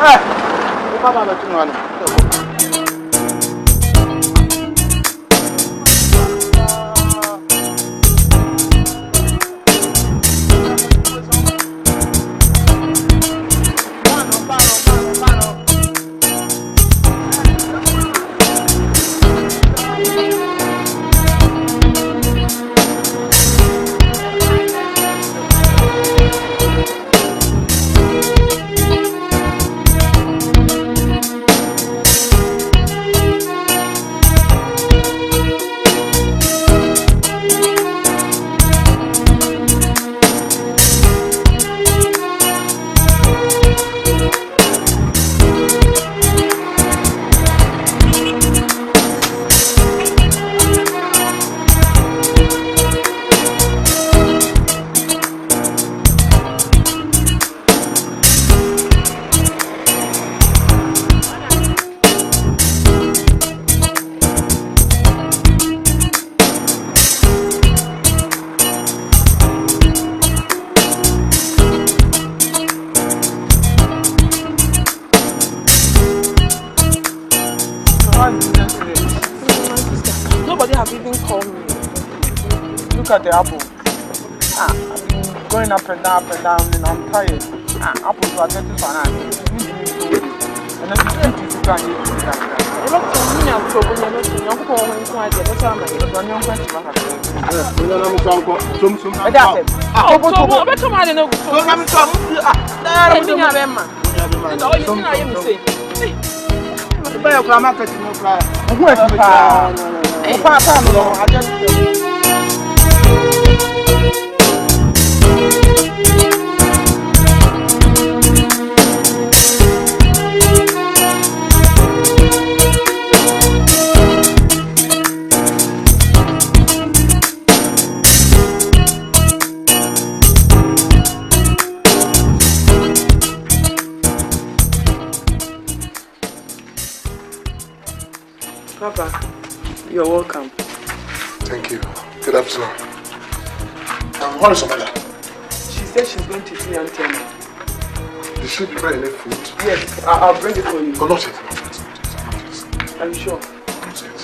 Papa, I'm going to at the apple. I've been going up and down and I'm tired. Apples are getting banana. And then you can eat it. I don't know if you're going to Papa, you're welcome. Thank you. Good afternoon. What is your mother? She said she's going to see Auntie Emma. Did she prepare any food? Yes, I'll bring it for you. Oh, not yet. Are you sure? Not yet.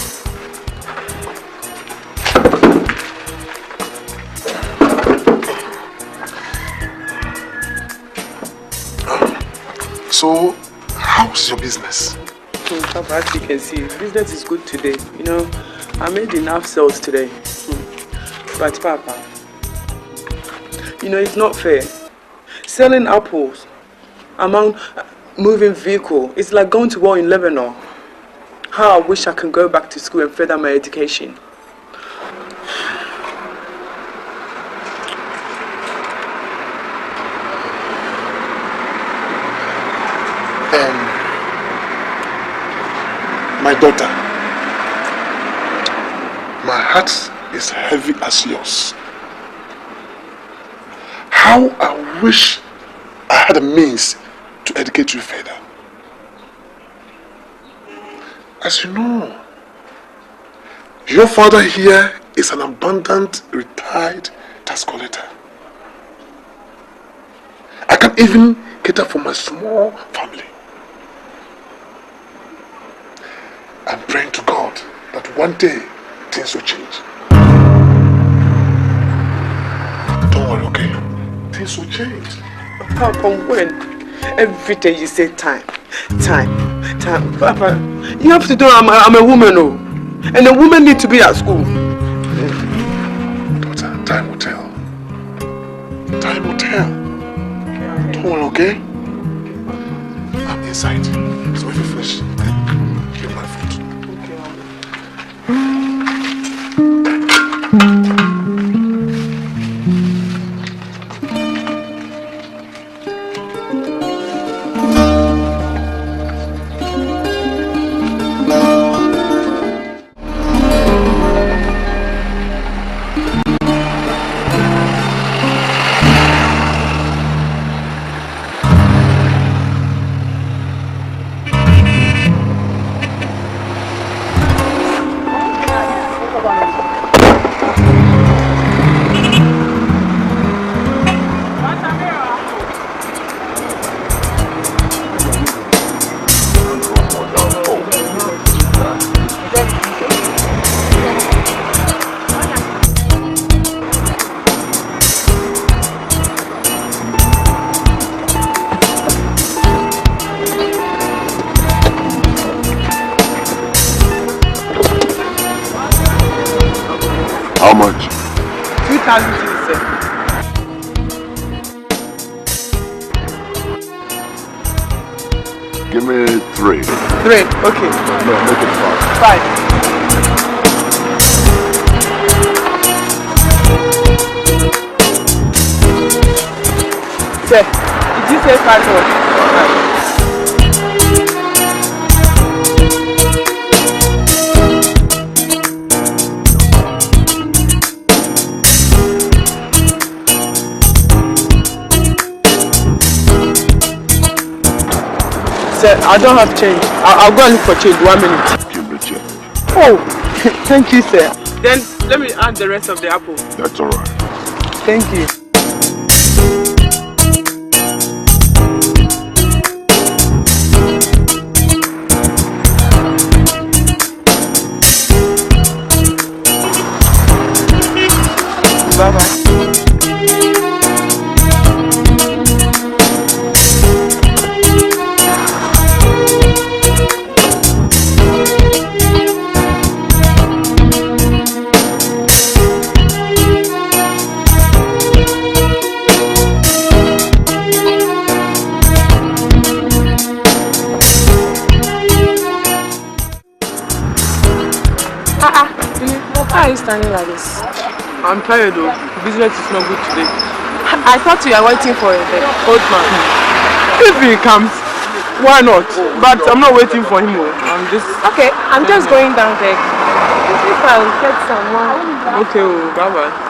So, how's your business? Papa, as you can see, business is good today. You know, I made enough sales today. But Papa, you know, it's not fair. Selling apples among moving vehicle, it's like going to war in Lebanon. How I wish I could go back to school and further my education. My daughter, my heart is heavy as yours. How I wish I had a means to educate you further. As you know, your father here is an abundant retired tax collector. I can even cater for my small family. I'm praying to God that one day things will change. Don't worry, okay? Things will change. Papa, when? Every day you say time. Papa, you have to do, I'm a woman, oh. And a woman needs to be at school. Daughter, time will tell. Time will tell. Don't worry, okay? I'm inside. So if you finish, give my food. How much? 2,000 cedis, sir. Give me 3. 3, okay. No, make it 5. 5. Sir, did you say 5 or? Sir, I don't have change. I'll go and look for change. 1 minute. Give me change. Oh, thank you, sir. Then let me add the rest of the apple. That's alright. Thank you. Bye-bye. Why are you standing like this? I'm tired though. Business is not good today. I thought you were waiting for a bed. Old man. If he comes, why not? But I'm not waiting for him. I'm just... Okay, I'm just going down there. If I'll get someone. Okay, bye-bye.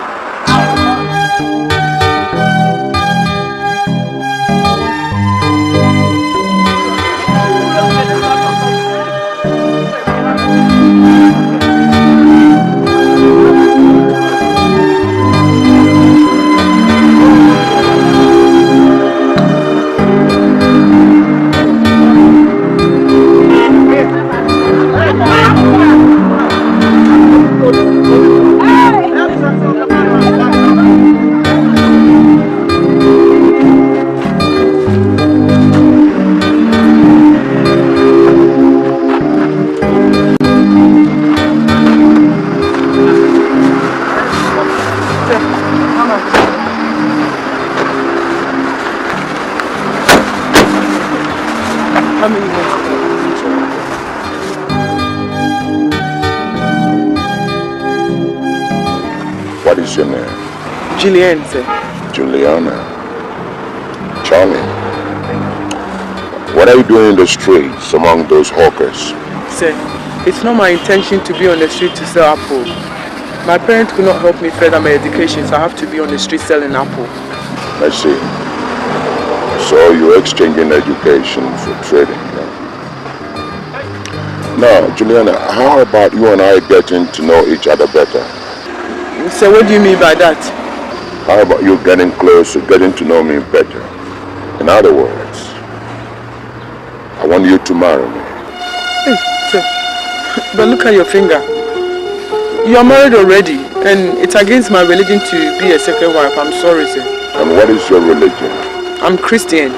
What is your name? Julianne, sir. Juliana. Charlie. What are you doing in the streets among those hawkers? Sir, it's not my intention to be on the street to sell apple. My parents could not help me further my education, so I have to be on the street selling apple. I see. So you're exchanging education for trading, yeah? Now, Juliana, how about you and I getting to know each other better? So what do you mean by that? How about you getting closer, getting to know me better? In other words, I want you to marry me. Hey, sir. But look at your finger. You are married already, and it's against my religion to be a second wife. I'm sorry, sir. And what is your religion? I'm Christian.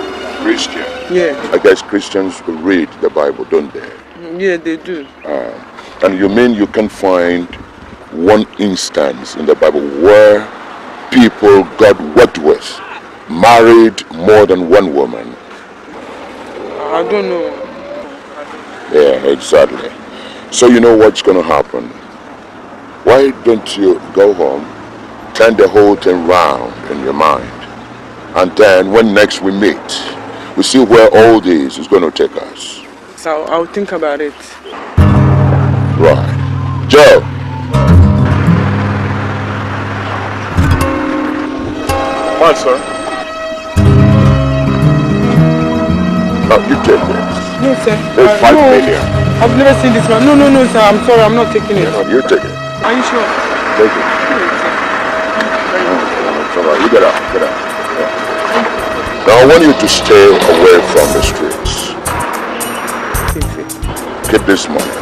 Christian? Yeah. I guess Christians read the Bible, don't they? Yeah, they do. And you mean you can find one instance in the Bible where people got worked with married more than one woman? I don't know. Yeah, exactly. So you know what's going to happen. Why don't you go home, turn the whole thing round in your mind, and then when next we meet, we see where all this is going to take us. So I'll think about it. Right. Joe. What, sir? No, you take this. No, sir. There's 5 million. I've never seen this man. No, sir. I'm sorry. I'm not taking it. No, you take it. Are you sure? Take it. It's all right. You get out. Get out. Yeah. Now I want you to stay away from the streets. Keep this money.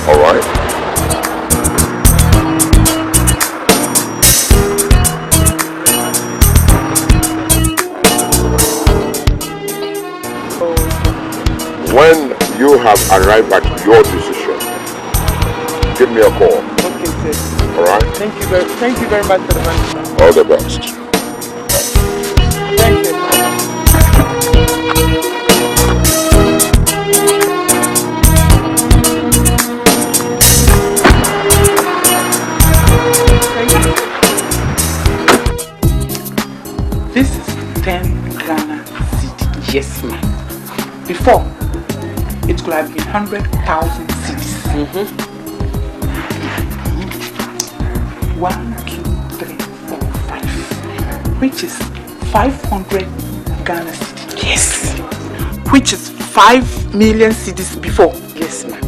All right? When you have arrived at your decision, give me a call. Okay, sir. appreciate it. All right? Thank you very much for the money. All the best. Thank you. This is 10 Ghana cedis. Yes, ma'am. Before, it could have been 100,000 cedis. 1, 2, 3, 4, 5. Which is 500 Ghana cedis. Yes. Which is 5 million cedis before. Yes, ma'am.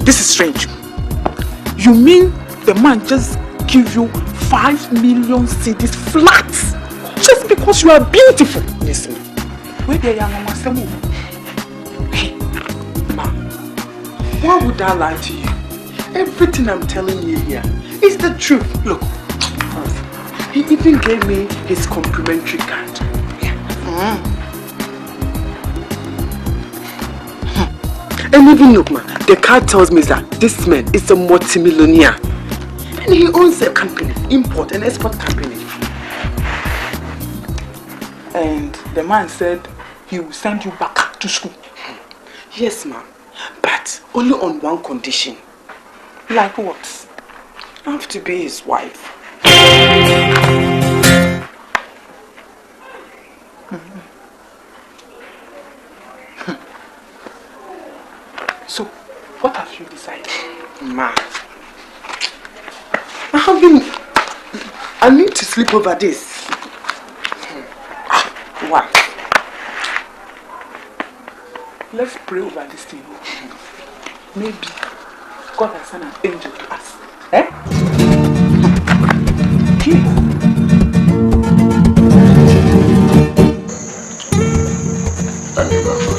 This is strange. You mean the man just give you 5 million cedis flat just because you are beautiful? Yes, ma'am. Where they are, mama, hey, ma'am, why would I lie to you? Everything I'm telling you here is the truth. Look, he even gave me his complimentary card. Yeah. And even look, man, the card tells me that this man is a multimillionaire. And he owns a company, import and export company. And the man said he will send you back to school. Yes, ma'am. But only on one condition. Like what? I have to be his wife. So, what have you decided? Ma, I need to sleep over this. Why? Let's pray over this thing. Maybe God has sent an angel to us. Eh? Here. Thank you very much.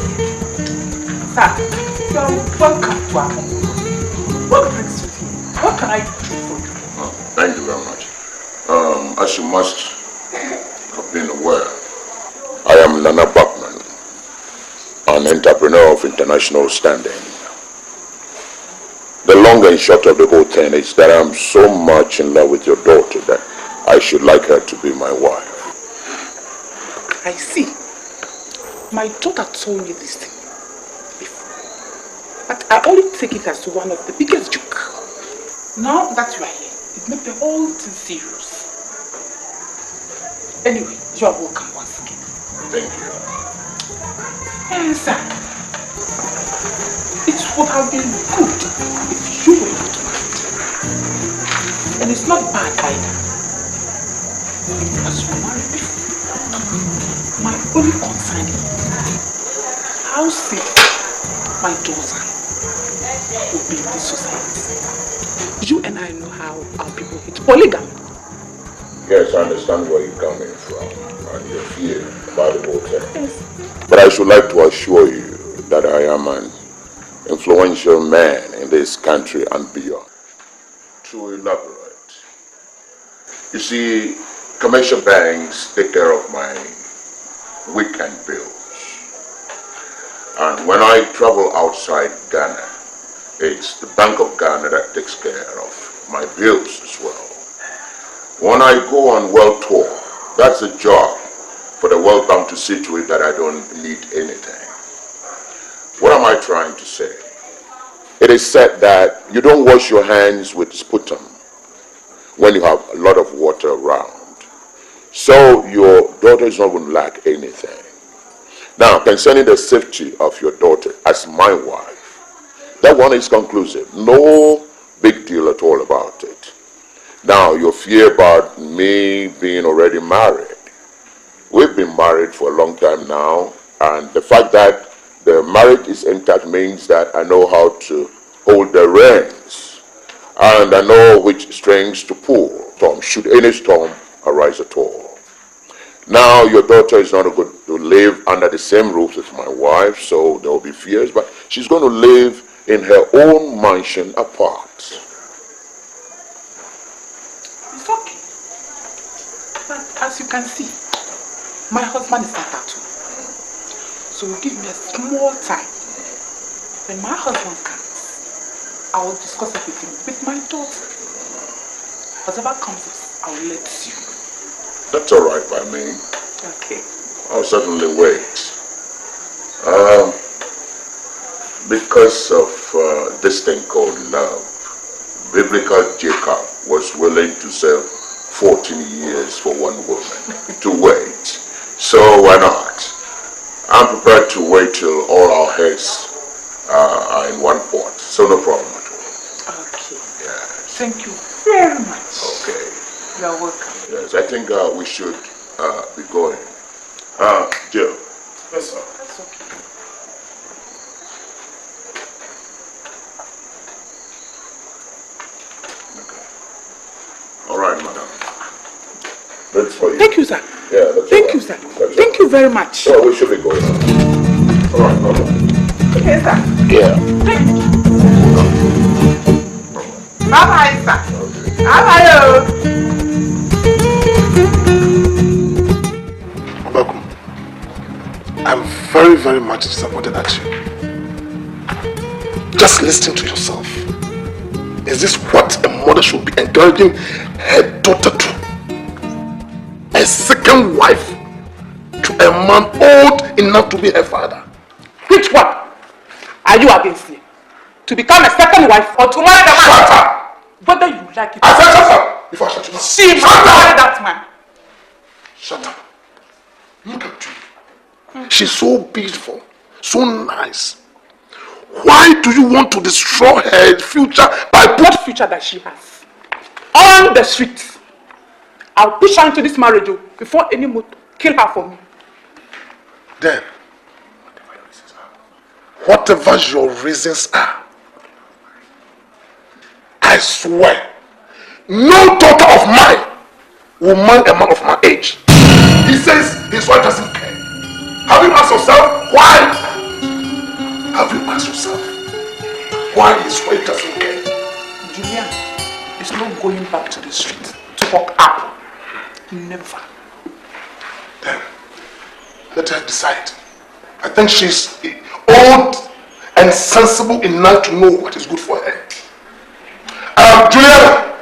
Sir, you are welcome to our home. What brings you here? What can I do for you? Oh, thank you very much. As you must have been aware, I am Nana Bachman, an entrepreneur of international standing. The long and short of the whole thing is that I'm so much in love with your daughter that I should like her to be my wife. I see. My daughter told me this thing before, but I only take it as one of the biggest jokes. Now that you are here, it makes the whole thing serious. Anyway, you are welcome once again. Thank you. Yes, sir. It would have been good if you were not married. And it's not bad either. As you married before, my only concern is how safe my daughter will be in this society. You and I know how our people hate polygamy. Yes, I understand where you're coming from and your fear about the whole thing. Yes. But I should like to assure you that I am an influential man in this country and beyond. To elaborate, you see, commercial banks take care of my weekend bills. And when I travel outside Ghana, it's the Bank of Ghana that takes care of my bills as well. When I go on world tour, that's a job for the World Bank to see to it that I don't need anything. What am I trying to say? It is said that you don't wash your hands with sputum when you have a lot of water around. So your daughter is not going to lack anything. Now, concerning the safety of your daughter as my wife, that one is conclusive. No big deal at all about it. Now, your fear about me being already married. We've been married for a long time now, and the fact that the marriage is intact means that I know how to hold the reins, and I know which strings to pull should any storm arise at all. Now, your daughter is not going to live under the same roof as my wife, so there will be fears, but she's going to live in her own mansion apart. It's okay. But as you can see, my husband is not at home. So give me a small time. When my husband comes, I will discuss everything with my daughter. Whatever comes, I will let you. That's all right by me. Okay. I'll certainly wait. Because of this thing called love, biblical Jacob was willing to serve 14 years for one woman to wait. So why not? I'm prepared to wait till all our heads are in one pot. So no problem at all. Okay. Yes. Thank you very much. Okay. You are welcome. Yes, I think we should be going. Jill. Yes, sir. That's okay. All right, madam. That's for you. Thank you, sir. Yeah, that's Thank all you, right. sir. That's Thank you very much. So we should be going. All right, madam. Okay, sir. Yeah. Thank you. Bye-bye, sir. Bye-bye. Obakum, I'm very, very much disappointed at you. Just listen to yourself. Is this what a mother should be encouraging her daughter to? A second wife to a man old enough to be her father? Which one are you against me? To become a second wife or to marry the man? Shut up! Whether you like it I or said not. shut up! Before I shut you up. She must marry that man. Shut up. Look at you. She's so beautiful, so nice. Why do you want to destroy her future by What future that she has? On the street. I'll push her into this marriage before any motor kill her for me. Then, whatever your reasons are, I swear, no daughter of mine will marry a man of my age. He says his wife doesn't care. Have you asked yourself why? Have you asked yourself why his wife doesn't care? Julian is not going back to the street to walk up. Never. Then, let her decide. I think she's old and sensible enough to know what is good for her. Juliana!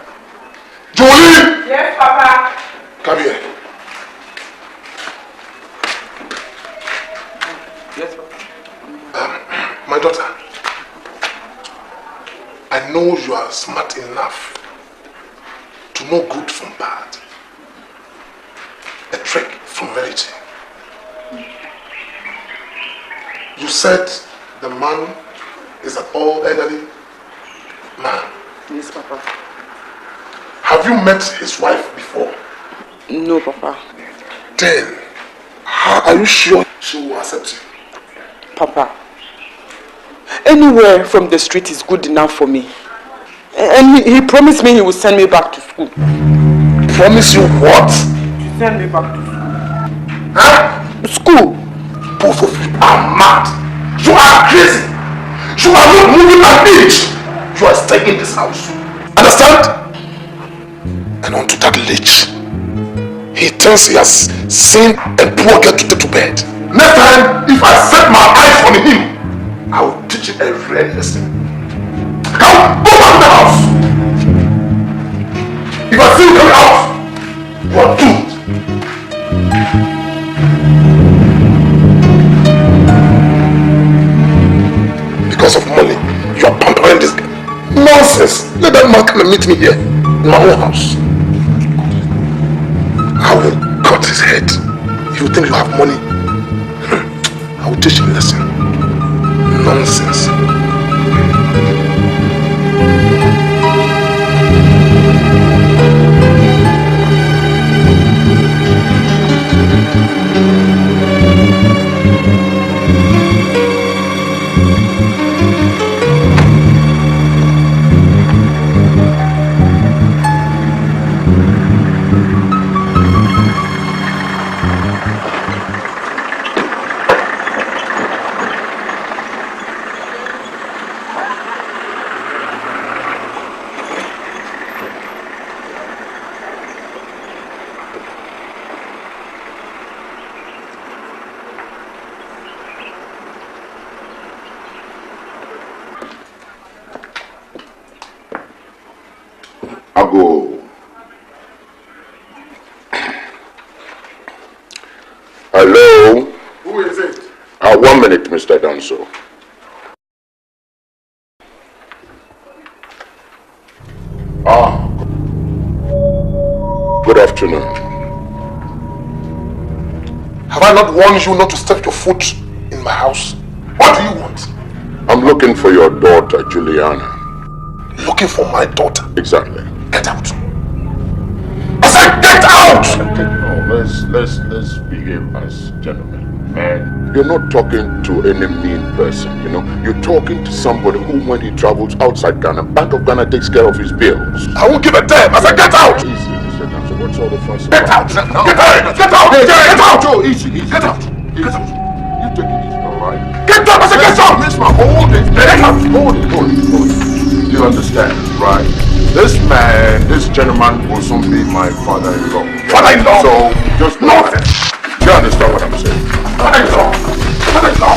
Julie! Yes, Papa. Come here. Yes, Papa. My daughter, I know you are smart enough to know good from bad, a trick from reality. You said the man is an old elderly man. Yes, Papa. Have you met his wife before? No, Papa. Then, how are you sure she will accept you? Papa, anywhere from the street is good enough for me. And he promised me he will send me back to school. Promise you what? Send me back to Huh? school. Both of you are mad. You are crazy. You are not moving an inch. You are staying in this house. Understand? And onto that leech. He thinks he has seen a poor girl to take to bed. Next time, if I set my eyes on him, I will teach him a real lesson. Come, go back to the house. If I see you coming out, you are doomed. Because of money, you are pampering this guy. Nonsense! Let that man come and meet me here, in my own house. I will cut his head. If you think you have money, I will teach him a lesson. Nonsense. Mr. Danso. Good afternoon. Have I not warned you not to step your foot in my house? What do you want? I'm looking for your daughter, Juliana. Looking for my daughter? Exactly. Get out! I said get out! No, let's behave as gentlemen. And you're not talking to any mean person, you know. You're talking to somebody who, when he travels outside Ghana, Bank of Ghana takes care of his bills. I won't give a damn. I said get out! Easy, Mr. Danso. What's all the fuss Get about? out! Get out! Get out! Get out! Joe, easy. Get out! Get out! You take it easy, all right? Get out! I said get out! Miss my hold it. Get out! Hold it. You understand, right? This man, this gentleman will soon be my father-in-law. Father-in-law? So, just nonsense. You understand what I'm saying? Father-in-law! Father-in-law!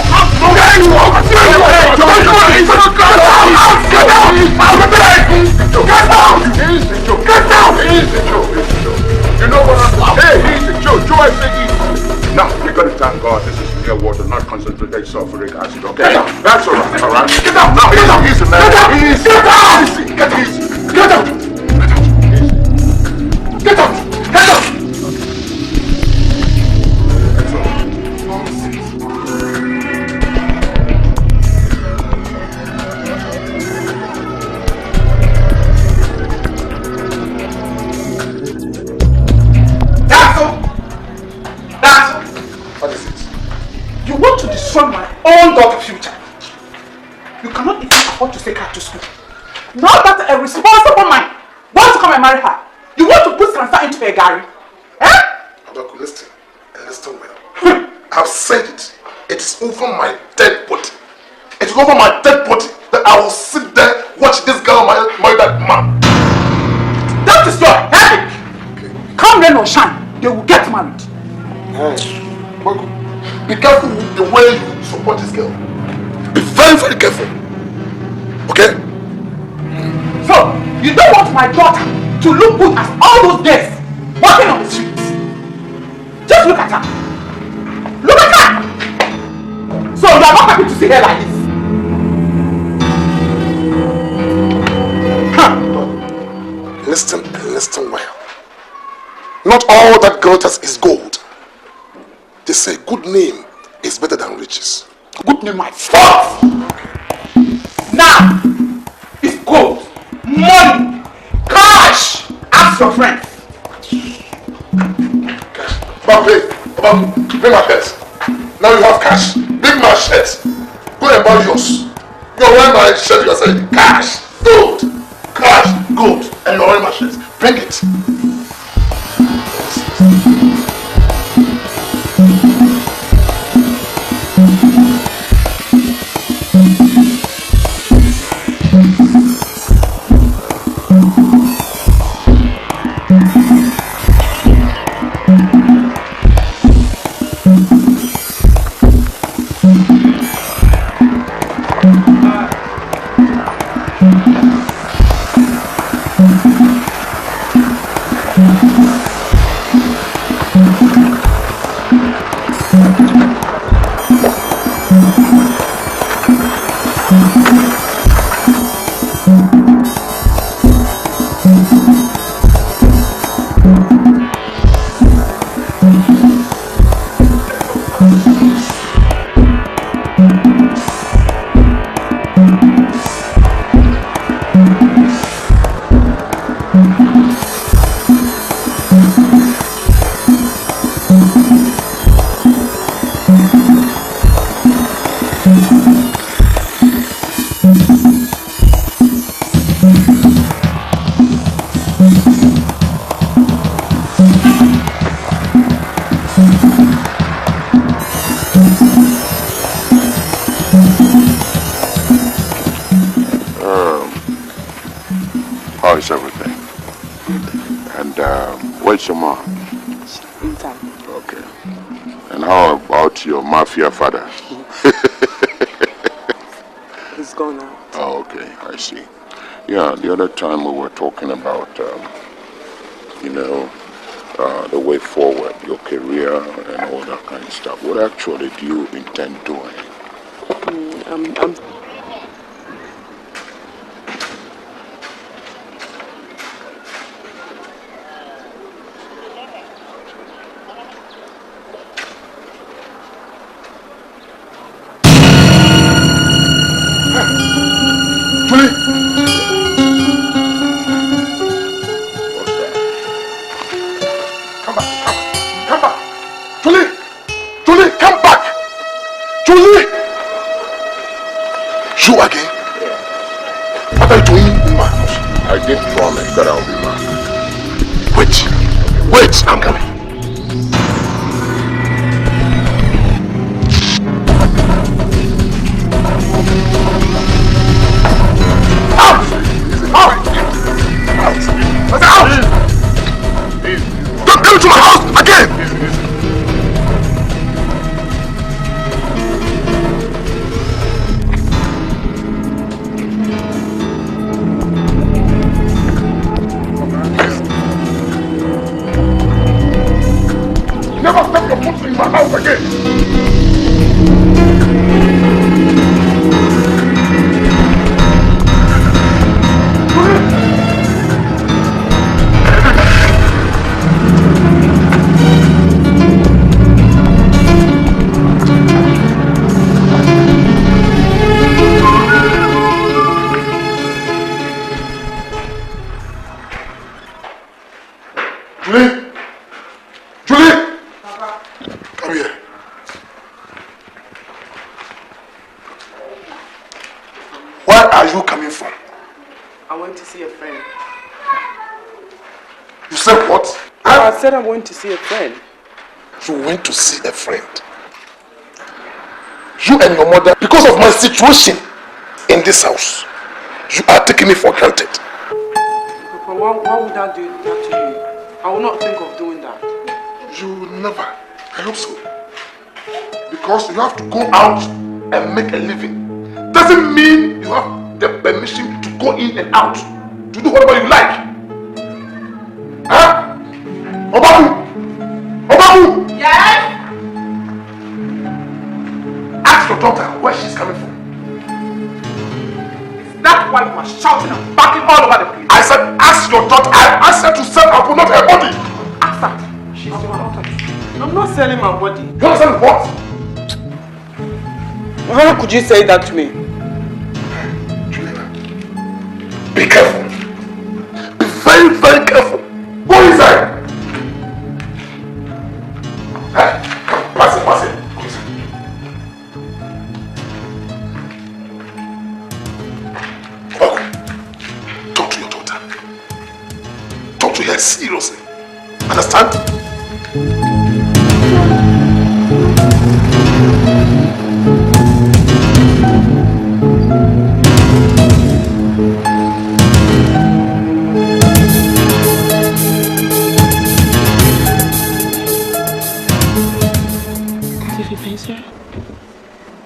You know what I'm saying? Hey, easy, Joe. Joe, I say easy. Now, you gotta thank God this is pure water, not concentrated sulfuric acid, okay? That's alright, alright? Get out! Now, easy, man. Easy. Get out! Get easy. Get out! Get out! Get out! You want to destroy my own daughter's future. You cannot even afford to take her to school. Now that a responsible man wants to come and marry her, you want to put cancer into her garden. Eh? Abaku, listen well. I've said it. It is over my dead body. It is over my dead body that I will sit there, watch this girl marry that man. That is your headache. Okay. Come rain or shine, they will get married. Abaku, be careful with the way you support this girl. Be very, very careful. Okay? So, you don't want my daughter to look good as all those days walking on the streets. Just look at her. Look at her! So you are not happy to see her like this? Huh. Listen well. Not all that glitters is gold. They say good name is better than riches. Good name, my fault! Now, it's gold, money, cash. Ask your friends. Cash. Bring my purse. Now you have cash. Bring my shirt. Go and buy yours. You're wearing my shirt, you're saying cash, gold, cash, gold, and you're wearing my shirt. Bring it. How is everything? And where's your mom? Inside. Okay. And how about your mafia father? He's gone out. Oh, okay, I see. Yeah, the other time we were talking about, the way forward, your career and all that kind of stuff. What actually do you intend doing? You again? What are you doing in my house? I did promise that I'll be back. Wait, I'm coming. Out! Don't come to my house again! Never step your foot in my house again! I said I went to see a friend. You went to see a friend? You and your mother, because of my situation in this house, you are taking me for granted. Papa, why would I do that to you? I will not think of doing that. You will never. I hope so. Because you have to go out and make a living. Doesn't mean you have the permission to go in and out. To do whatever you like. Huh? Obamu! Obamu! Yes? Ask your daughter where she's coming from. Is that why you are shouting and barking all over the place? I said ask your daughter. I asked her to sell her body, not her body. Ask her. She's your daughter. I'm not selling my body. You understand what? How could you say that to me? Juliana, be careful. Be very, very careful. Go inside. Come, pass it. Go inside. Welcome. Talk to your daughter. Talk to her seriously. Understand?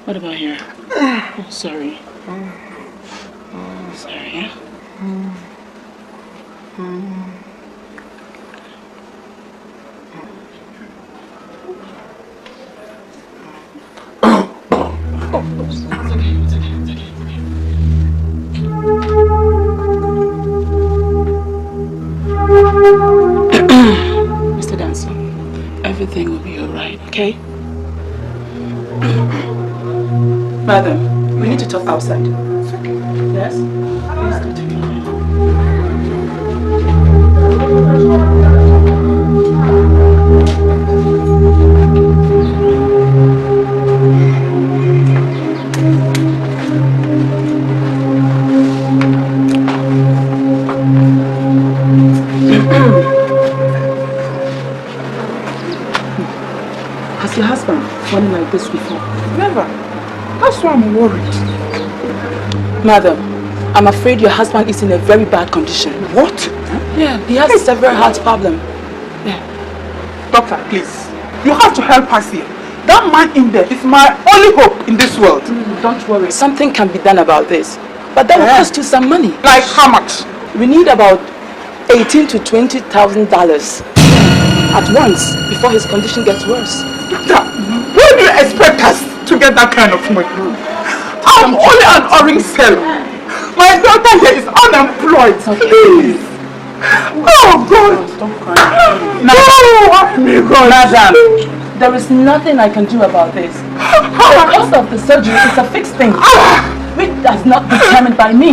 What about here? Oh, sorry. Sorry. Mr. Dancer, everything will be alright, okay? Madam, we need to talk outside. Yes? Please continue. Has your husband fallen like this before? Never. That's why I'm worried. Madam, I'm afraid your husband is in a very bad condition. What? Yeah, he has a severe heart problem. Yeah. Doctor, please. You have to help us here. That man in there is my only hope in this world. Don't worry, something can be done about this. But that will cost you some money. Like how much? We need about $18,000 to $20,000 at once before his condition gets worse. Doctor, where do you expect us to get that kind of money? Our I'm only an orange cell. My daughter here is unemployed. Please. Oh God. Stop crying. No, God. Madam, there is nothing I can do about this. The cost of the surgery is a fixed thing, which is not determined by me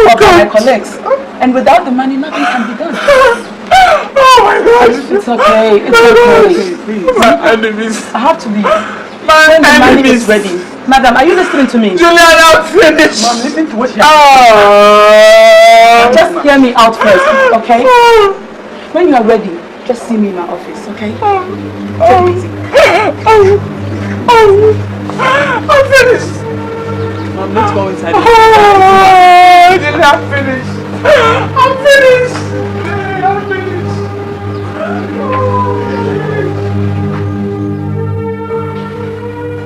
or by my colleagues. And without the money, nothing can be done. Oh my God. It's okay. It's okay. Please. My enemies. I have to leave. My When the money enemies. is ready. Madam, are you listening to me? Julian, I'm finished. Mom, listen to what you're Oh. Just hear me out first, okay? When you are ready, just see me in my office, okay? Take it easy. I'm finished. Mom, let's go inside. Oh, Julian, I'm finished. I'm finished. I'm finished.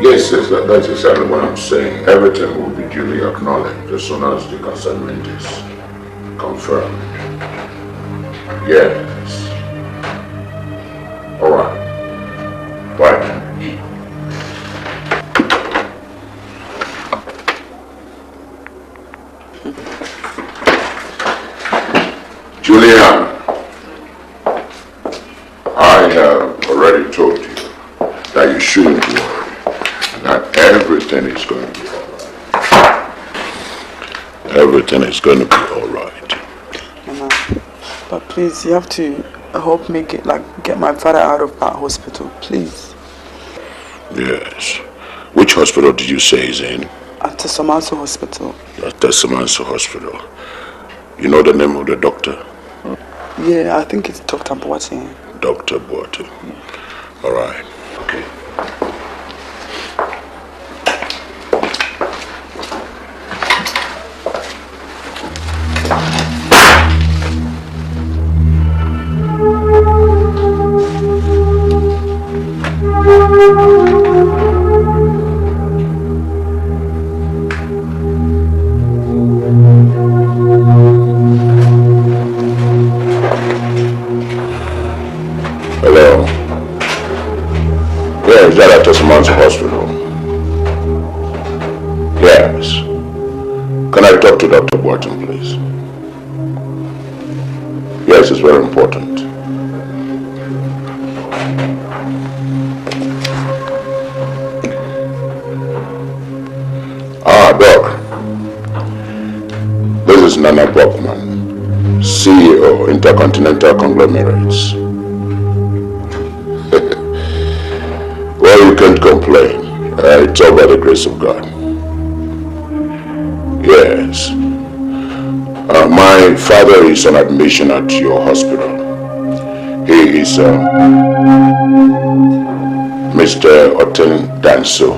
Yes, that's exactly what I'm saying. Everything will be duly acknowledged as soon as the consignment is confirmed. Yes. All right. Bye. Julian, I have already told you that you shouldn't worry. That everything is going to be all right. Everything is going to be all right. Mama, but please, you have to help me get my father out of that hospital, please. Yes. Which hospital did you say he's in? At the Somanso Hospital. At the Somanso Hospital. You know the name of the doctor? Yeah, I think it's Dr. Boateng. Dr. Boateng. All right. Okay. Hello. Yeah, is that at the Somanso Hospital? Yes. Can I talk to Dr. Boateng, please? Yes, it's very important. Doc. This is Nana Brockman, CEO, Intercontinental Conglomerates. Well, you can't complain. It's all by the grace of God. Yes. My father is on admission at your hospital. He is Mr. Oten Danso.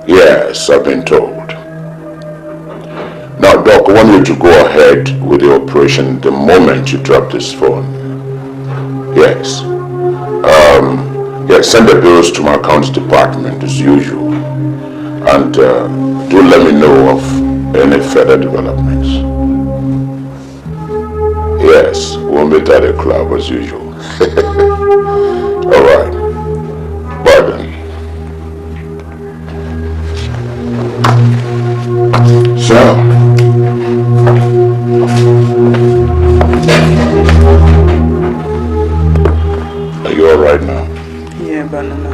Yes, I've been told. Now, Doc, I want you to go ahead with the operation the moment you drop this phone. Yes. Yes, send the bills to my accounts department as usual. And do let me know of any further developments. Yes, we'll meet at the club as usual. All right. Bye then. So, are you all right now? Yeah, but Nana,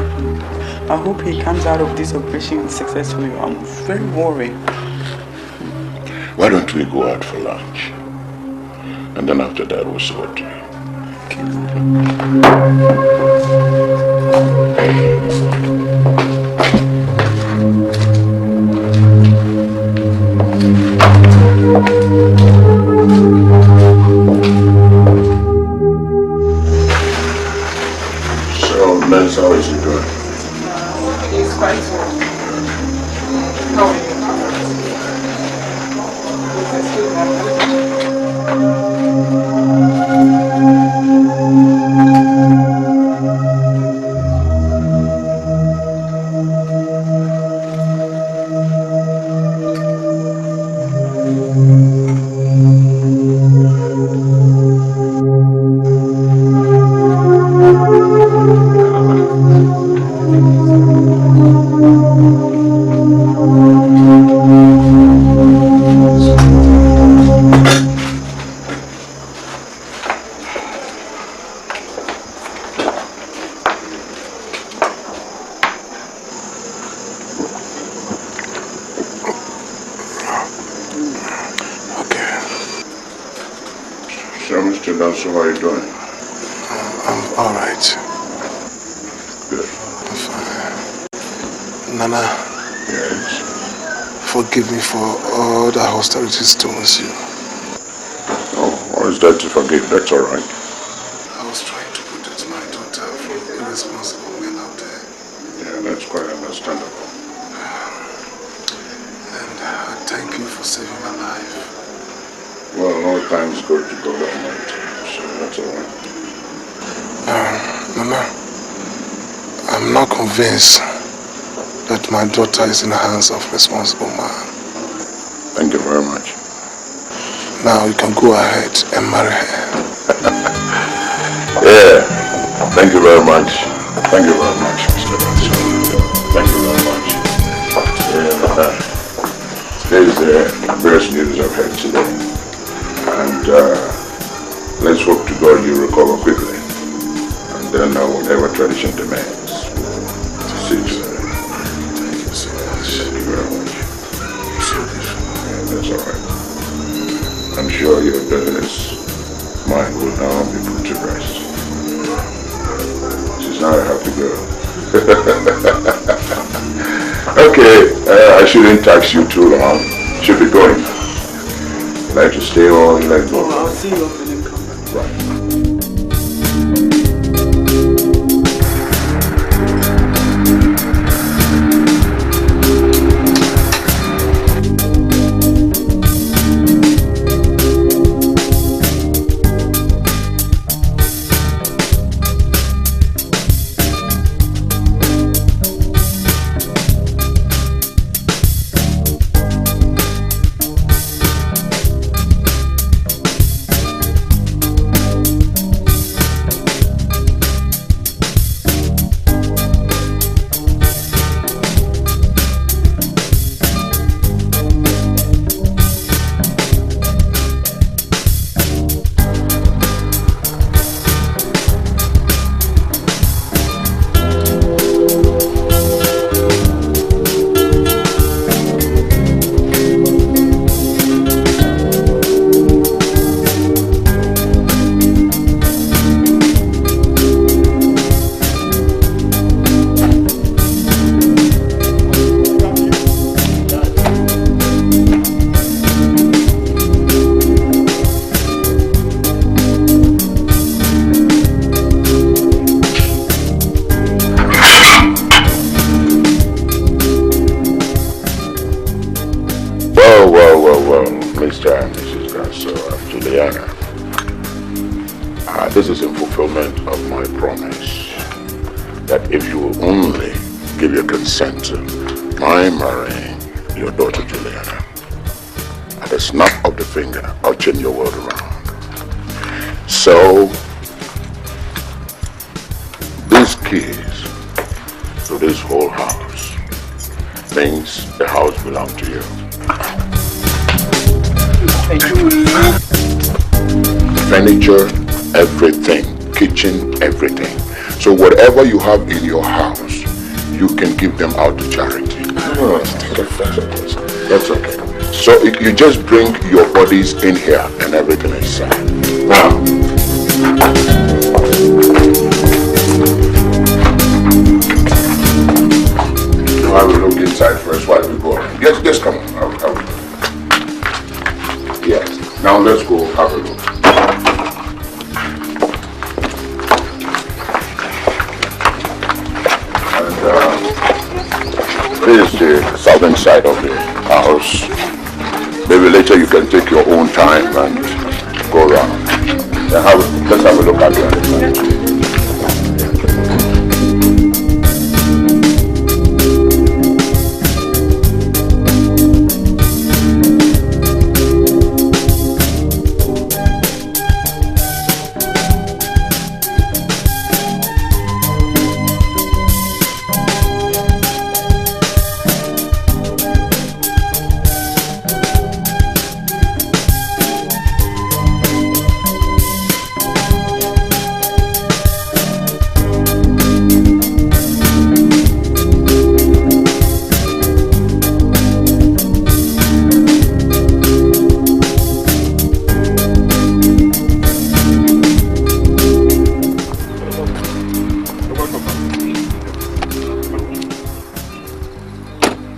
I hope he comes out of this operation successfully. I'm very worried. Why don't we go out for lunch? And then after that, we'll see what to do. Okay. So, Lens, how is he doing? He's quite well. How are you? So, Mr. Danso, how are you doing? I'm alright. Good. I'm fine. Nana. Yes? Forgive me for all the austerities towards you. Oh, what is that to forgive? That's alright. I was trying to protect my daughter from irresponsible men out there. Yeah, that's quite understandable. And I thank you for saving my life. Well, all times go to God Almighty, so that's alright. Mama, I'm not convinced that my daughter is in the hands of a responsible man. Thank you very much. Now you can go ahead and marry her. Yeah, thank you very much. Thank you very much, Mr. Danso. Thank you very much. Yeah, today's the best news I've heard today. And let's hope to God you recover quickly. And then whatever tradition demands, see to that. Thank you so much. Thank you very much. So beautiful. Yeah, that's alright. I'm sure your daughter's mind will now be put to rest. She's not a happy girl. Okay, I shouldn't tax you too long. Should be going. You like to stay or you like to go? I'll see you open and come back. Right. Mr. and Mrs. Danso and Juliana. This is in fulfillment of my promise that if you will only give your consent to my marrying your daughter Juliana, at the snap of the finger, I'll change your world around. So, these keys to this whole house means the house belongs to you. Furniture, everything, kitchen, everything. So whatever you have in your house, you can give them out to charity. Oh, that's okay. So you just bring your bodies in here and everything is set. Now, I will look inside first while we go. Yes, come on. I will. Yes. Now let's go have a look. And this is the southern side of the house. Maybe later you can take your own time and go around. Let's have a look at it.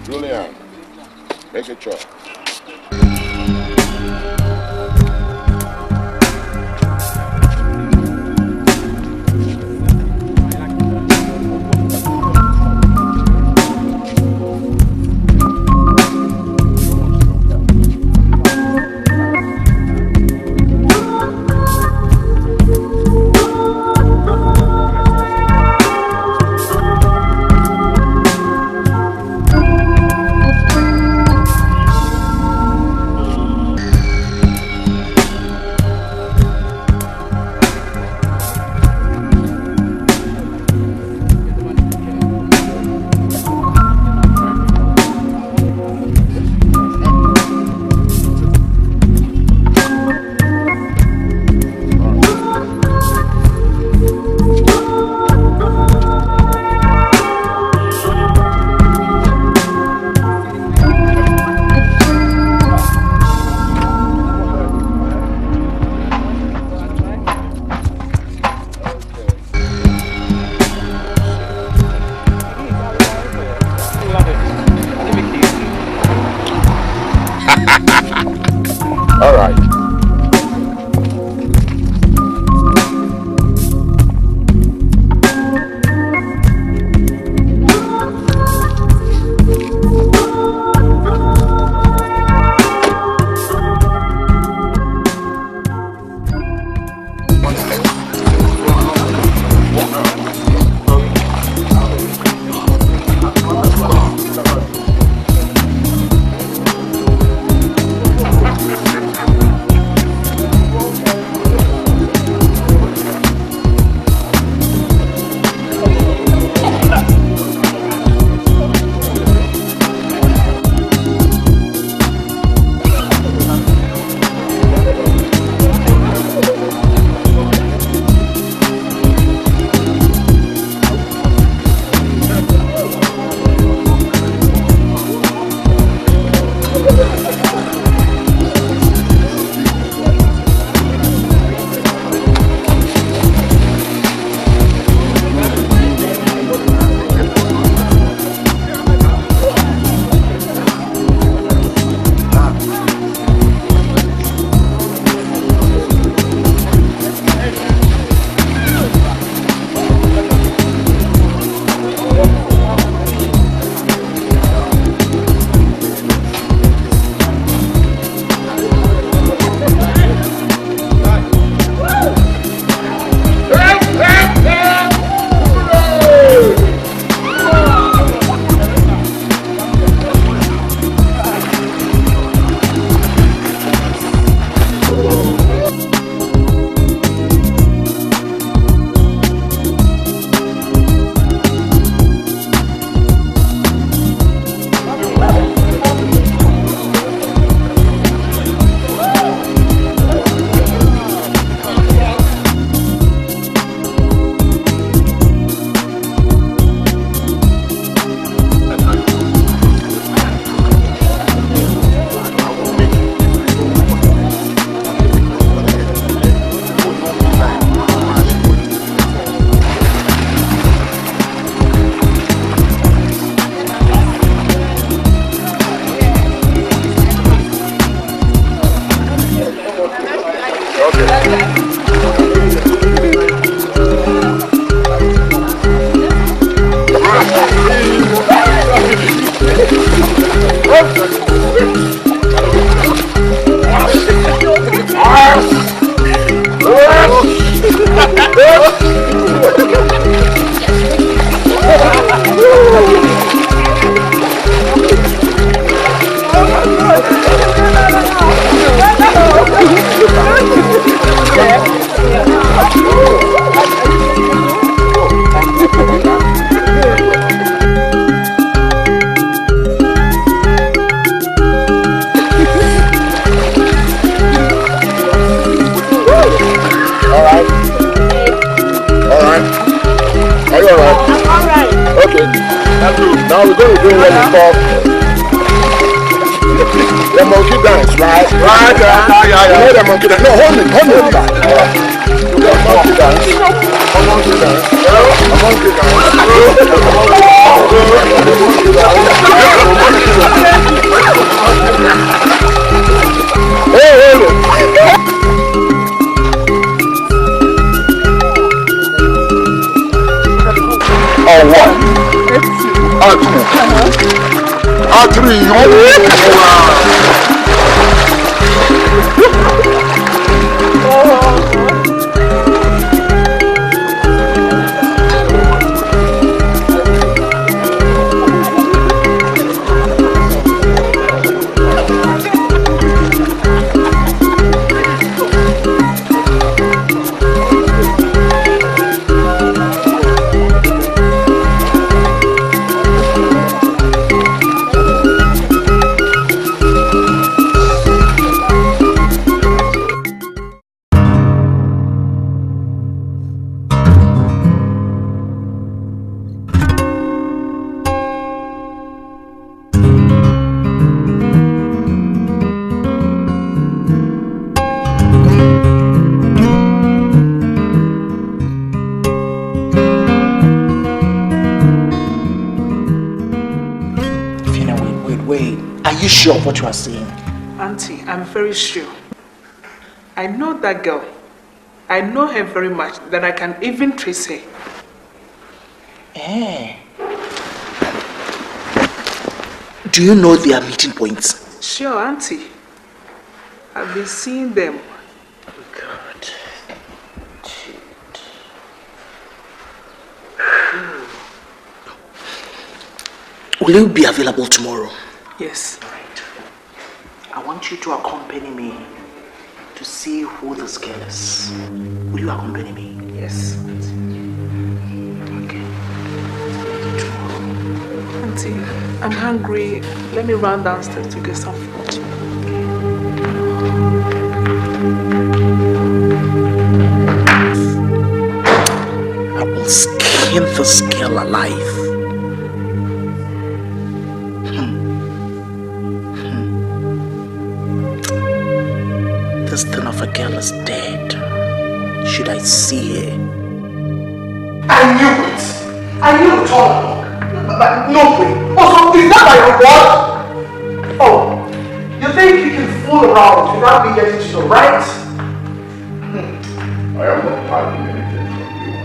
Julian, make a choice. Now we're going to do what we call the monkey dance, right? Right, yeah. You know the monkey dance. No, hold it back. You got monkey dance. A monkey dance. A monkey dance. Atri, Sure of what you are saying? Auntie, I'm very sure. I know that girl. I know her very much, that I can even trace her. Eh. Do you know their meeting points? Sure, Auntie. I've been seeing them. Oh, God. Will you be available tomorrow? Yes. I want you to accompany me to see who this girl is. Will you accompany me? Yes. Okay. Auntie, I'm hungry. Let me run downstairs to get some food. I will skin this girl alive. This thing of a girl is dead. Should I see her? I knew it! I knew it all along. But no way. Also, is that my reward? Oh, you think you can fool around without me getting to know, right? I am not hiding anything from you.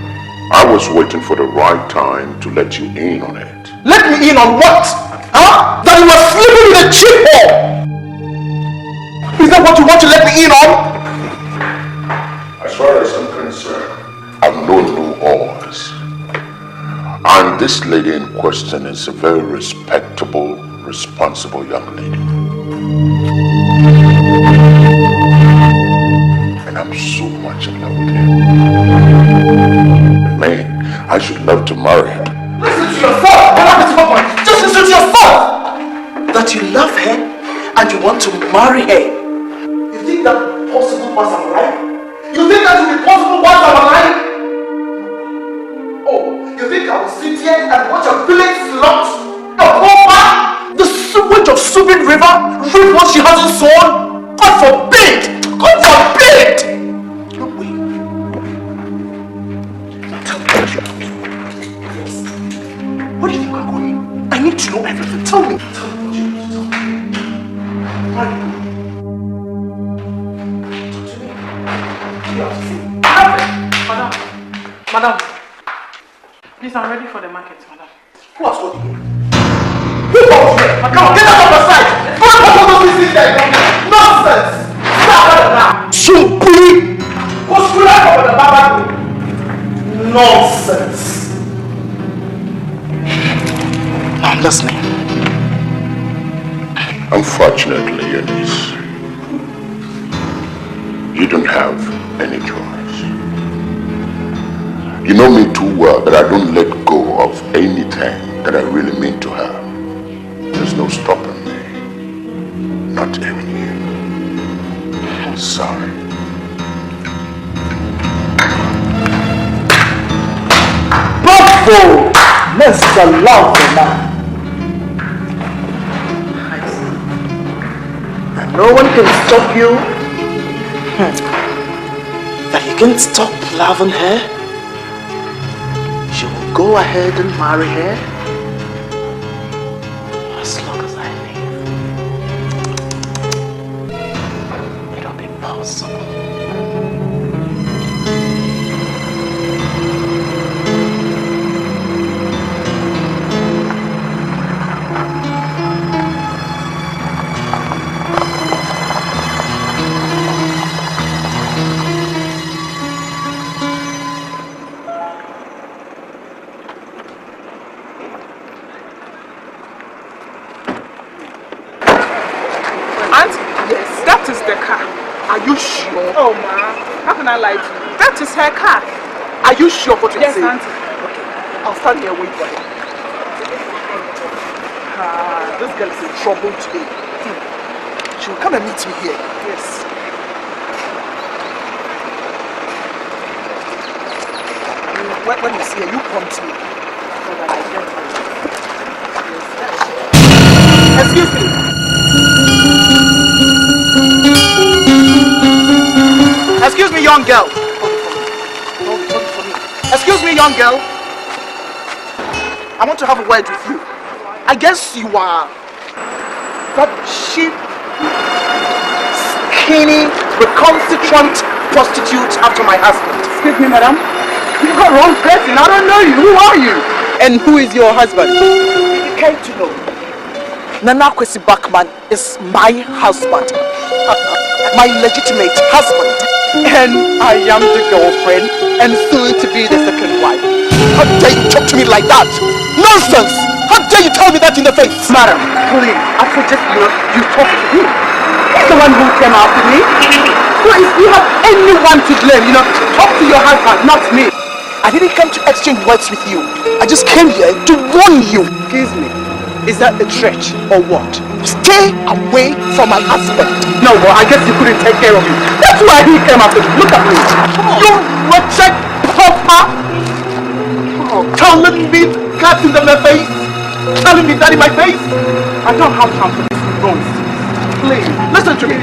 I was waiting for the right time to let you in on it. Let me in on what? Huh? That you were sleeping in a cheap hole! Is that what you want to let me in on? As far as I'm concerned, I've known no oars. And this lady in question is a very respectable, responsible young lady. And I'm so much in love with her. Man, I should love to marry her. Listen to yourself! Just listen to yourself! That you love her and you want to marry her. You think that's possible once I'm alive? You think that will be possible once I'm alive? Oh, you think I will sit here and watch a village slot? A pauper? The sewage of Subin River reap what she hasn't sown? God forbid! God forbid! No way. Tell me what you're doing. Yes. What do you think I'm going? I need to know everything. Tell me. Tell me what you need to tell me. Right. Madam, please, I'm ready for the market, madam. Who has got you? Who got you? Come on, get out of the sight! What all those things there? Nonsense! Stop it now! Chumpy! What's good at the Baba? Nonsense! I'm listening. Unfortunately, Eunice, you don't have any choice. You know me too well that I don't let go of anything that I really mean to have. There's no stopping me. Not even you. I'm sorry. Bravo! Mr. Loveman! And no one can stop you. That you can't stop loving her. You will go ahead and marry her as long as I live. It'll be possible. Auntie, yes, that is the car. Are you sure? Oh, ma, how can I lie to you? That is her car. Are you sure what you're saying? Yes, Auntie. Okay, I'll stand here and wait for her. This girl is in trouble today. She will come and meet me here. Yes. When you see her, you come to me. So that I get her. Yes. Excuse me. Excuse me, young girl. Hold it for me. Excuse me, young girl. I want to have a word with you. I guess you are that cheap, skinny, recalcitrant prostitute after my husband. Excuse me, madam. You got wrong person. I don't know you. Who are you? And who is your husband? You came to know. Nana Kwesi Bachman is my husband. My legitimate husband. And I am the girlfriend and soon to be the second wife. How dare you talk to me like that? Nonsense! How dare you tell me that in the face? Madam, please, I suggest you talk to him. He's the one who came after me. So if you have anyone to blame, talk to your husband, not me. I didn't come to exchange words with you. I just came here to warn you. Excuse me. Is that a threat or what? Stay away from my husband. No, well, I guess you couldn't take care of him. That's why he came after me. Look at me. You wretched pauper. Telling me cut in my face. Telling me that in my face. I don't have time for this nonsense. Please, listen to me.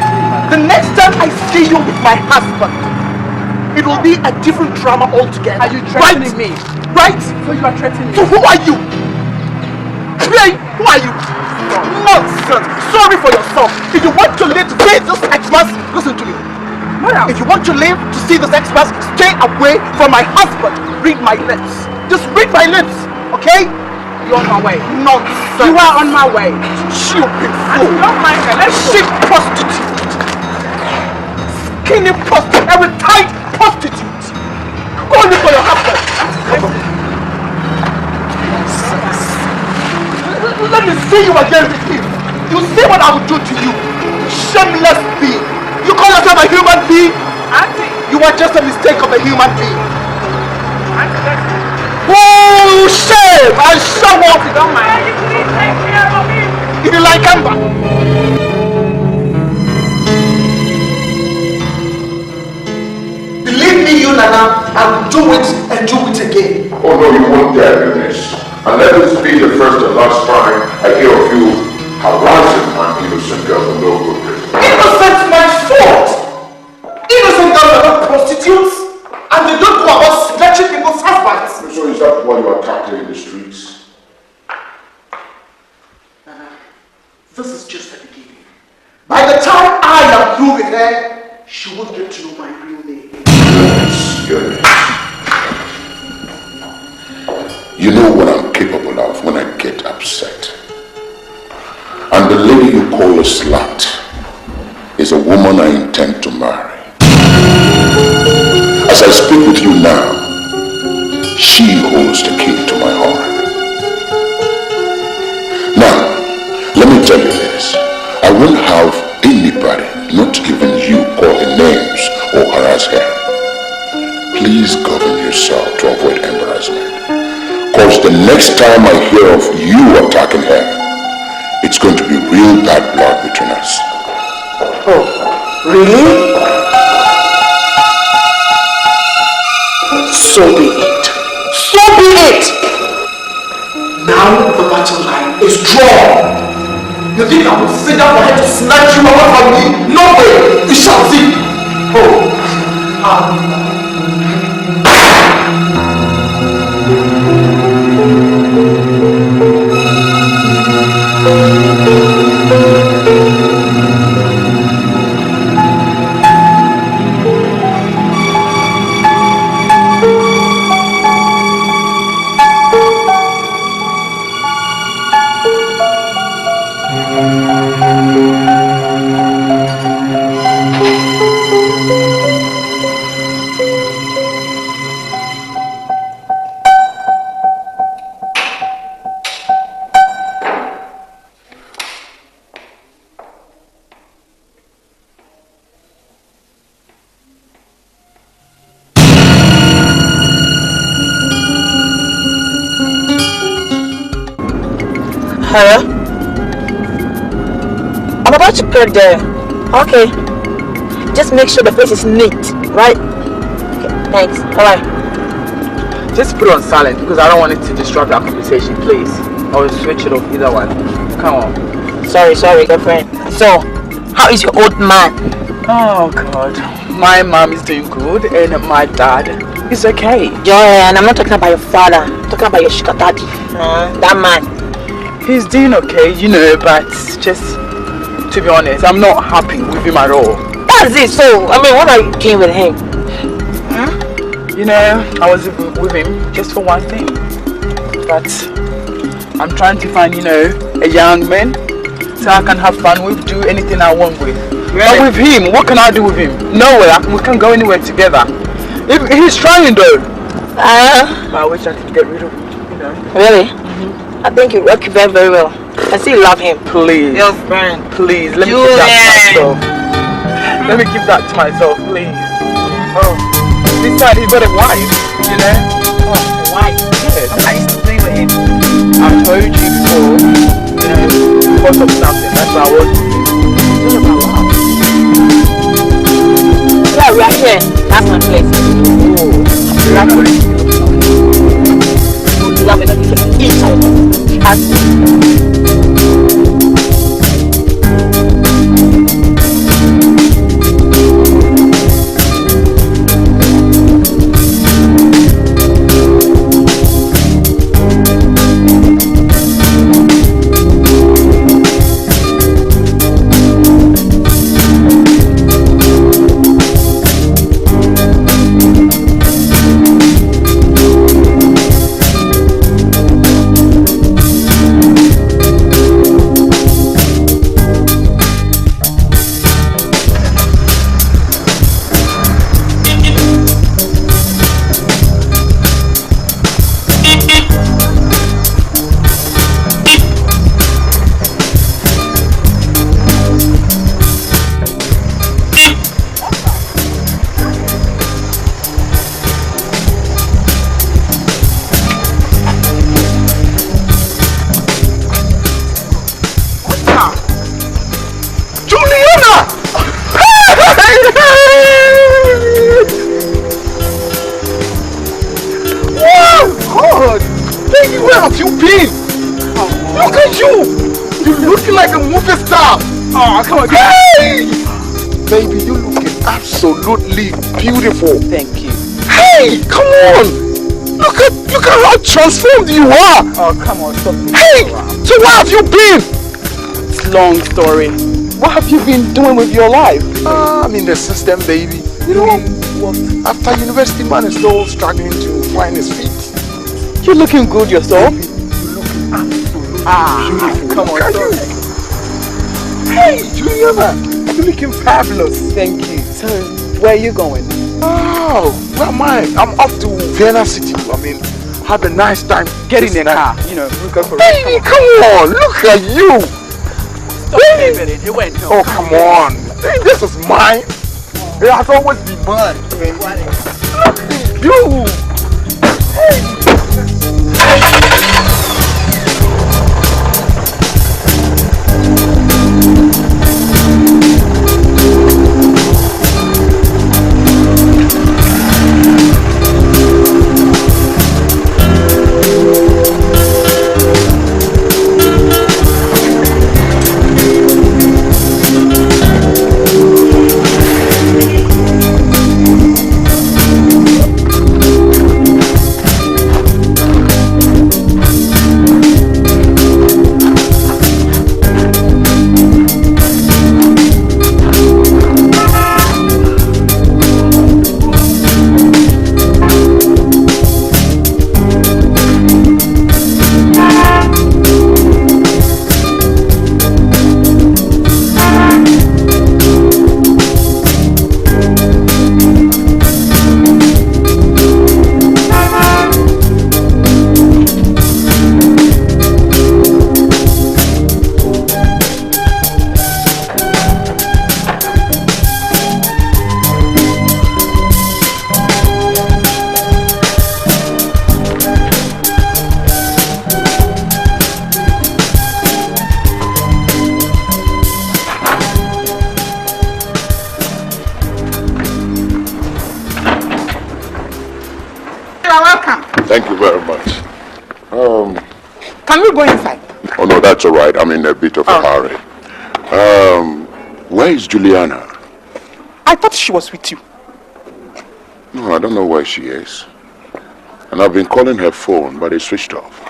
The next time I see you with my husband, it will be a different drama altogether. Are you threatening me? Right? So you are threatening me. So who are you? Hey, who are you? Nonsense. Sorry for yourself. If you want to live to see this Xmas, listen to me. Madam. If you want to live to see this Xmas, stay away from my husband. Read my lips. Just read my lips, okay? You're on my way. Nonsense. You are on my way. Stupid fool. Don't mind her. Let's ship prostitute. Skinny prostitute. A retired prostitute. Go and look for your husband. Let me see you again with him. You see what I will do to you. Shameless being. You call yourself a human being? Auntie. You are just a mistake of a human being. Auntie, oh, shame! And show off. Don't mind. Please take care of him. If you like, come back. Believe me, you Nana, I will do it and do it again. Oh no, you won't dare do this. And let this be the first and last time I hear of you harassing an innocent girl for no good reason. Innocent my fault! Innocent girls are not prostitutes, and they don't go about snatching people's husbands. So is that why you attacked her in the streets? Nana, this is just the beginning. By the time I am through with her, she won't get to know my real name. Yes. You know what I'm capable of when I get upset. And the lady you call a slut is a woman I intend to marry. As I speak with you now, she holds the key to my heart. Now, let me tell you this. I won't have anybody, not even you, call her names or harass her. Please govern yourself to avoid embarrassment. Because the next time I hear of you attacking her, it's going to be real bad blood between us. Oh, really? So be it. So be it! Now the battle line is drawn. You think I will sit down for her to snatch you away from me? No way! We shall see! Oh, Hello? I'm about to get there. Okay. Just make sure the place is neat, right? Okay, thanks. Bye-bye. Just put it on silent because I don't want it to disrupt our conversation, please. I will switch it off either one. Come on. Sorry, girlfriend. So, how is your old man? Oh God. My mom is doing good and my dad is okay. Yeah, and I'm not talking about your father. I'm talking about your sugar daddy. That man. He's doing okay, you know, but just to be honest, I'm not happy with him at all. That's it. So, I mean, what are you doing with him? You know, I was with him just for one thing. But I'm trying to find, you know, a young man so I can have fun with, do anything I want with. Really? But with him, what can I do with him? Nowhere. We can't go anywhere together. He's trying though. I wish I could get rid of him, you know. Really? I think you work very, very well. I still love him. Please. Your friend. Please, let me keep that to myself. Let me keep that to myself, please. Oh, this side he got a wife, you know. Oh, wife? Yes. I used to play with him. I've told you before, you know, because of something. That's why I was with him. It's all about love. Yeah, we are here. That's my place. Oh, that's what it is. Love it. Each other. Baby, you're looking absolutely beautiful. Thank you. Hey, come on! Look at how transformed you are! Oh, come on, stop. Hey! So where have you been? It's a long story. What have you been doing with your life? I'm in the system, baby. You know, after university, man is still struggling to find his feet. You're looking good yourself. Baby, you're looking absolutely beautiful. Come on, stop. Hey, Juliana! You're looking fabulous. Thank you. So, where are you going? Oh, where am I? I'm off to Vienna City. I mean, have a nice time. Get in the car. You know, we'll go for a Baby, come on. Look at you. Stop it. It went. Oh, come on. Hey, this is mine. It has always been mine. Baby. Look at you. Hey. go inside. Oh no, that's all right. I'm in a bit of a hurry. Where is Juliana? I thought she was with you. No, I don't know where she is. And I've been calling her phone, but it's switched off.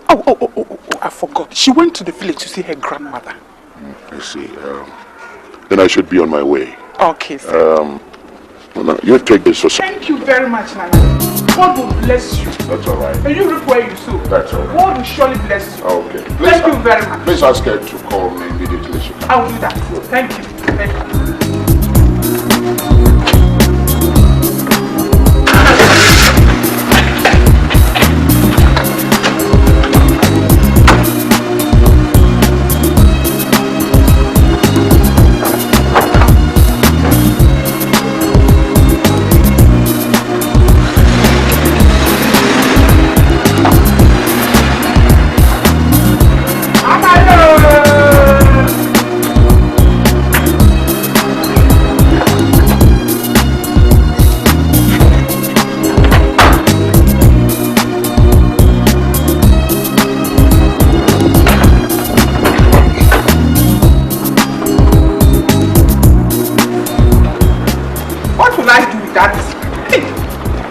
Oh, I forgot. She went to the village to see her grandmother. I see. Then I should be on my way. Okay, sir. No, you take this. Thank you very much, Nana. God will bless you. That's all right. And you reap where you sow. That's all right. God will surely bless you. Okay. Thank you very much. Please ask her to call me immediately. I will do that. Thank you. Thank you.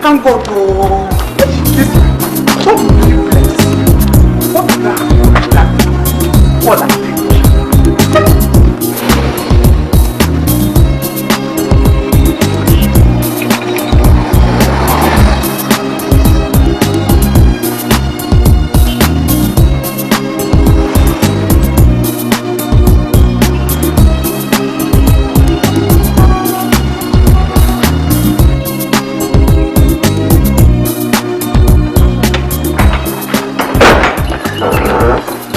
Thank God, oh. What will you bless? What is that? What that thing?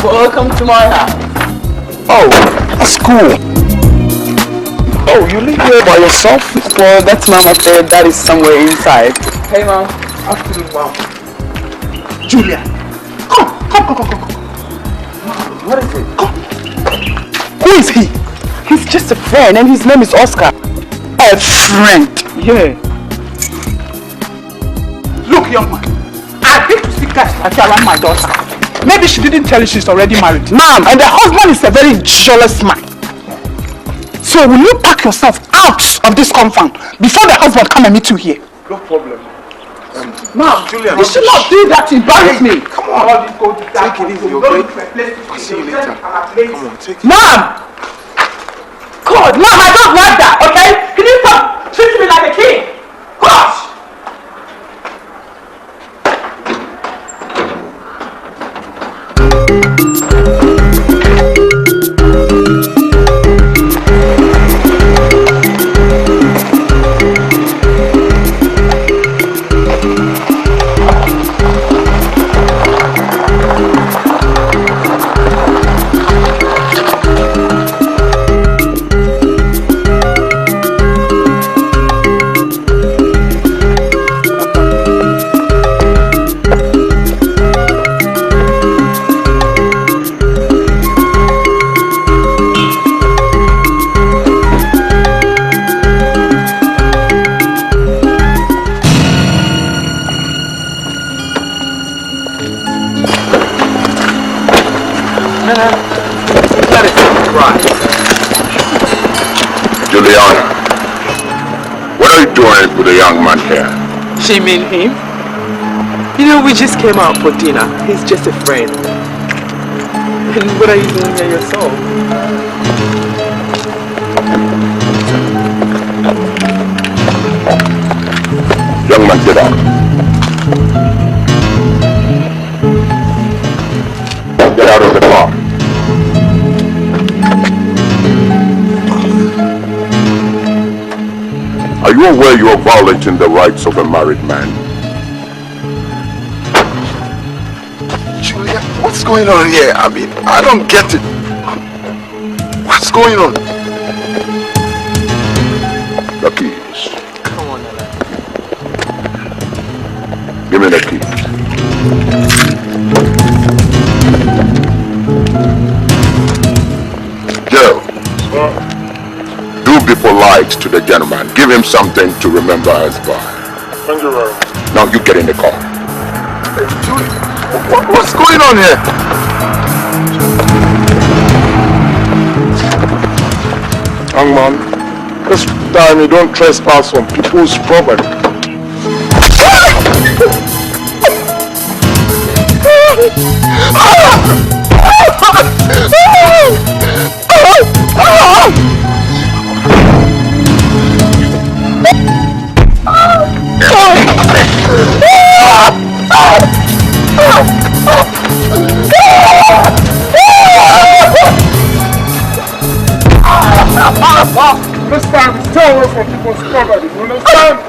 Welcome to my house. Oh, that's cool. Oh, you live here by yourself? Well, that's Mama said that is somewhere inside. Hey, Mom. Afternoon, Mom. Julia. Come. What is it? Come. Who is he? He's just a friend and his name is Oscar. A friend? Yeah. Look, young man. I've been to see guys like you around my daughter. Maybe she didn't tell you she's already married. Ma'am, and the husband is a very jealous man. So will you pack yourself out of this compound before the husband come and meet you here? No problem. Ma'am, Julia, you should not do that. Embarrass me. Come on. Take it easy, okay? I'll see you later. Come on, take it. Ma'am! God, Ma'am, I don't like that, okay? Can you stop treating me like a king? Gosh! Juliana, what are you doing with the young man here? She mean him? You know, we just came out for dinner. He's just a friend. And what are you doing here yourself? Young man, get out. Get out of the car. Are you aware you are violating the rights of a married man? Julia, what's going on here? I mean, I don't get it. What's going on? The keys. Come on, Nana. Give me the keys. Joe. Do be polite to the gentleman. Give him something to remember us by. Thank you, Ron. Now you get in the car. Hey, Julia. What's going on here? Young man, this time you don't trespass on people's property. This time, stay away from people's property, you understand?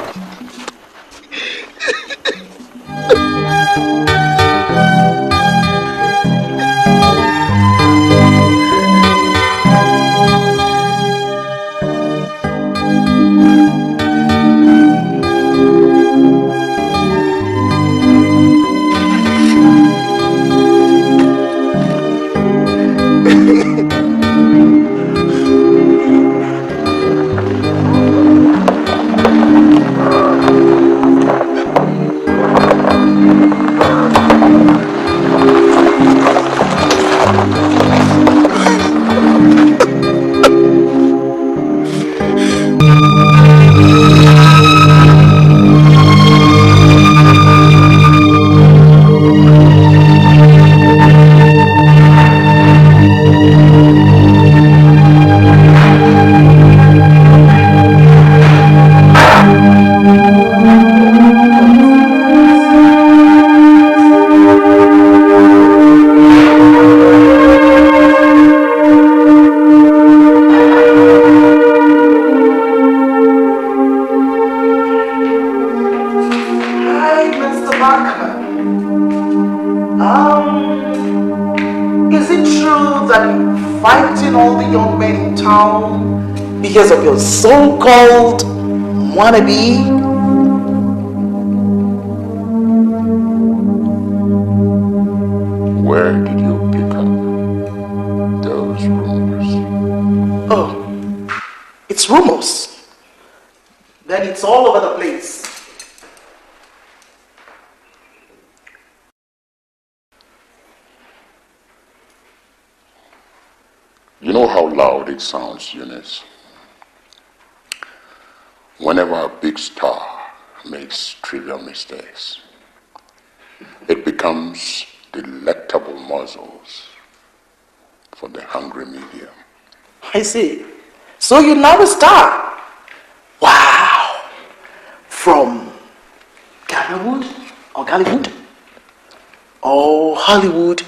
Because of your so-called wannabe? Where did you pick up those rumors? Oh, it's rumors. Then it's all over the place. You know how loud it sounds, Eunice? Whenever a big star makes trivial mistakes, it becomes delectable morsels for the hungry medium. I see. So you're now a star. Wow. From Hollywood or Gollywood? Or Hollywood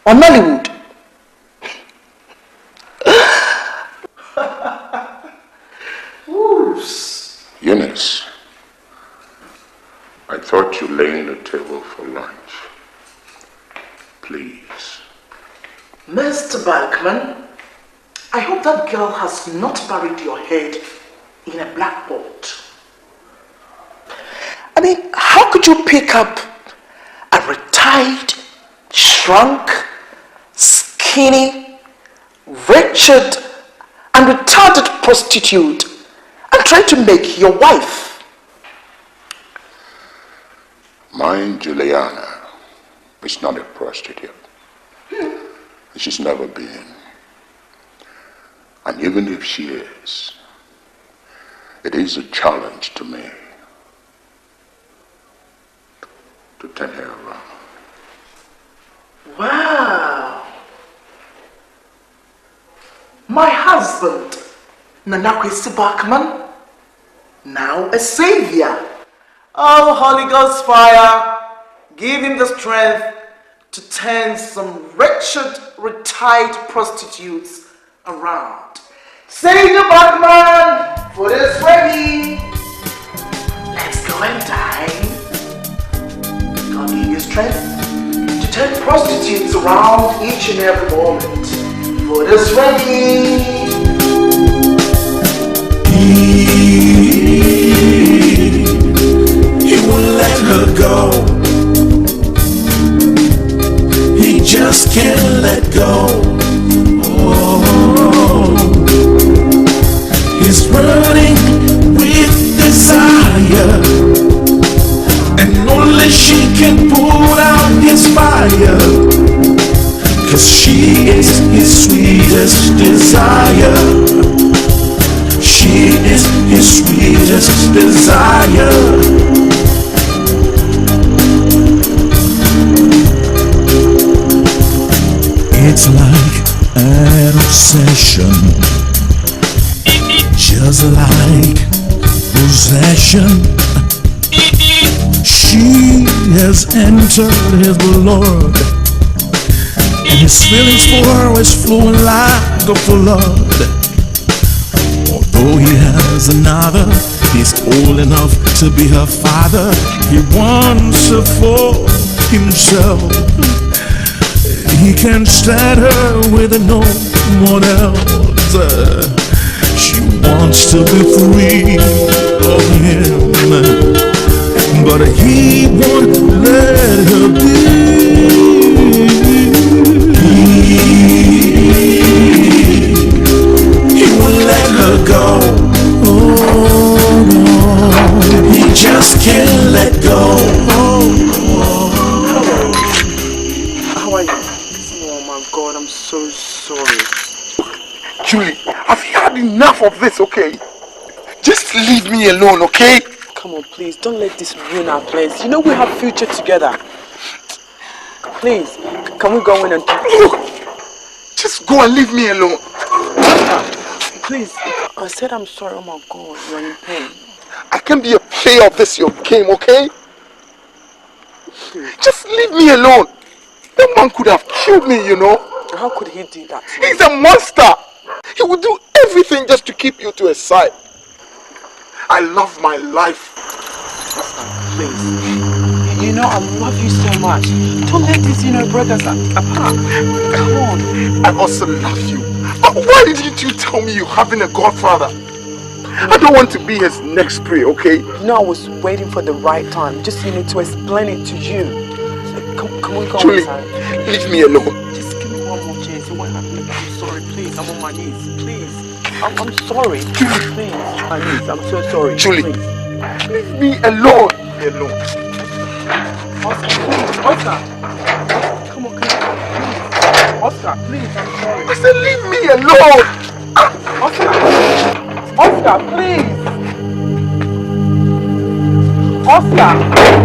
or Nollywood? Eunice, I thought you laying the table for lunch. Please. Mr. Bankman, I hope that girl has not buried your head in a blackboard. I mean, how could you pick up a retired, shrunk, skinny, wretched, and retarded prostitute and try to make your wife? Mine, Juliana, is not a prostitute. She's never been. And even if she is, it is a challenge to me to turn her around. Wow. My husband, Nanakwesi Bachman, now a savior. Oh, Holy Ghost fire, give him the strength to turn some wretched, retired prostitutes around. Savior Bachman, food is ready. Let's go and dine. God give you strength to turn prostitutes around each and every moment. Food is ready. He won't let her go. He just can't let go. Oh, he's burning with desire, and only she can put out his fire. fire. She is his sweetest desire. It's like an obsession, just like possession. She has entered his blood, and his feelings for her is flowing like a flood. Although he has another, he's old enough to be her father. He wants her for himself. He can't stand her with no one else. She wants to be free of him, but he won't let her be. He won't let her go. Oh no, he just can't let go. How are you? Oh my God, I'm so sorry. Julie, have you had enough of this, okay? Just leave me alone, okay? Come on, please, don't let this ruin our plans. You know we have future together. Please, can we go in and talk? Just go and leave me alone. Please, I said I'm sorry. Oh my God, you're in pain. I can't be a player of this your game, okay? Just leave me alone. That man could have killed me, you know. How could he do that? He's a monster. He would do everything just to keep you to his side. I love my life. Please. You know I love you so much. Don't let these, break us apart. Come on. I also love you. But why didn't you tell me you're having a godfather? I don't want to be his next prey, okay? I was waiting for the right time. Just, to explain it to you. Can we go Julie, inside? leave me alone. Just give me one more chance. What happened? I'm sorry, please. I'm on my knees. Please. I'm sorry. Please. My knees. I'm so sorry. Julie, please. Leave me alone. Leave me alone. Oscar. Come on, please. Oscar, please. I'm sorry. I said leave me alone. Oscar, please. Oscar.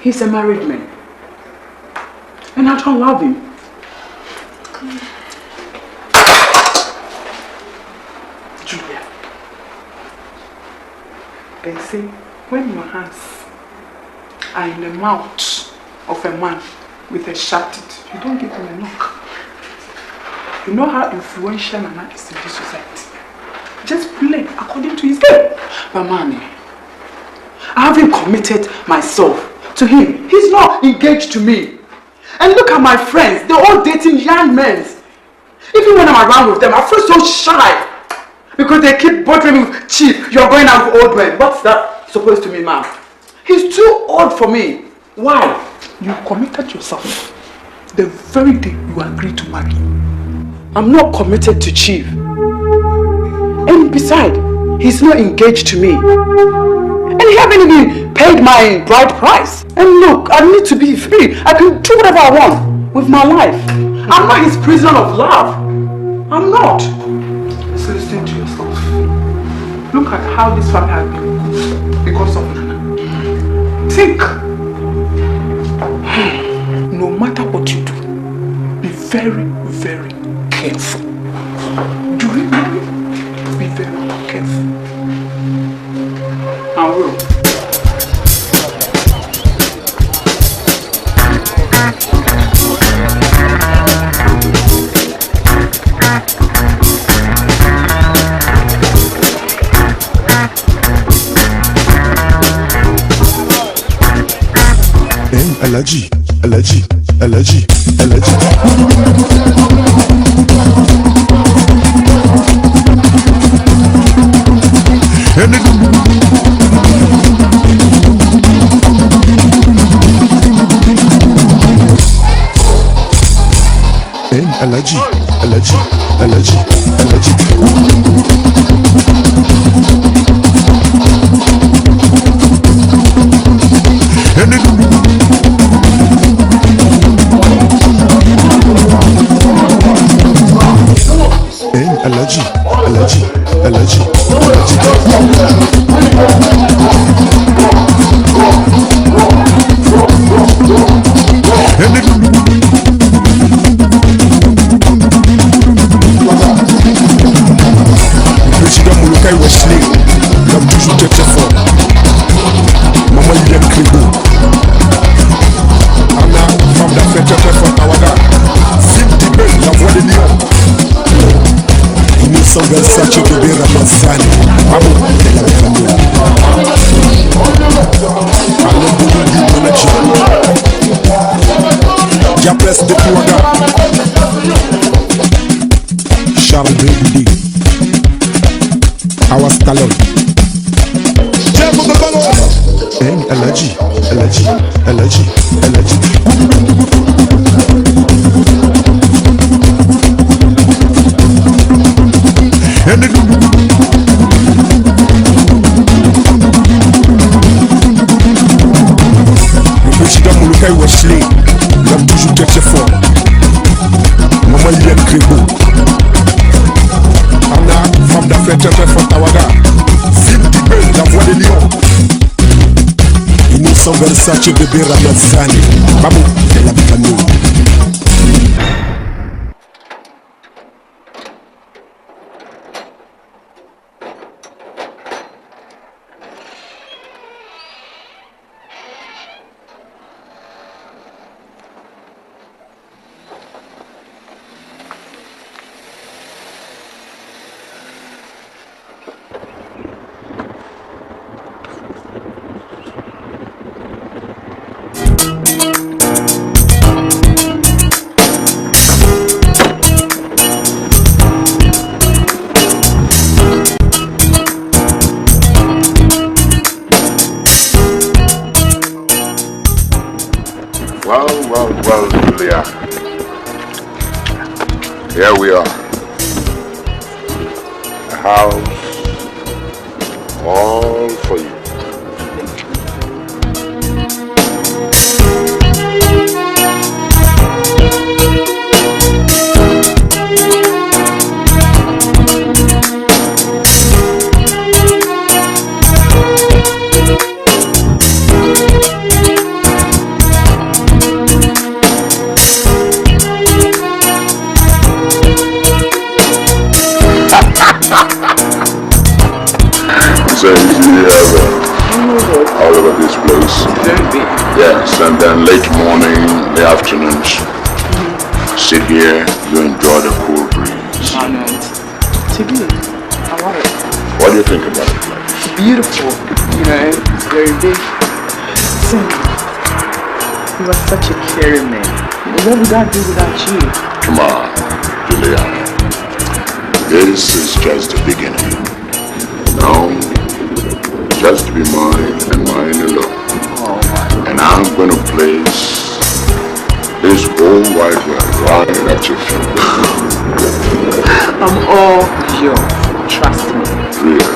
He's a married man. And I don't love him. Julia. They say, when your hands are in the mouth of a man with a sharp teeth, you don't give him a knock. You know how influential Nana is in this society. Just play according to his game. But mommy, I haven't committed myself to him. He's not engaged to me. And look at my friends. They're all dating young men. Even when I'm around with them, I feel so shy. Because they keep bothering me with, Chief, you're going out with old men. What's that supposed to mean, ma'am? He's too old for me. Why? You committed yourself the very day you agreed to marry. I'm not committed to Chief. And besides, he's not engaged to me. And he haven't even paid my bride price. And look, I need to be free. I can do whatever I want with my life. I'm not his prisoner of love. I'm not. So listen to yourself. Look at how this family has been good because of Nana. Think. No matter what you do, be very, very careful. Do you know me? Be very careful. I will. Allergy, allergy, allergy, allergy. Allergy, allergy, allergy, allergy. Allergy, allergy, allergy, Versace bébé Ramazani, Babu de la famille. Allons boulot du manager. Diapresse de Pouaga. Charles Bégoudi. Awas Talon. Tiens pour le ballon. Allergy, allergy, allergy, allergy. Le président Mouloukai Wesley l'a toujours très fort. Maman Liliane Crébo. Anna, femme d'affaires très forte Tawaga. Zim Dibé, la voix des lions. Innocent Versace, bébé Ramazani. Babou, de la famille. Well, Julia. Here we are. A house all for you. All over this place. Yes, and then late morning, the afternoons, sit here, you enjoy the cool breeze. Oh no, it's good. I love it. What do you think about it? It's beautiful, you know, it's very big. So, you are such a caring man. What would I do without you? Come on, Juliana. This is just the beginning. No. Just be mine and mine alone. And I'm gonna place this whole wide world right at your feet. I'm all yours. Trust me. Really?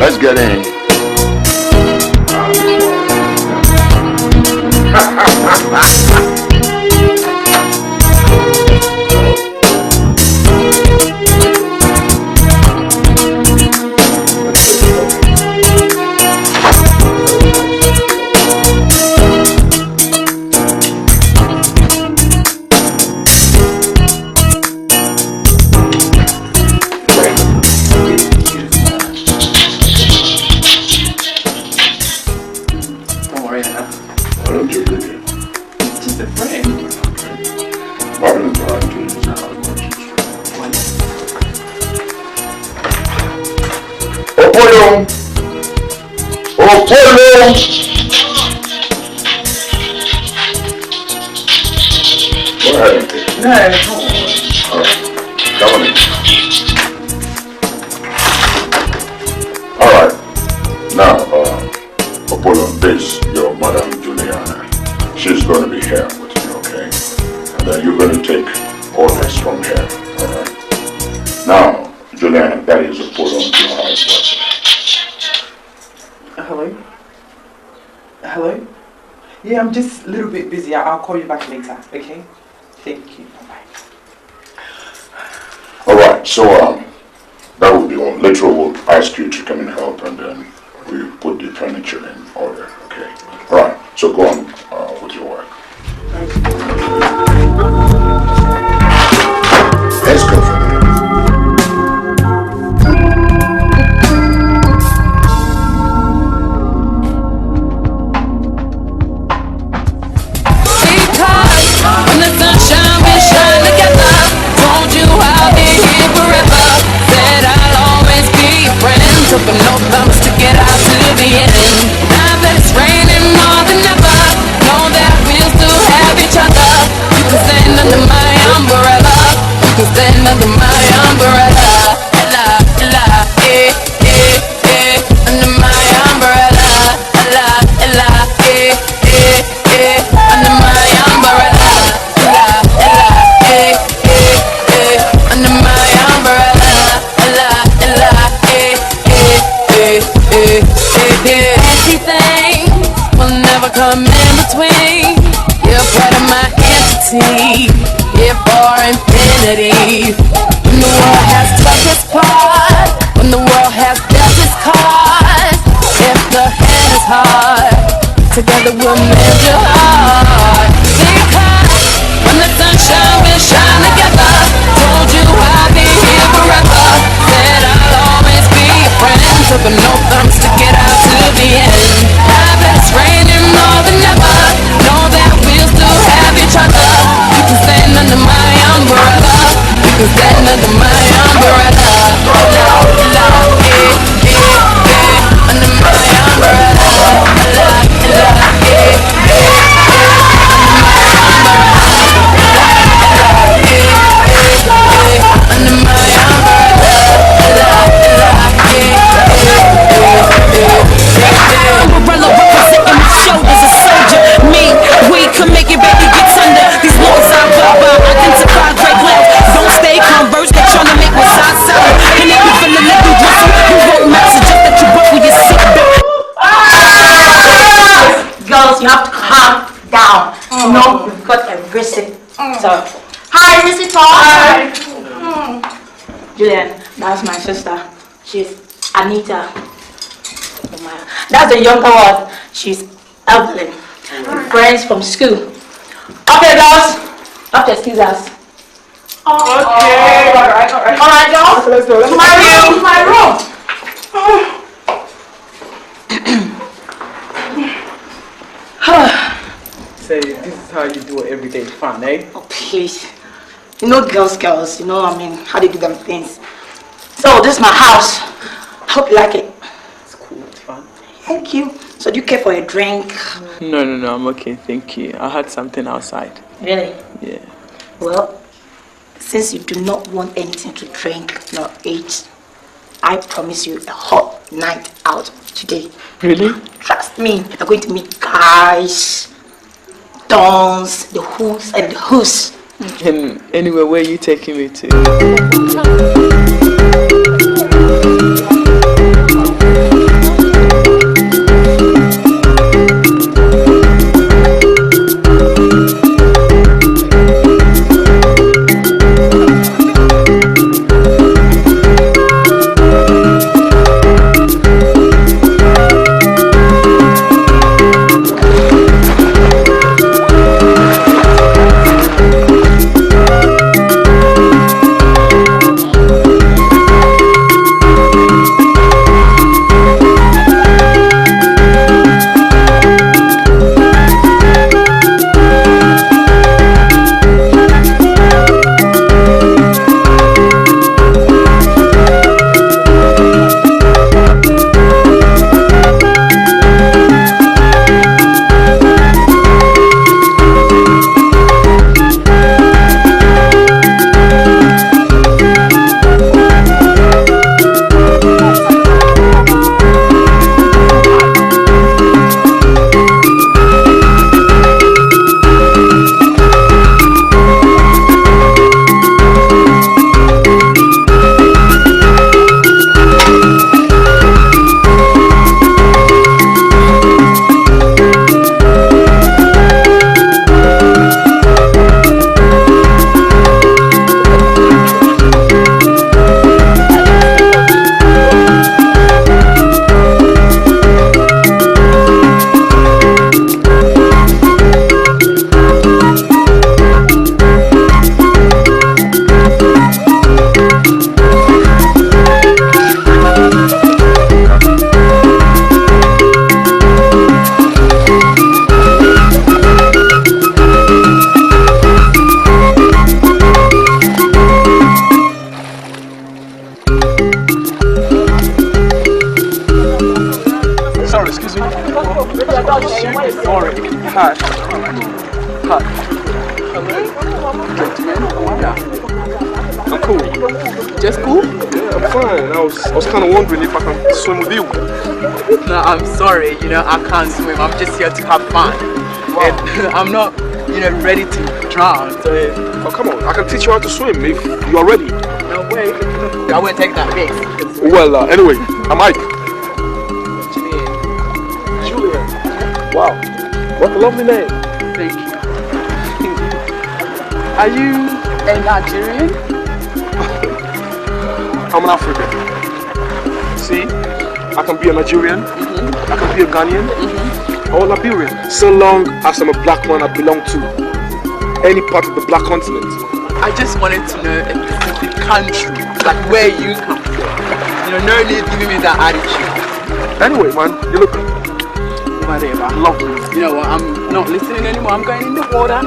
Let's get in. I'm just a little bit busy. I'll call you back later, okay? Thank you. Bye-bye. Alright, so that will be all. Later we'll ask you to come and help and then we put the furniture in order, okay? Alright, so go on with your work. Let's go for that. Took no thumbs to get out to the end. Now that it's raining more than ever, know that we'll still have each other. You can stand under my umbrella. You can stand under my umbrella. Ella, ella, eh, eh, eh. Under my umbrella. Ella, ella, eh, eh, eh. Under my umbrella. Ella, ella, eh, eh, eh. Under my umbrella. Ella, ella, eh. Anything will never come in between. You're part of my entity. Here for infinity. When the world has touched its part, when the world has dealt its cards, if the hand is hard, together we'll mend your heart. Because when the sunshine will shine together, told you I'll be here forever. Said I'll always be your friend. Took no thumbs to get out to the end. Now that it's raining more than ever, know that we'll still have each other. You can stand under my umbrella. You can stand under my umbrella. Under my umbrella. Under my umbrella representing my shoulders, a soldier. Me, we can make it, baby, get under. These laws I rub by, identify great length. Don't stay converse, they tryna make what's outside. And if you feel a little drizzle, you won't match, suggest that you buckle your seatbelt. Girls, you have to calm down. You know, you've got a visit. So, hi, visitor. Hi. Julian, that's my sister. She's Anita. That's the younger one. She's Evelyn. Friends from school. Okay, girls. Have to excuse us. Okay. Alright, girls. Let's go. To my room. To my room. Say, this is how you do it every day. Fun, eh? Oh, please. You know girls, you know, I mean, how they do them things. So, this is my house. I hope you like it. It's cool, it's fun. Thank you. So, do you care for a drink? No, I'm okay, thank you. I had something outside. Really? Yeah. Well, since you do not want anything to drink nor eat, I promise you a hot night out today. Really? Trust me, you're going to meet guys, dons, the who's and the who's. And anyway, where are you taking me to? I'm cool. Just cool? Yeah, I'm fine. I was kind of wondering if I can swim with you. No, I'm sorry. You know, I can't swim. I'm just here to have fun. Wow. And I'm not, you know, ready to drown. So, oh, come on. I can teach you how to swim if you are ready. no way. I won't take that risk. Well, anyway, I'm Ike. Julian. Julian. Wow. What a lovely name. Thank you. Are you a Nigerian? I'm an African. See, I can be a Nigerian, I can be a Ghanaian, or Liberian. So long as I'm a black man, I belong to any part of the black continent. I just wanted to know a specific country, like where you come from. You know, no need giving me that attitude. Anyway, man, you look Whatever. lovely. You know what, I'm not listening anymore. I'm going in the water.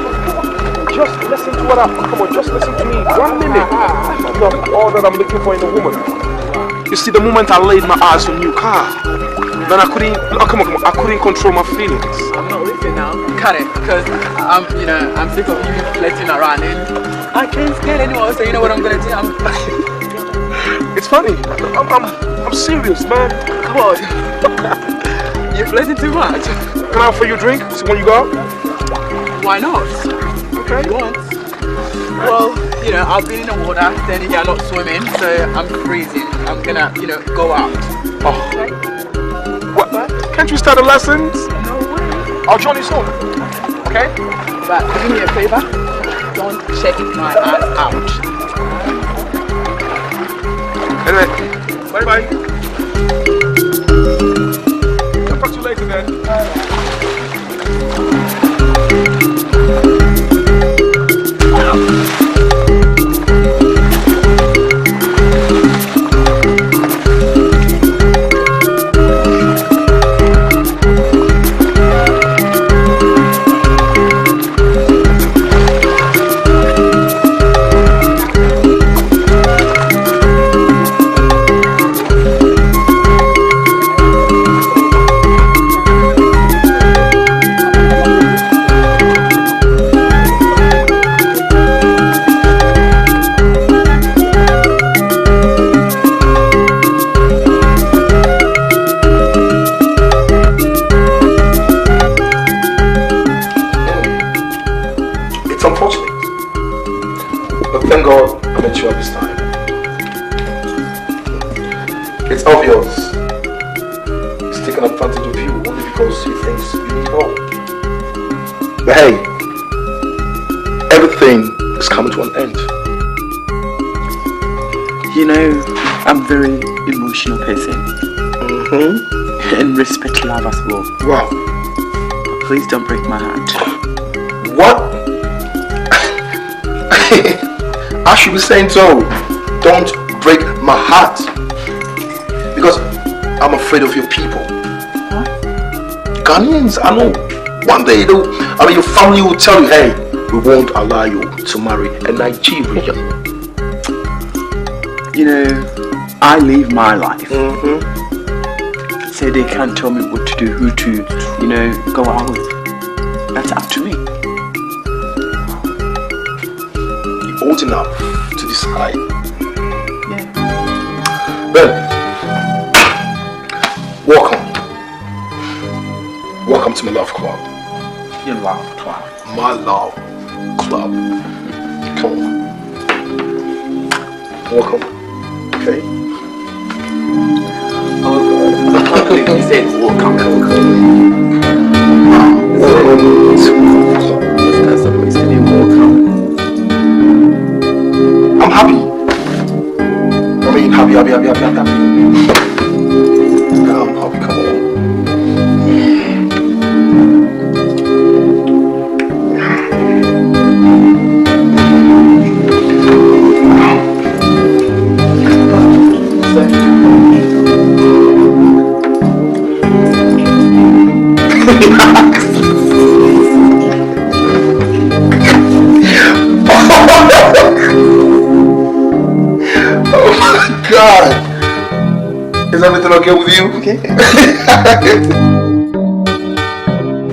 Just listen to what come on, just listen to me. 1 minute. That's not all that I'm looking for in a woman. You see, the moment I laid my eyes on you, then I couldn't, I couldn't control my feelings. I'm not listening now. Cut it, because I'm sick of you flirting around and I can't stand anymore. So you know what I'm gonna do? It's funny. I'm serious, man. Come on. You're flirting too much. Can I offer you a drink? So when you go out? Why not? Okay. If you want. Well, you know, I've been in the water, standing here not swimming, so I'm freezing. I'm gonna, you know, go out. Oh. What? Can't you start the lessons? No way. I'll join you soon. Okay? But do me a favor. Don't check my ass out. Anyway, bye-bye. I'll talk to you later then. It's obvious. He's taking advantage of you only because he thinks you need help. But hey, everything is coming to an end. You know, I'm a very emotional person. And respect love as well. Wow. But please don't break my heart. What? I should be saying so. Don't break my heart. Because I'm afraid of your people. What? Ghanaians, I know. One day, your family will tell you, hey, we won't allow you to marry a Nigerian. You know, I live my life. So they can't tell me what to do, who to, you know, go out with. That's up to me. You're old enough to decide. Yeah. Ben, welcome. Welcome to my love club. Your love club. My love club. Come on. Welcome. Okay. Oh God. I can't believe you said welcome. It's not supposed to be welcome. I'm happy. I mean, happy. I'm happy, come on. Oh my God! Is everything okay with you? Okay.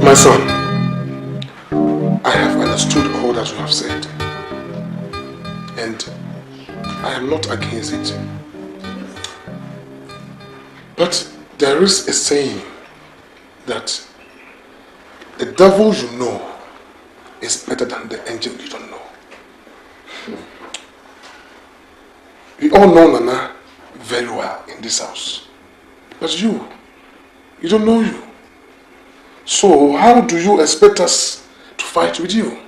My son, I have an understood all that you have said. And I am not against it. But there is a saying that the devil you know is better than the angel you don't know. We all know Nana very well in this house. But you don't know you. So how do you expect us to fight with you?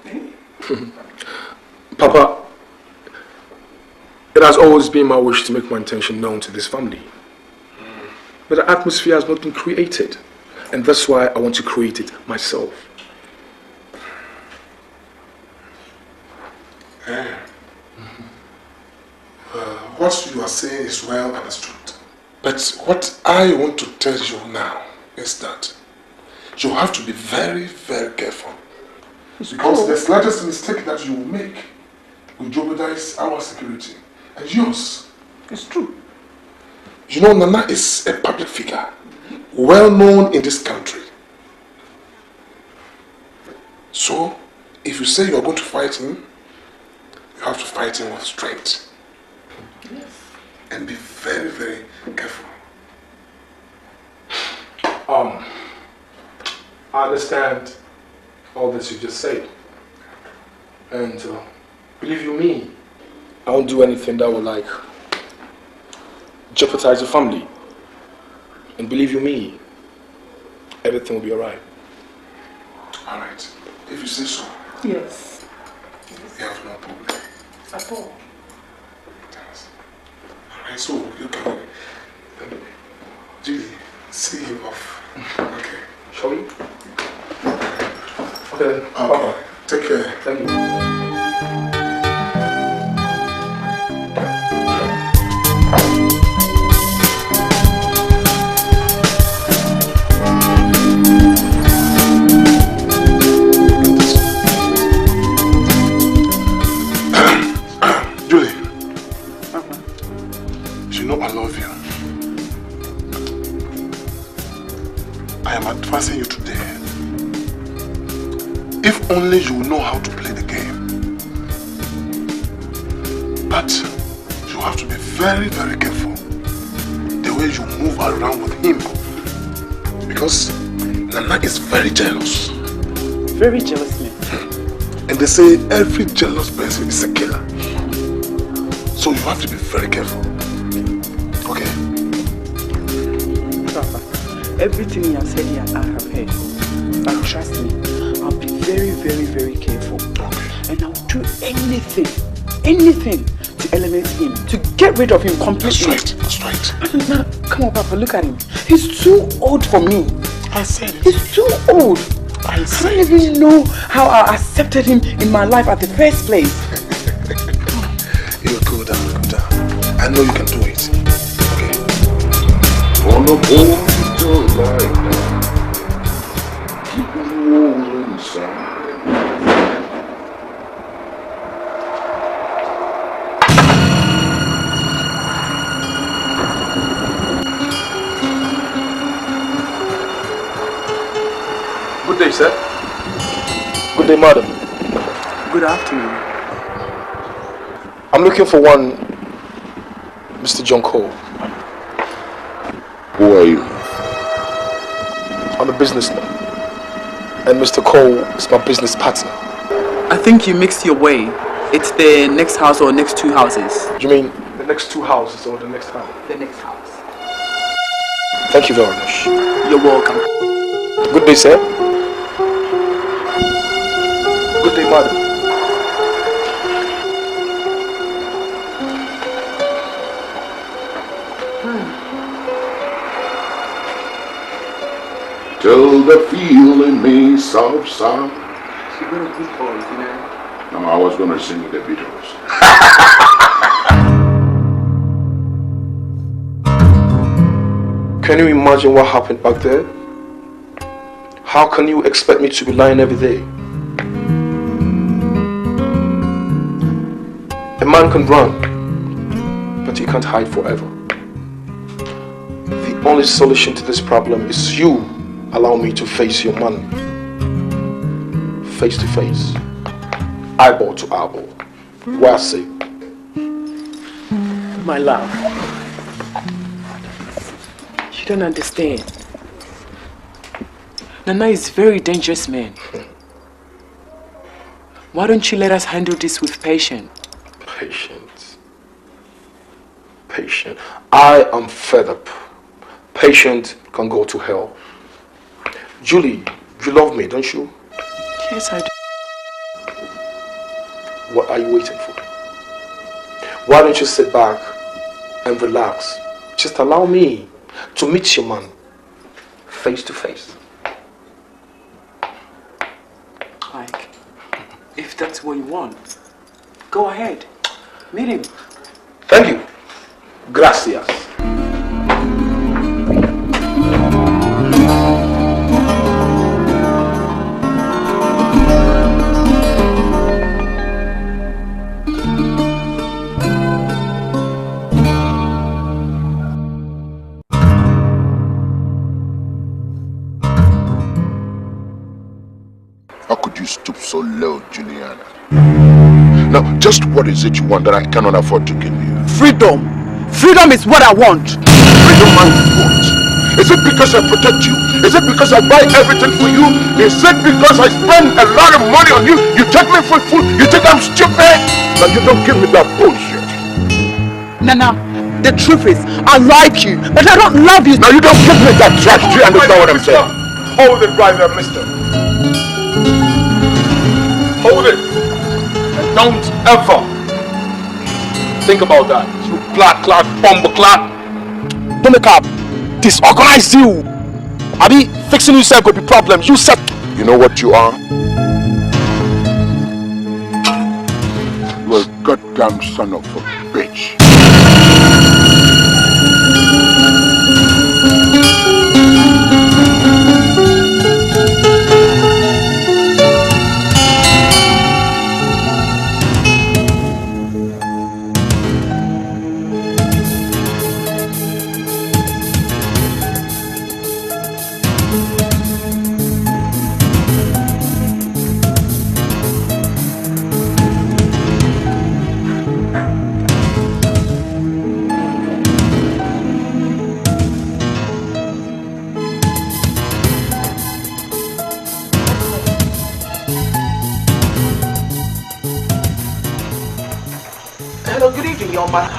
Papa, it has always been my wish to make my intention known to this family. But the atmosphere has not been created. And that's why I want to create it myself. What you are saying is well understood. But what I want to tell you now is that you have to be very, very careful. Because the slightest mistake that you will make will jeopardize our security and yours. It's true. You know, Nana is a public figure, well known in this country. So, if you say you are going to fight him, you have to fight him with strength. Yes. And be very, very careful. I understand all that you just said. And believe you me, I won't do anything that will jeopardize the family. And believe you me, everything will be alright. Alright. If you say so. Yes. You have no problem. At all. Yes. Alright, so you can Julie, see him off. Okay. Shall we? Okay. Okay. Take care. Thank you. Julie. You know I love you. I am advising you today. If only you know how to play the game. But you have to be very, very careful the way you move around with him. Because Nana is very jealous. Very jealous man. And they say every jealous person is a killer. So you have to be very careful. Okay? Papa, everything you have said here, I have heard. But trust me, I'll be very, very, very careful. Okay. And I'll do anything to eliminate him, to get rid of him completely. That's right. Now, come on, Papa, look at him. He's too old for me. I said it. He's too old. I don't even know how I accepted him in my life at the first place. You go down. I know you can do it. Okay? On the boat to light, keep it rolling inside. Good day, sir. Good day, madam. Good afternoon. I'm looking for one Mr. John Cole. Who are you? I'm a businessman. And Mr. Cole is my business partner. I think you mixed your way. It's the next house or next two houses. You mean the next two houses or the next house? The next house. Thank you very much. You're welcome. Good day, sir. Good day, madam. Till the feeling may subside. You got a good voice, you know. No, I was going to sing the Beatles. Can you imagine what happened back there? How can you expect me to be lying every day? A man can run, but he can't hide forever. The only solution to this problem is you allow me to face your man face to face. eyeball to eyeball. Well, I say, My love, you don't understand. Nana is a very dangerous man. Why don't you let us handle this with patience? Patient. I am fed up. Patient can go to hell. Julie, you love me, don't you? Yes, I do. What are you waiting for? Why don't you sit back and relax? Just allow me to meet your man face to face. Like, if that's what you want, go ahead. Meet him. Thank you. Gracias. How could you stoop so low, Juliana? Now, just what is it you want that I cannot afford to give you? Freedom. Freedom is what I want. Freedom and what? Is it because I protect you? Is it because I buy everything for you? Is it because I spend a lot of money on you? You take me for a fool? You think I'm stupid? Now you don't give me that bullshit. Nana, the truth is, I like you, but I don't love you. Now you don't give me that trash. Do you understand what I'm saying? Hold it right there, mister. Hold it. And don't ever think about that. You black clock, bomber clock. Don't make up. Disorganized you. I be fixing yourself could be problem. You said. You know what you are? You're a goddamn son of a bitch.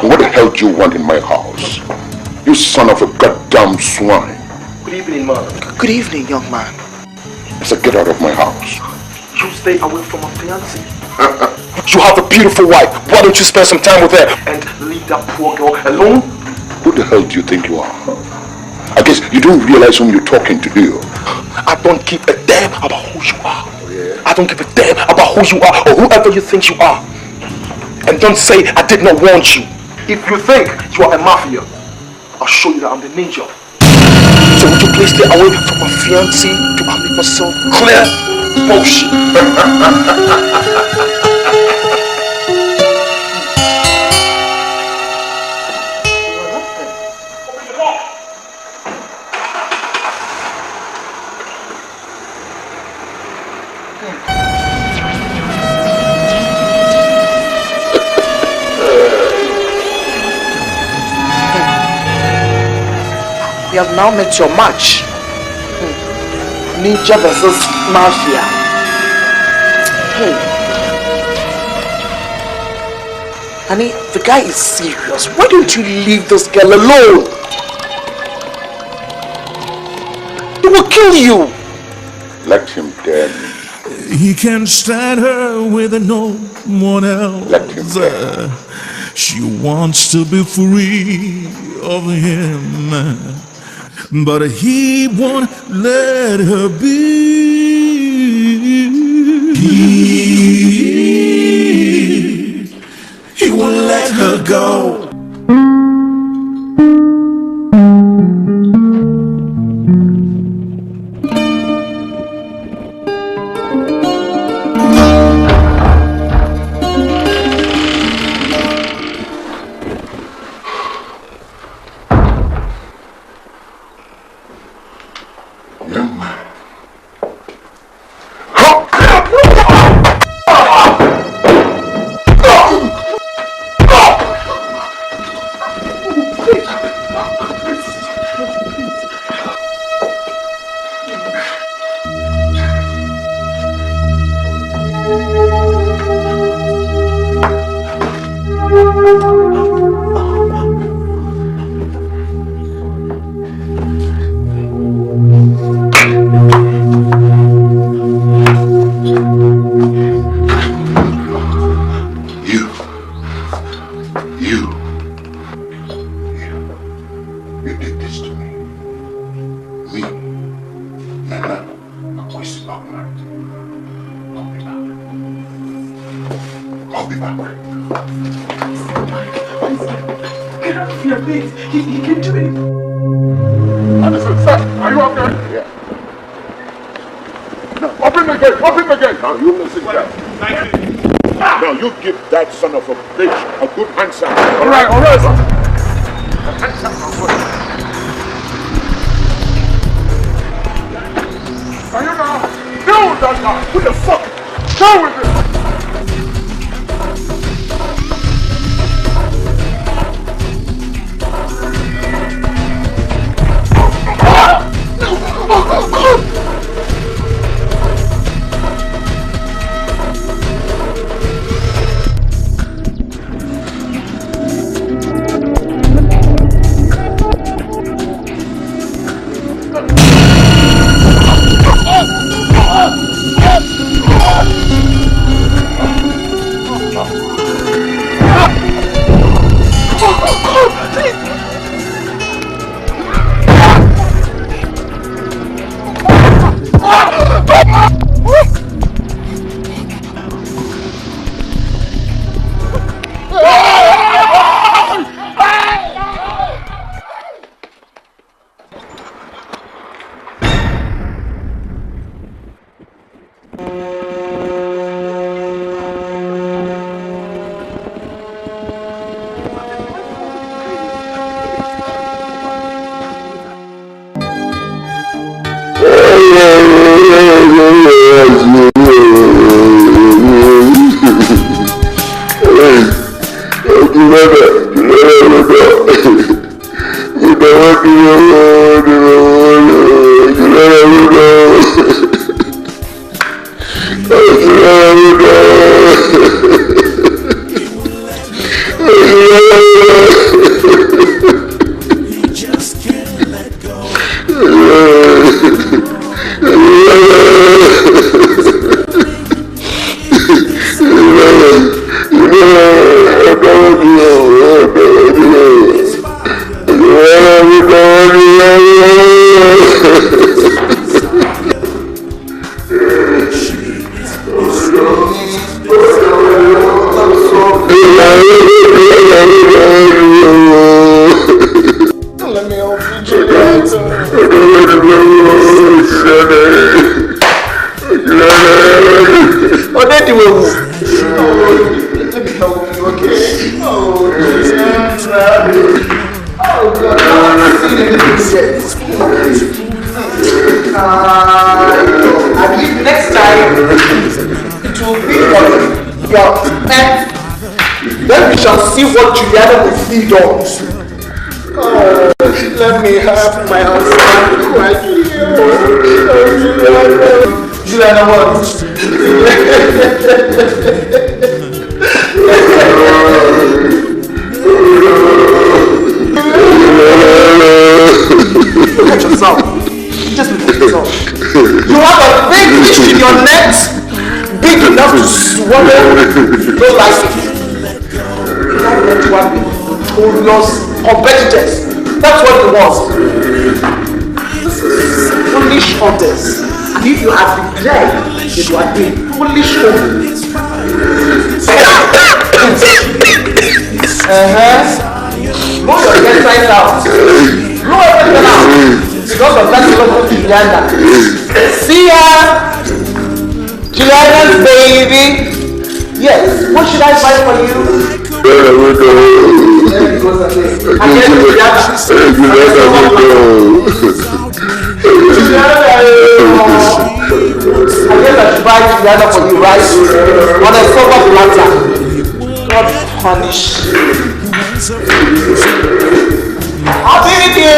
What the hell do you want in my house? You son of a goddamn swine. Good evening, man. Good evening, young man. I said get out of my house. You stay away from my fiancé. You have a beautiful wife. Why don't you spend some time with her? And leave that poor girl alone? Who the hell do you think you are? I guess you don't realize whom you're talking to, do you? I don't give a damn about who you are. Oh, yeah? I don't give a damn about who you are or whoever you think you are. And don't say I did not want you. If you think you are a mafia, I'll show you that I'm the ninja. So would you please stay away from my fiancé to make myself clear? Bullshit. You have now met your match. Ninja versus Mafia. Hey. Honey, the guy is serious. Why don't you leave this girl alone? He will kill you. Let him dare me. He can't stand her with no one else. Let him dare. She wants to be free of him, but he won't let her be. He won't let her go. That son of a bitch a good answer. All right, sir. Are you now? Deal with that guy. What the fuck? Deal with it. Let me have my husband right here. Juliana, what? Look at yourself. Just look at yourself. You have a big fish in your net, big enough to swallow those licenses. You have competitors. That's what it was. Foolish hunters. And if you have declared that you are doing foolish hunters. Blow your inside out. Blow everything out. Because of that love of Juliana. See ya! Juliana's baby. Yes, what should I buy for you? I guess I should buy Juliana for you, right? On a silver platter. God punish. I'll be with you.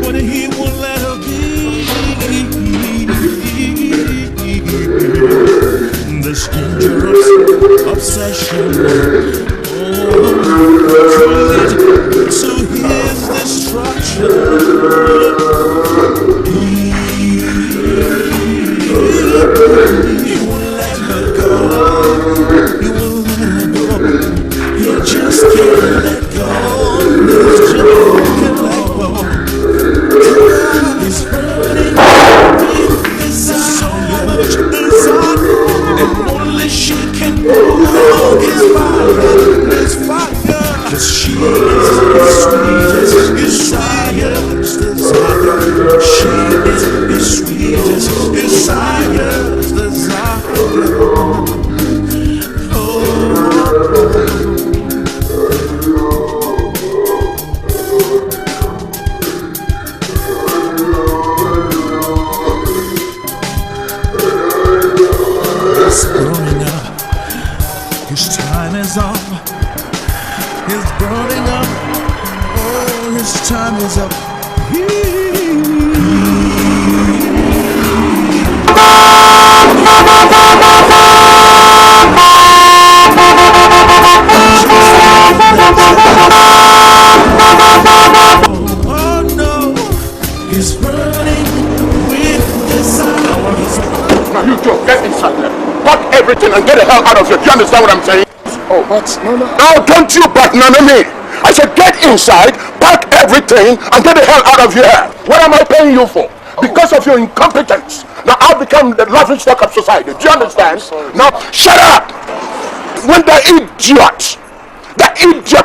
But he won't let her be. The stranger of obsession. To his destruction. He won't let her go. He won't let her go. He just can't let go. He just can't let go. He's hurting with desire, so much desire, and only she can hold his fire, his fire. 'Cause she is his sweetest desire's desire. She is his sweetest desire's desire. It's burning up. His time is up. It's burning up. Oh, his time is up. Oh no, he's burning with desire. Now you two, get inside there. Pack everything and get the hell out of here. Do you understand what I'm saying? Oh, but no. Now don't you but none of me. I said get inside, pack everything and get the hell out of here. What am I paying you for? Because of your incompetence. Now I've become the laughing stock of society. Do you understand? Now shut up. When the idiot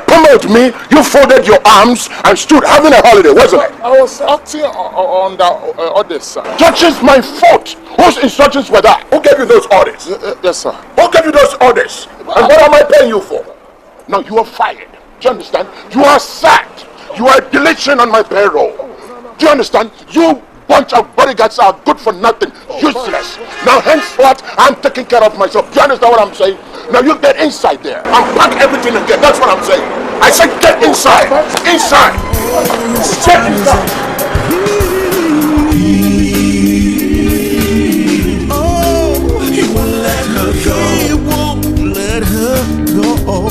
pummeled me, you folded your arms and stood having a holiday, wasn't it? I was acting on the orders, sir. That is my fault. Whose instructions were that? Who gave you those orders? Yes, sir. Who gave you those orders? And what am I paying you for? Now you are fired. Do you understand? You are sacked. You are a deletion on my payroll. Do you understand? You bunch of bodyguards are good for nothing. Useless. Now henceforth, I'm taking care of myself. Do you understand what I'm saying? Now you get inside there and pack everything again. That's what I'm saying. I said get inside. Inside. Get inside. He won't let her go. He won't let her go.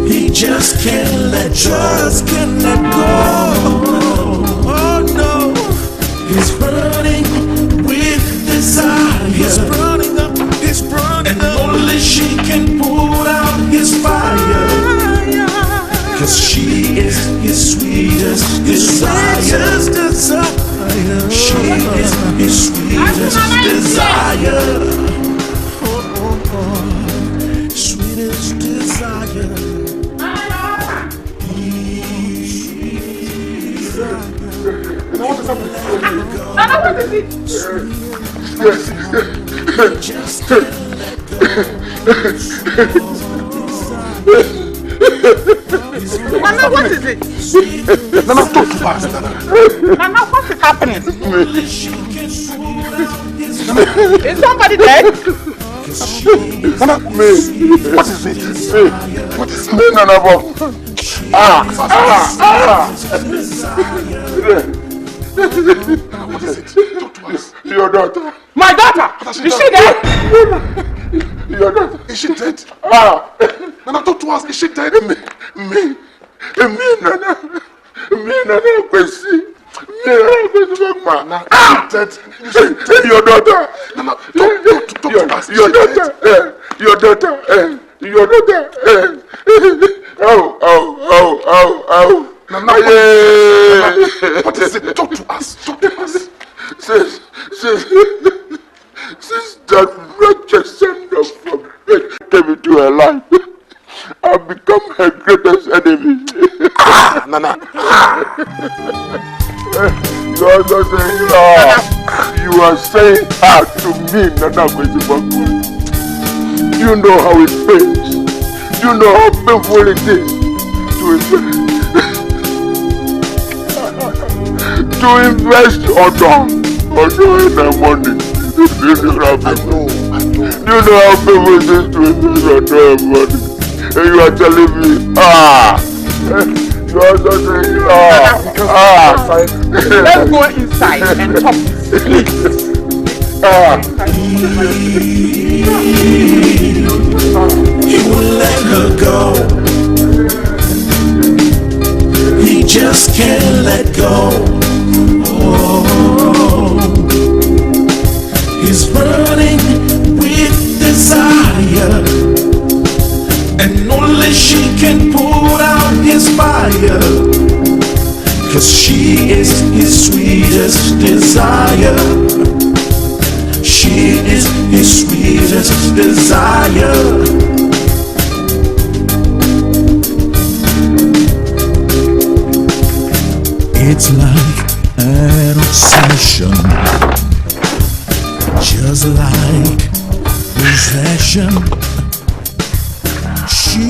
He just can't let go. Oh no, he's burning with desire. He's burning up. He's burning and up. Only she can put out his fire. 'Cause she is his sweetest desire's desire. She is his sweetest desire. Sweetest desire. Nana, what is it? Nana, what is it? Nana, talk to us, Nana. Nana, what is happening? Is somebody dead? Nana, what is it? What is it? Nana, What is it? Talk to us. Your daughter. My daughter? Is she dead? Your daughter. Is she dead? Nana, talk to us. Is she dead? Me, Nana. Kwesi. Nana, dead. Your daughter. Nana, talk to us. Your daughter. Your daughter. Oh. Nana, what is it? Talk to us. Since that wretched son of a bitch came into her life, I've become her greatest enemy. Nana. You are not saying you are saying to me, Nana Kwesi. You know how it pains. You know how painful it is to invest although in the money. You know how painful it is to invest although in money. And you are telling me, you are also saying, Let's go inside and talk, please. He will her go. He just can't let go. Oh, he's burning with desire, and only she can put out his fire, 'cause she is his sweetest desire. She is his sweetest desire. It's like an obsession, just like possession. She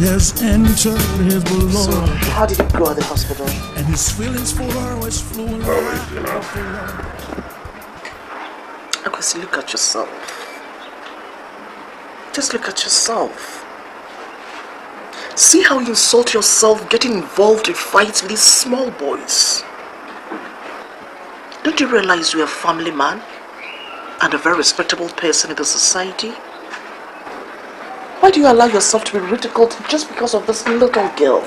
has entered his blood. So, how did it go at the hospital? And his feelings for her was flowing like Akwesi, look at yourself. Just look at yourself. See how you insult yourself getting involved in fights with these small boys. Don't you realize you're a family man and a very respectable person in the society? Why do you allow yourself to be ridiculed just because of this little girl?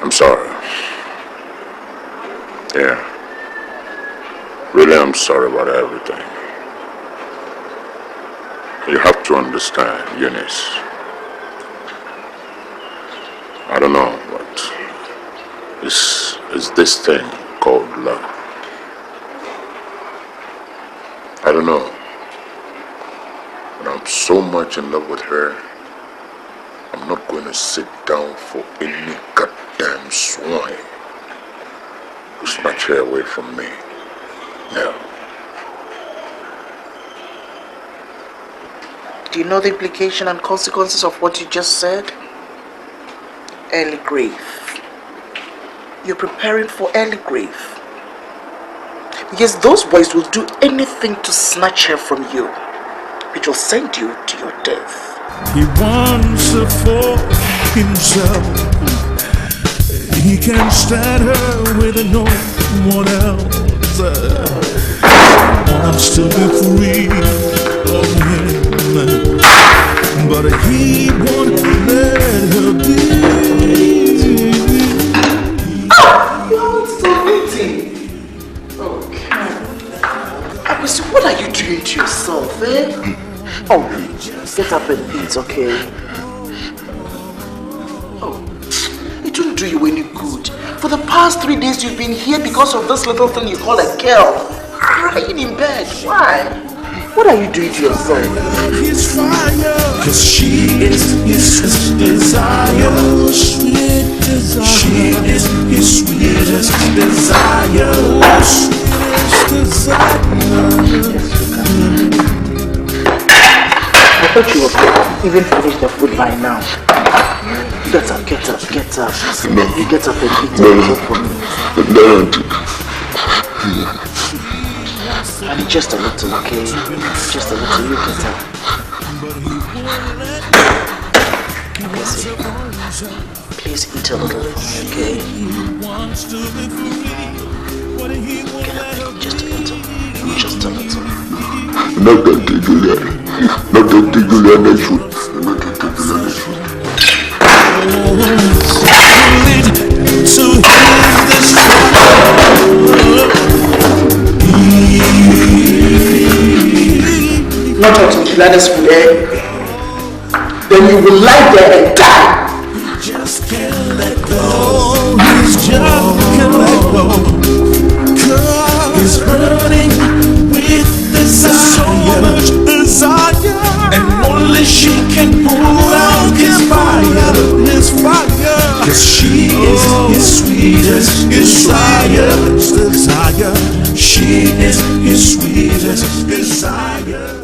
I'm sorry. Yeah. Really, I'm sorry about everything. You have to understand, Eunice. I don't know, but it's this thing called love. I don't know. But I'm so much in love with her. I'm not going to sit down for any goddamn swine to snatch her away from me. No. Do you know the implication and consequences of what you just said? Early grave. You're preparing for early grave. Because those boys will do anything to snatch her from you, which will send you to your death. he wants her for himself. He can't stand her with no one else. Wants to be free of him, but he won't let her be. You're so pretty. Okay. Akwesi, what are you doing to yourself, eh? Oh, get up and eat, okay? Oh, it won't do you any good. For the past 3 days you've been here because of this little thing you call a girl. Crying in bed. Why? What are you doing to yourself? His fire, 'cause she is his desire. Sweet desire. She is his sweetest desire. Sweetest desire. I thought you would even finish the food by now. Get up, get up, get up. No. You get up and eat No. it for me. No. And just a little, okay? Just a little, you get up. Please eat a little for me, okay? Get up, just a little. Just a little. Not that Julian. Not that Julian, I should. Not that Julian, I should. Not until Pilates will end. Then you will lie there and die. Just can't let go. He's just can't let go. 'Cause he's burning with desire. So much desire. And only she can pull out his fire. His fire. 'Cause she is his sweetest desire. She is his sweetest desire.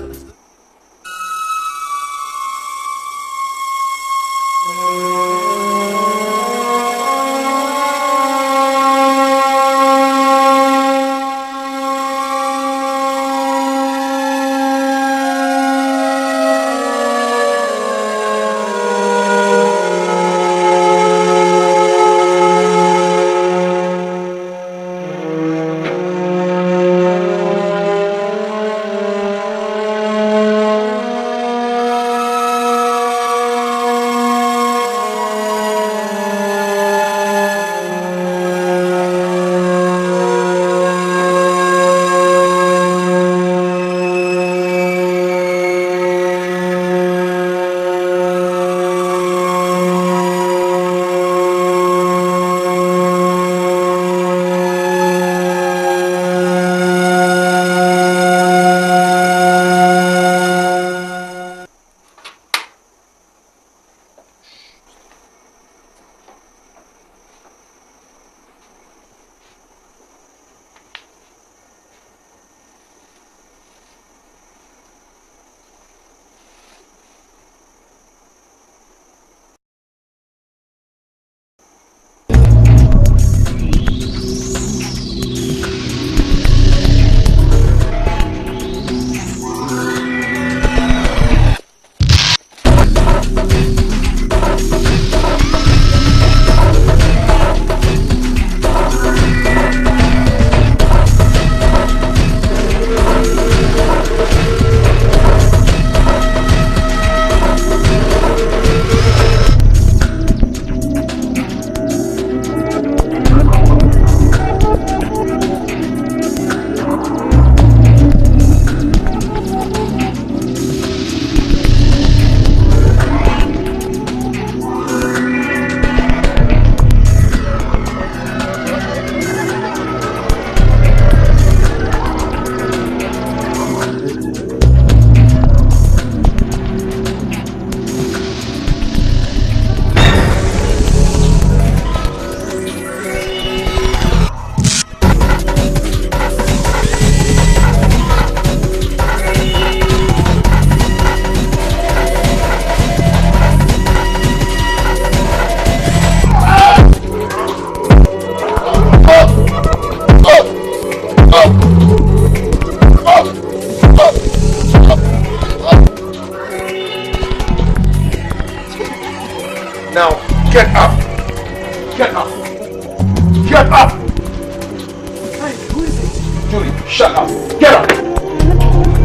Shut up. Get up.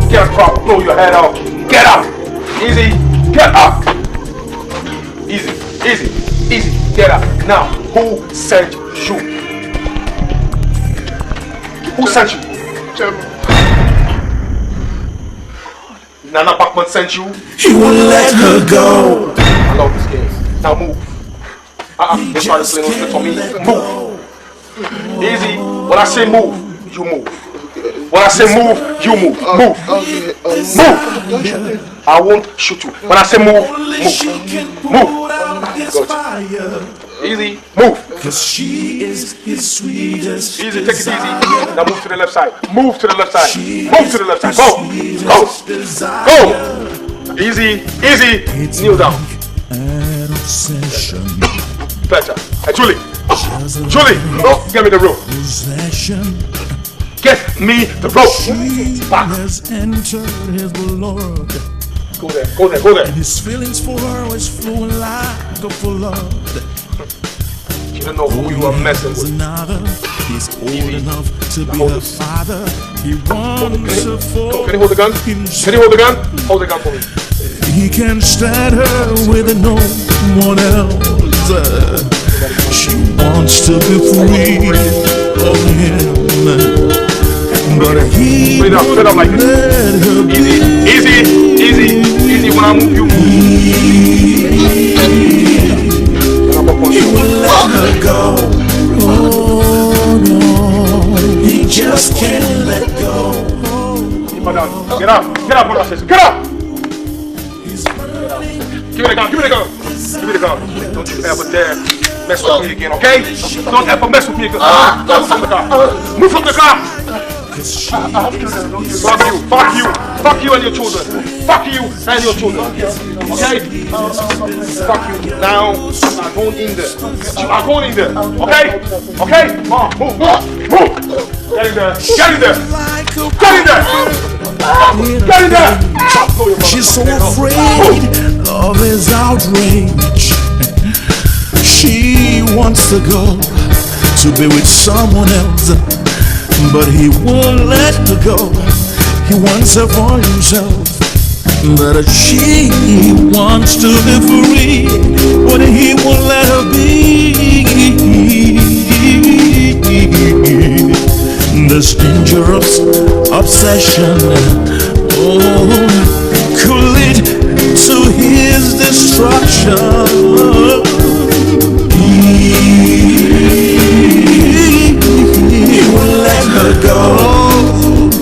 Get up, before I blow your head off. Get up. Easy. Get up. Easy. Easy. Easy. Get up. Now, who sent you? Who sent you? Nana Bachman sent you? He won't let her go. I love this game. Now move. They started playing with it on me. Move. Easy. When I say move, you move. When I say move, you move. Move. Move. I won't shoot you. When I say move, move. Move. Good. Easy. Move. Cause she is his sweetest. Easy. Take it easy. Now move to the left side. Move to the left side. Move to the left side. Go. Go. Go. Easy. Easy. Kneel down. Pleasure. Hey, Julie. Julie. Oh, get me the rope. Get me the rope. Back. Go there. Go there. Go there. His feelings for her is flowing like a flood. You don't know who you are messing with. He's old enough to be her father. He wants her for. Can you hold the gun? Can you hold the gun? Hold the gun for me. He can't stand her with no one else. She wants to be free of him, but he won't let her be. Easy, easy, easy. When I move, you move. He won't let her go. Oh no, he just can't let go. Get up, get up, brother. Get up. Give me the gun, give me the gun. Give me the gun. Don't you ever dare mess with me again, okay? Don't ever mess with me again. Move from the car. Move from the car. Fuck you. Fuck you. Fuck you and your children. Fuck you and your children. Okay? Fuck you. Now, you are going in there. You are going in there. Okay? Okay? Move. Move. Move. Get in there. Get in there. Get in there. Get in there. She's so afraid of his outrage. She wants to go to be with someone else, but he won't let her go. He wants her for himself. But she wants to be free, but he won't let her be. This dangerous obsession, oh, could lead to his destruction. He won't let her go.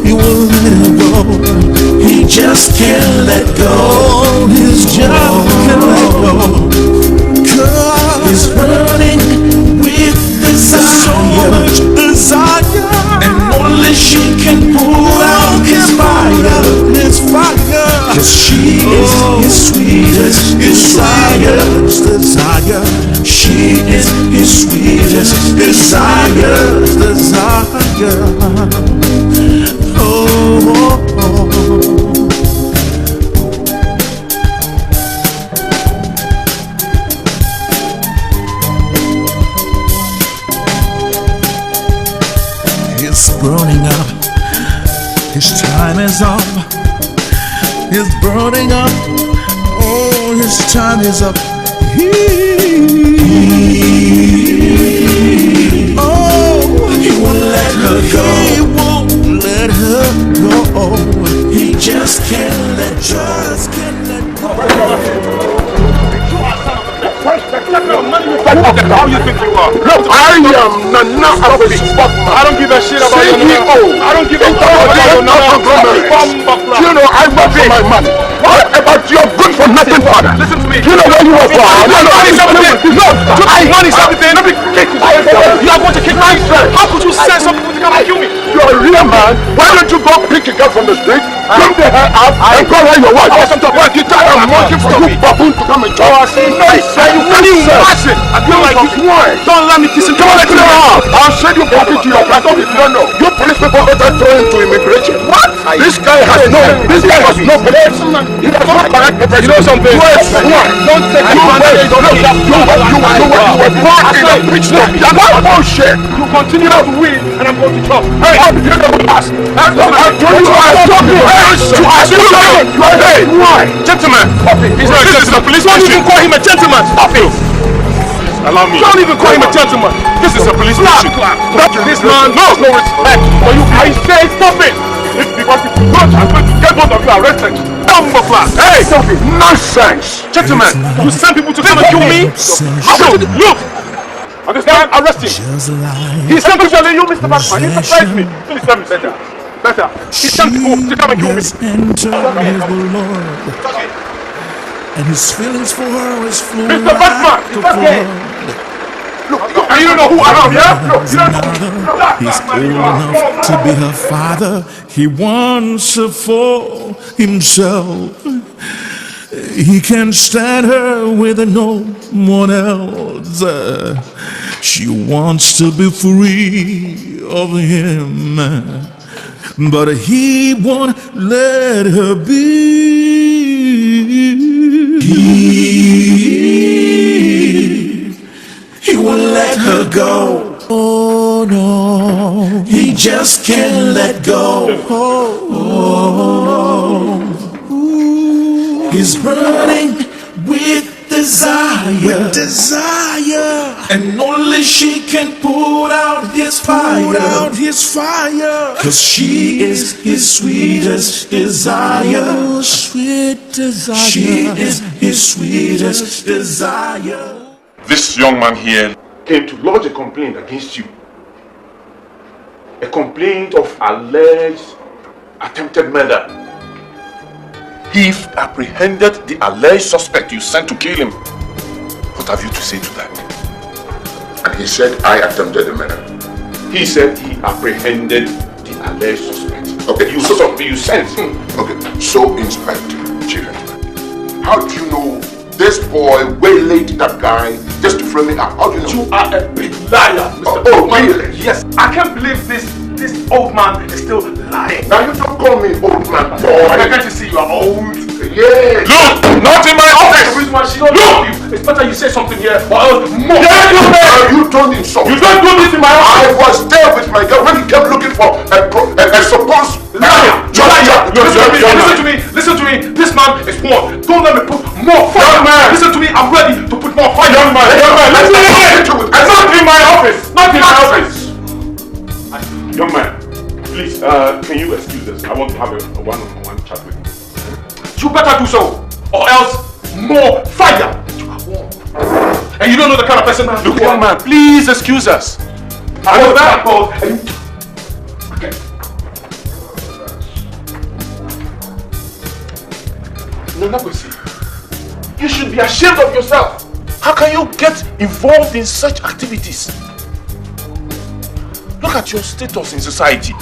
He won't let her go. He just can't let go. He's just can't let go. Cause he's burning with desire, so much desire, and only she can pull out his fire. His fire. Cause she is his sweetest desire. She is his sweetest desire. Oh, oh, oh. He's burning up. His time is up. He's burning up. Oh, his time is up. He won't let her go. He won't let her go. He just can't let go. How you think you are? Look, I am Nana of the Spotman. I don't give a shit about your CEO. I don't give a fuck about your You know, I work for my money. What about your good for nothing father? Listen to me. You know where you are from? Money's everything. Money's everything. You are going to kick me. How could you send something to come and kill me? You're a real man. Why don't you go pick a girl from the street, bring the hair out, and call her your wife? You thought I'm working for you baboon to come and talk? Nice. You can't even watch it. I feel like you don't let me listen. Come on, I'll send you back into your platform if you don't know. You police people better throw into immigration. What? This guy has no place. He does not correct the president. You know something? Don't take advantage of it. You were born in a wisdom. That's bullshit. You continue to win, and I'm going to talk. Hey, you're going to pass. I told you I was talking to ask you. Why? Gentlemen, he's not just a police station. Don't even call him a gentleman. Stop it. Allow me. Don't even call him a gentleman. This is a police station. This man knows no respect for you. I say stop it. Because if you don't, I'm going to get both of you arrested. Hey, stop it. Nonsense. Gentlemen, you send people to come and kill me? Look. Understand? Arrest him. He sent people to you, Mr. Batman. He surprised me. Please tell me better. He sent people to come and kill me. And his feelings for her is flowing Mr. Batman, like a flood. Look, you don't know who I am, yeah? He's old enough to be her father. He wants her for himself. He can't stand her with no one else. She wants to be free of him, but he won't let her be. He won't let her go. Oh no, he just can't let go. He's burning with desire, and only she can put out his fire. Cause she is his sweetest desire. She is his sweetest desire. This young man here came to lodge a complaint against you. A complaint of alleged attempted murder. He apprehended the alleged suspect you sent to kill him. What have you to say to that? And he said I attempted the murder. He said he apprehended the alleged suspect. Okay, you sent him. Okay, so Inspector Children, how do you know this boy waylaid that guy just to frame me up? How do you know? You are a big liar, Mr. Oh, really? Yes, I can't believe this old man is still lying. Now you don't call me old man, boy. I can't you see you are old? Yeah. Look, not in my office. The reason why she don't love you, it's better you say something here or else more. You don't insult. You don't do this in my office. I was there with my girl when he kept looking for a supposed liar. Listen to me. This man is one. Don't let me put more fire. Listen to me. I'm ready to put more fire. Young man. Listen. Not in my office. Not in my office. Young man, please, can you excuse us? I want to have a one-on-one chat with you. You better do so, or else more fire. You are warm. And you don't know the kind of person. Look, young man, please excuse us. I know that. Okay. Nanakwesi, you should be ashamed of yourself. How can you get involved in such activities? Look at your status in society.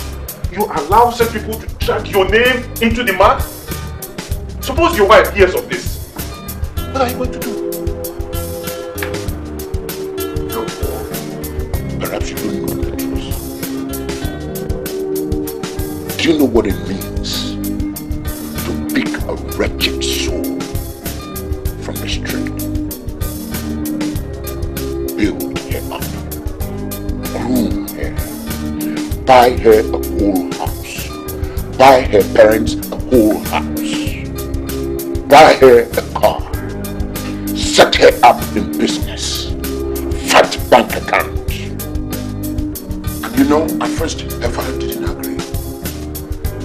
You allow such people to drag your name into the mud? Suppose your wife hears of this. What are you going to do? No, perhaps you don't know the truth. Do you know what it means to pick a wretched soul from the street? Build her up, groom her, buy her a whole house, buy her parents a whole house, buy her a car, set her up in business, fat bank account. And you know, at first her father didn't agree.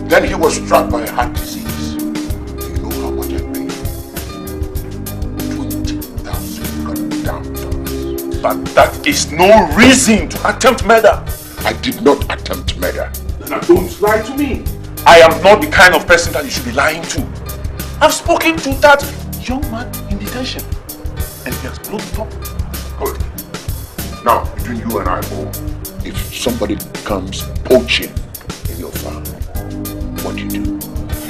Then he was struck by a heart disease. Do you know how much I paid? $20,000. But that is no reason to attempt murder. I did not attempt murder. Now don't lie to me. I am not the kind of person that you should be lying to. I've spoken to that young man in detention, and he has blown it up. Good. Now, between you and I, if somebody comes poaching in your farm, what do?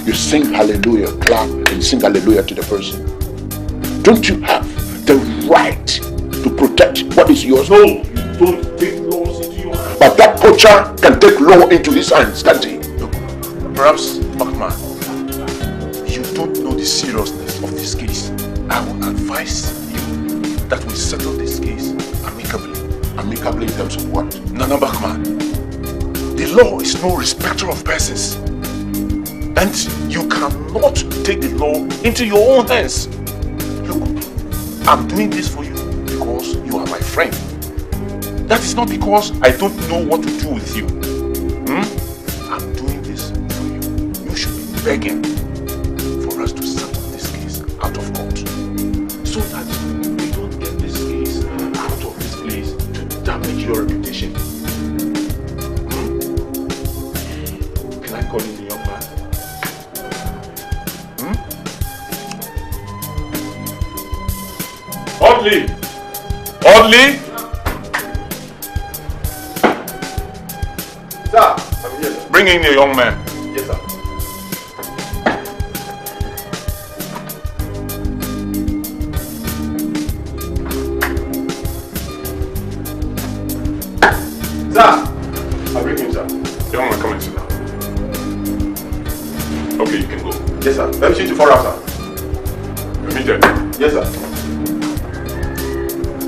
You sing hallelujah, clap and sing hallelujah to the person. Don't you have the right to protect what is yours? No, you don't take laws into your hands. But that poacher can take law into his hands, can't he? Perhaps, Bakman, you don't know the seriousness of this case. I will advise you that we settle this case amicably. Amicably in terms of what? Nana Bakman, the law is no respecter of persons. And you cannot take the law into your own hands. Look, I'm doing this for you because you are my friend. That is not because I don't know what to do with you. I'm doing this for you. You should be begging for us to settle this case out of court. So that we don't get this case out of this place to damage your reputation. Can I call you the young man? Audley! Audley! Sir, I'm here, sir. Bring in the young man. Yes, sir. Sir! I'll bring him, sir. Young man, come and sit down. Okay, you can go. Yes, sir. Let me see you for us, sir. Permitted. Yes, sir.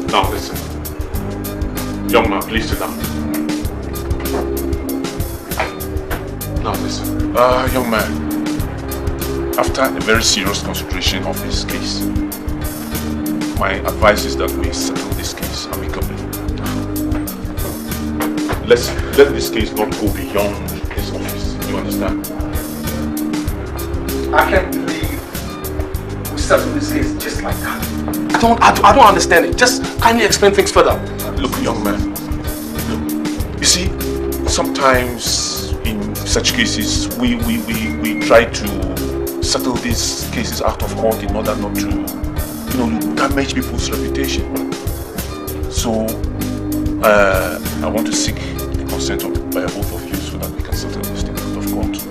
Now listen. Young man, please sit down. Now listen. Young man, after a very serious consideration of this case, my advice is that we settle this case amicably. Let this case not go beyond this office. You understand? I can't believe we settled this case just like that. I don't understand it. Just kindly explain things further. Look, young man. Look, you see, sometimes in such cases, we try to settle these cases out of court in order not to, damage people's reputation. So, I want to seek the consent of both of you so that we can settle this thing out of court.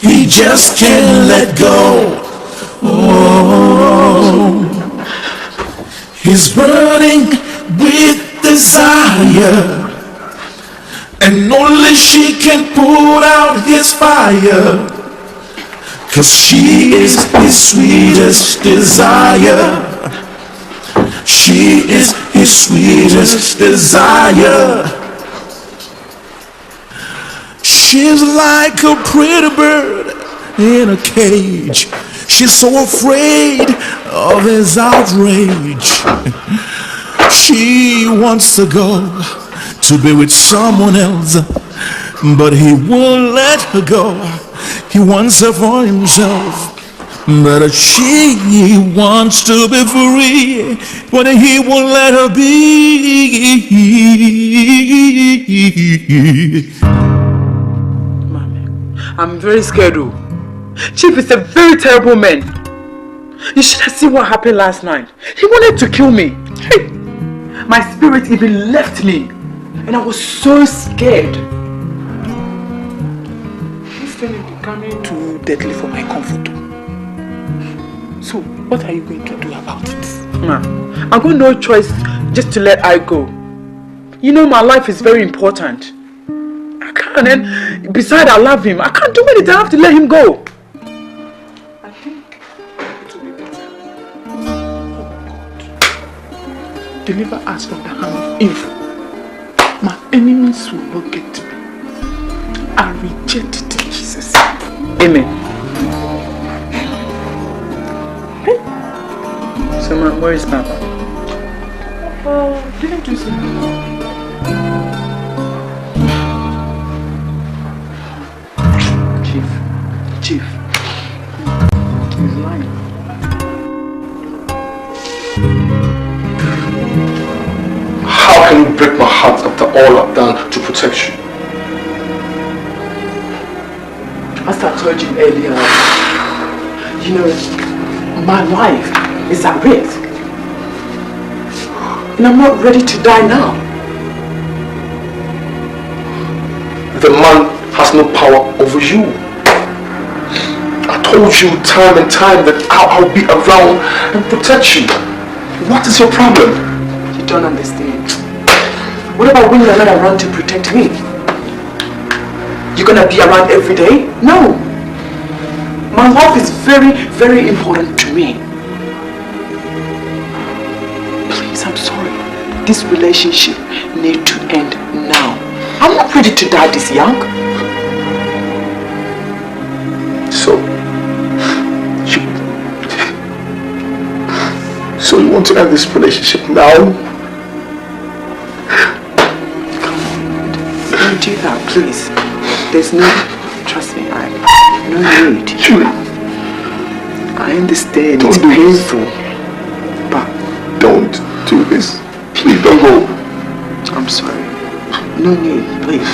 he just can't let go. Oh, he's burning with desire, and only she can put out his fire, 'cause she is his sweetest desire. She is his sweetest desire. She's like a pretty bird in a cage. She's so afraid of his outrage. She wants to go to be with someone else, but he won't let her go. He wants her for himself, but she wants to be free, but he won't let her be. Mommy, I'm very scared. Chief is a very terrible man. You should have seen what happened last night. He wanted to kill me. Hey, my spirit even left me, and I was so scared. This thing is becoming too deadly for my comfort. So, what are you going to do about it? I've got no choice just to let I go. You know my life is very important. I can't, and besides I love him. I can't do anything. I have to let him go. I think it will be better. Oh God. Deliver us from the hand of evil. My enemies will not get me. I reject it in Jesus' name. Amen. So, Mom, where is Papa? Didn't you see him? Chief. He's lying. How can you break my heart after all I've done to protect you? As I told you earlier, you know, my life is at risk. And I'm not ready to die now. The man has no power over you. I told you time and time that I'll be around and protect you. What is your problem? You don't understand. What about when you're not around to protect me? You're gonna be around every day? No. My life is very, very important to me. Please, I'm sorry. This relationship needs to end now. I'm not ready to die this young. So you want to end this relationship now? Come on, don't do that, please. There's no, trust me, no need. I understand it's painful, but don't do this. Please don't go. I'm sorry. No need, please.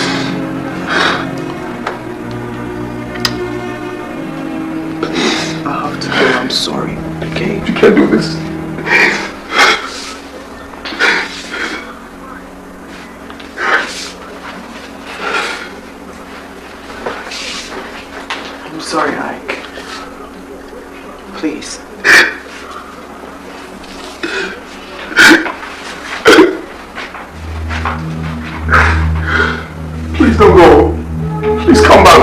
I have to go. I'm sorry. Okay? You can't do this. I'm sorry, Ike. Please. Please don't go. Please come back.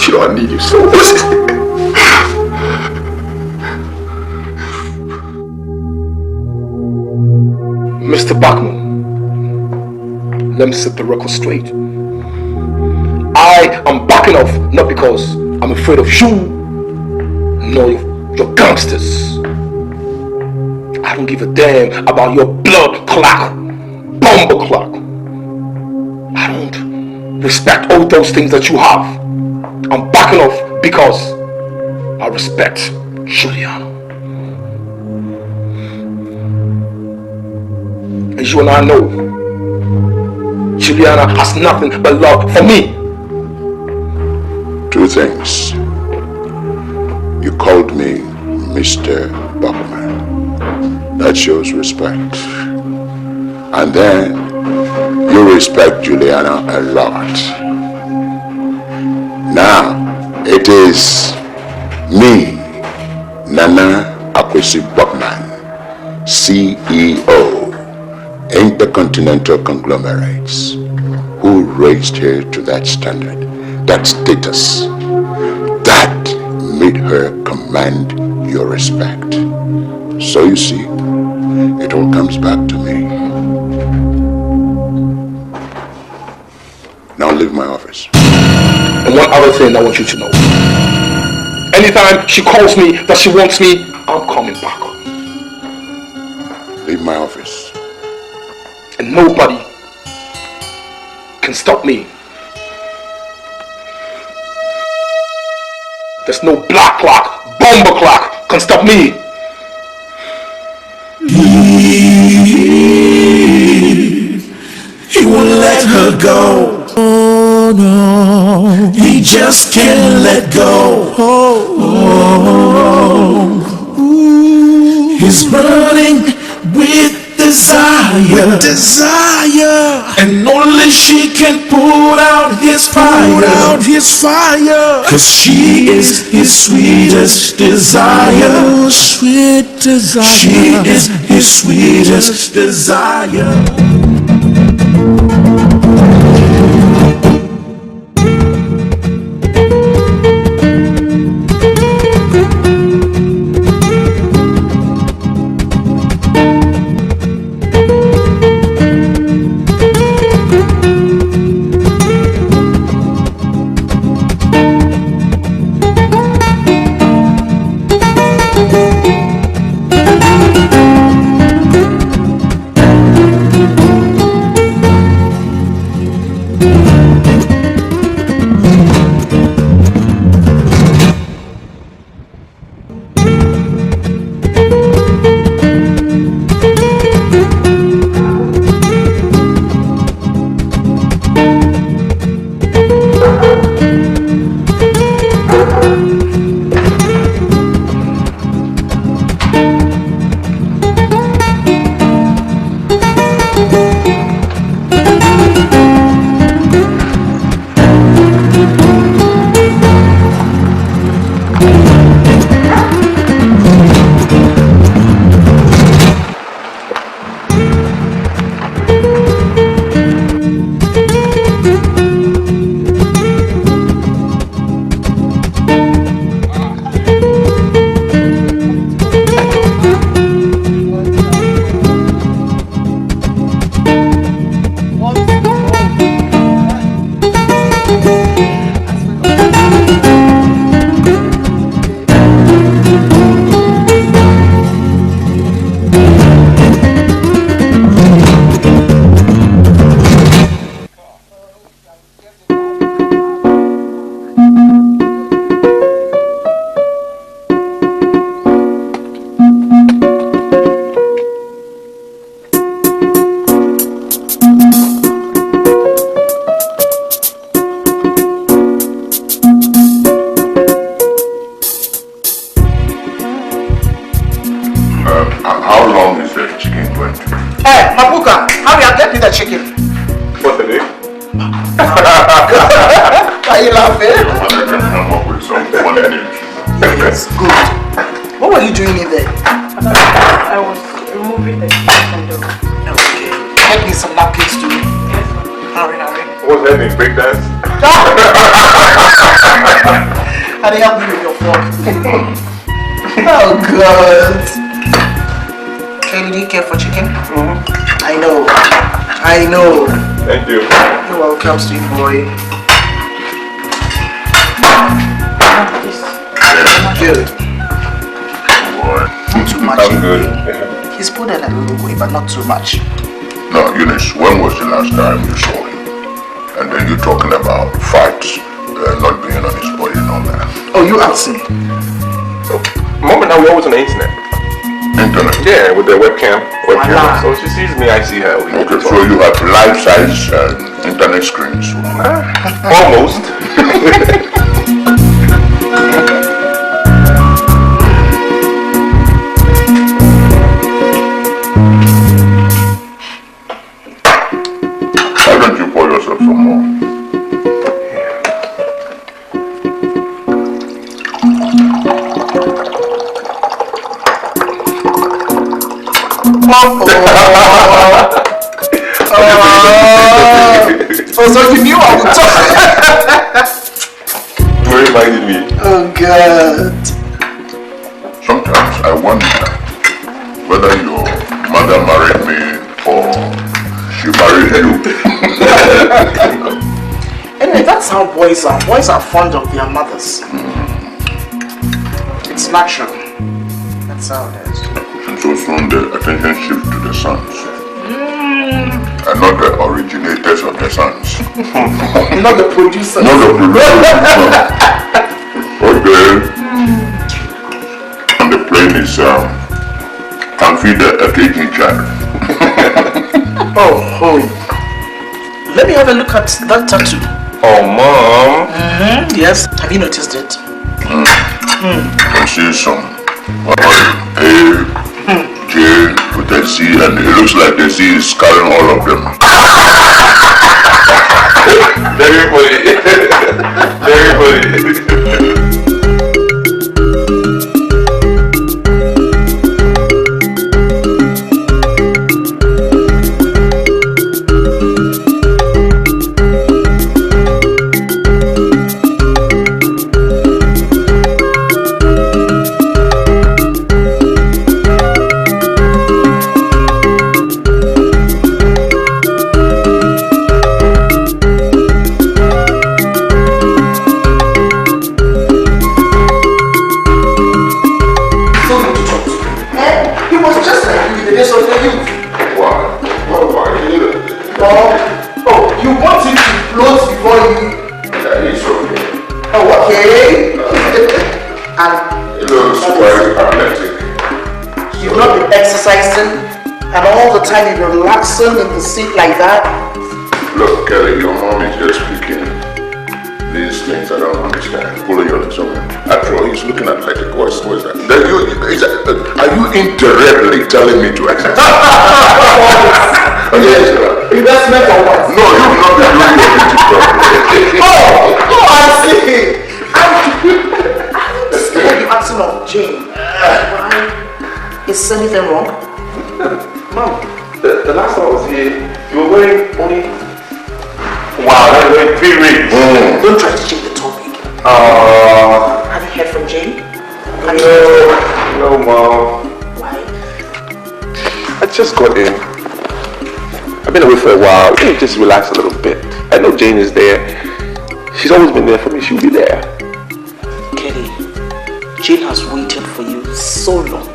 You know I need you so much. Mr. Bachman, let me set the record straight. I am backing off not because I'm afraid of you, nor your gangsters. I don't give a damn about your blood clock, bumble clock. I don't respect all those things that you have. I'm backing off because I respect Juliana. As you and I know, Juliana has nothing but love for me. Two things. You called me Mr. Bachman. That shows respect. And then you respect Juliana a lot. It is me, Nana Akwesi Buckman, CEO, Intercontinental Conglomerates, who raised her to that standard, that status, that made her command your respect. So you see, it all comes back to me. Now leave my office. And one other thing I want you to know. Anytime she calls me that she wants me, I'm coming back. Leave my office. And nobody can stop me. There's no black clock, bomber clock can stop me. He won't let her go. Oh no, he just can't let go. He's burning with desire, and only she can put out his fire, 'cause she is his sweetest desire. Sweet desire. She is his sweetest desire. Sweet boy. Good. Not too much. I'm good. He's put in a little way, but not too much. No, Eunice, when was the last time you saw him? And then you're talking about fights, not being on his body and all that. Oh, you asked me. Mom and I were always on the internet. Internet? Yeah, with the webcam. So she sees me, I see her. Okay, so you have life-size internet screens? Almost. Why don't you pour yourself some more? So you knew I would talk. You reminded me. Oh God. Sometimes I wonder whether your mother married me or she married you. Anyway, that's how boys are. Boys are fond of their mothers. It's natural. That's how it is. And so soon the attention shifts to the sons. And not the originators of the sons. Not the producers. Not the producers. Okay. And the plane is can feed a caging child. Oh. Let me have a look at that tattoo. Oh, Mom. Yes. Have you noticed it? I see some A, J with a C, and it looks like the C is carrying all of them. Very funny. Very funny. And you're relaxing in the seat like that. Look, Kelly, your mom is just speaking these things I don't understand. Pulling your legs over. After all, he's looking at like a voice. What is that? Are you indirectly telling me to exercise? Yes, investment or what? No, you've not been doing your duty properly. I see. I'm scared you're asking of Jane. Why? Is anything wrong? Mom, the last time I was here, you were wearing only... Wow, you were wearing 3 rings. Don't try to change the topic. Have you heard from Jane? No, Mom. Why? I just got in. I've been away for a while. Let me just relax a little bit. I know Jane is there. She's always been there for me. She'll be there. Kelly, Jane has waited for you so long.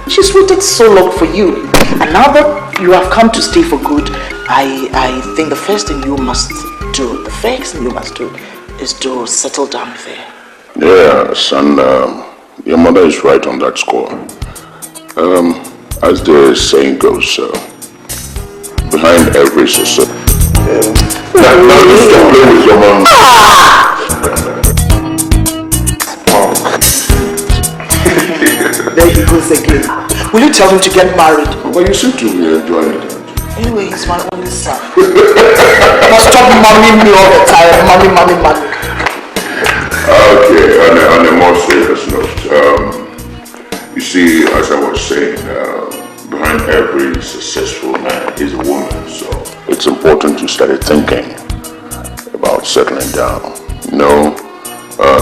She's waited so long for you. And now that you have come to stay for good, I think the first thing you must do, is to settle down with her. Yes, and your mother is right on that score. As the saying goes, behind every success. Now you stop playing with your mom. There he goes again. Will you tell him to get married? Well, you seem to be enjoying it. Anyway, he's my only son. Must stop momming me all the time. Mommy. Okay, on a more serious note, you see, as I was saying, behind every successful man is a woman, so it's important you started thinking about settling down. You know,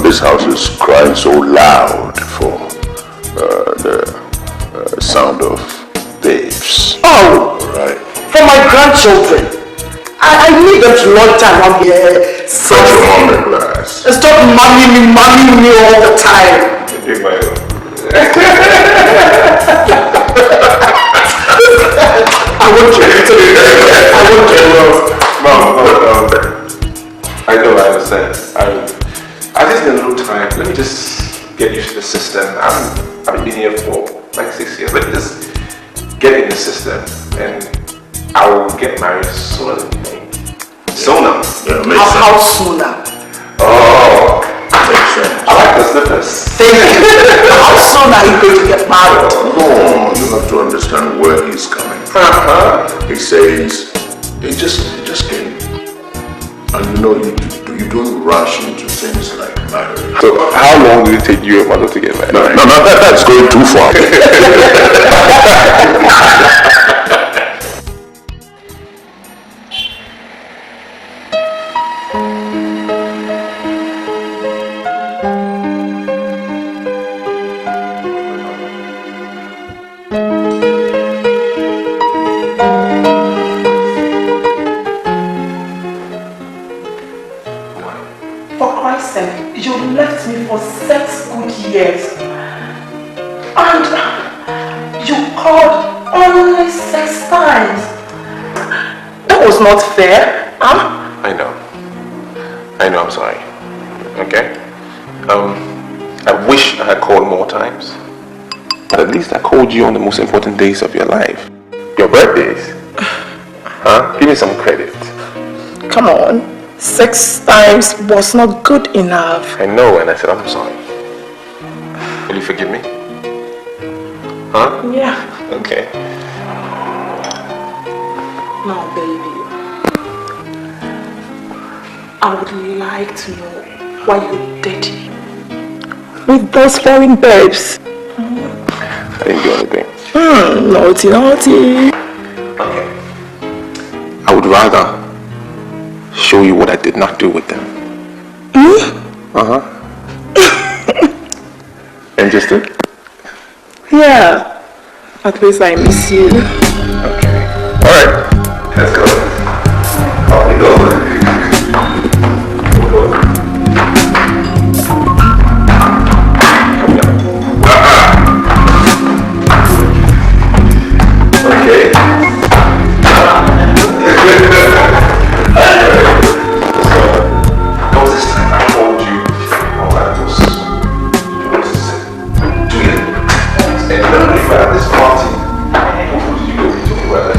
this house is crying so loud for the sound of babes. Oh! Right. For my grandchildren. I need them to loiter around here. Such a moment, glass. And stop momming me all the time. I want you. Mom, I know, I understand. I just need a little time. Let me just get used to the system. I've been here for like 6 years. Let me just get in the system, and I will get married sooner than you think. Sooner? Yeah, how sooner? Oh, makes sense. I like the slippers. Thank you. How soon are you going to get married? No, you have to understand where he's coming from. He says, it just came. And you know, you don't rush into things like So how long did it take you and mother to get married? No, that's going too far. Not fair, huh? I know, I'm sorry. Okay? I wish I had called more times. But at least I called you on the most important days of your life. Your birthdays. Huh? Give me some credit. Come on. 6 times was not good enough. I know, and I said I'm sorry. Will you forgive me? Huh? Yeah. Okay. Now, baby. I would like to know why you did with those foreign babes. I didn't do anything. Naughty. Okay. I would rather show you what I did not do with them. Interested? Yeah. At least I miss you. Okay. Alright. Let's go. Off we go. Okay. There was this time I told you all I was doing. And remember if I had this party, what did you do? We took it well.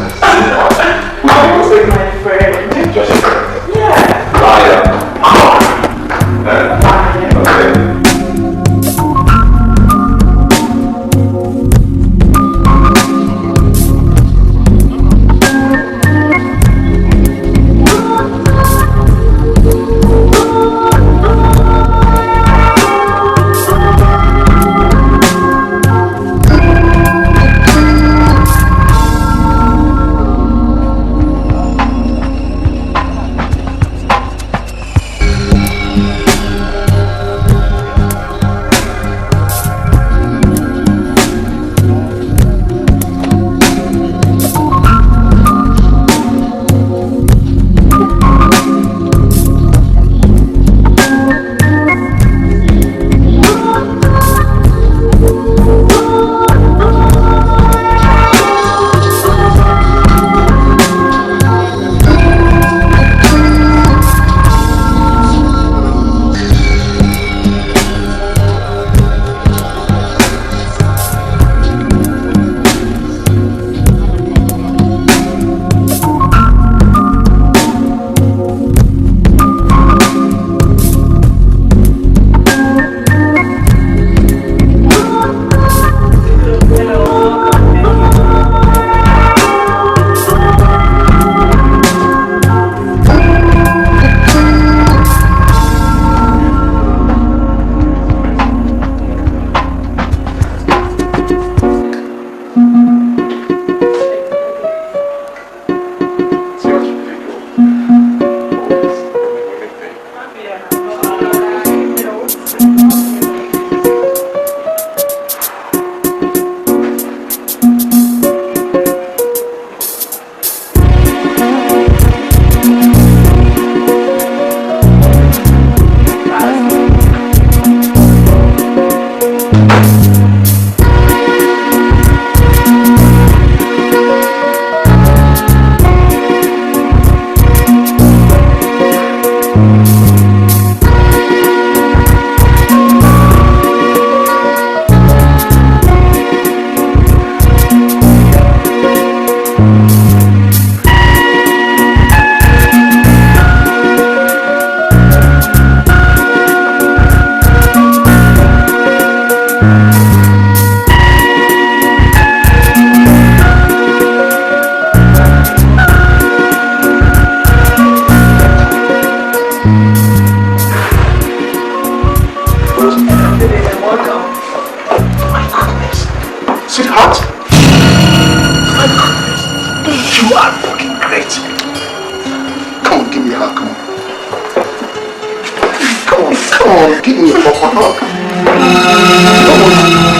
Come on, give me a proper hug.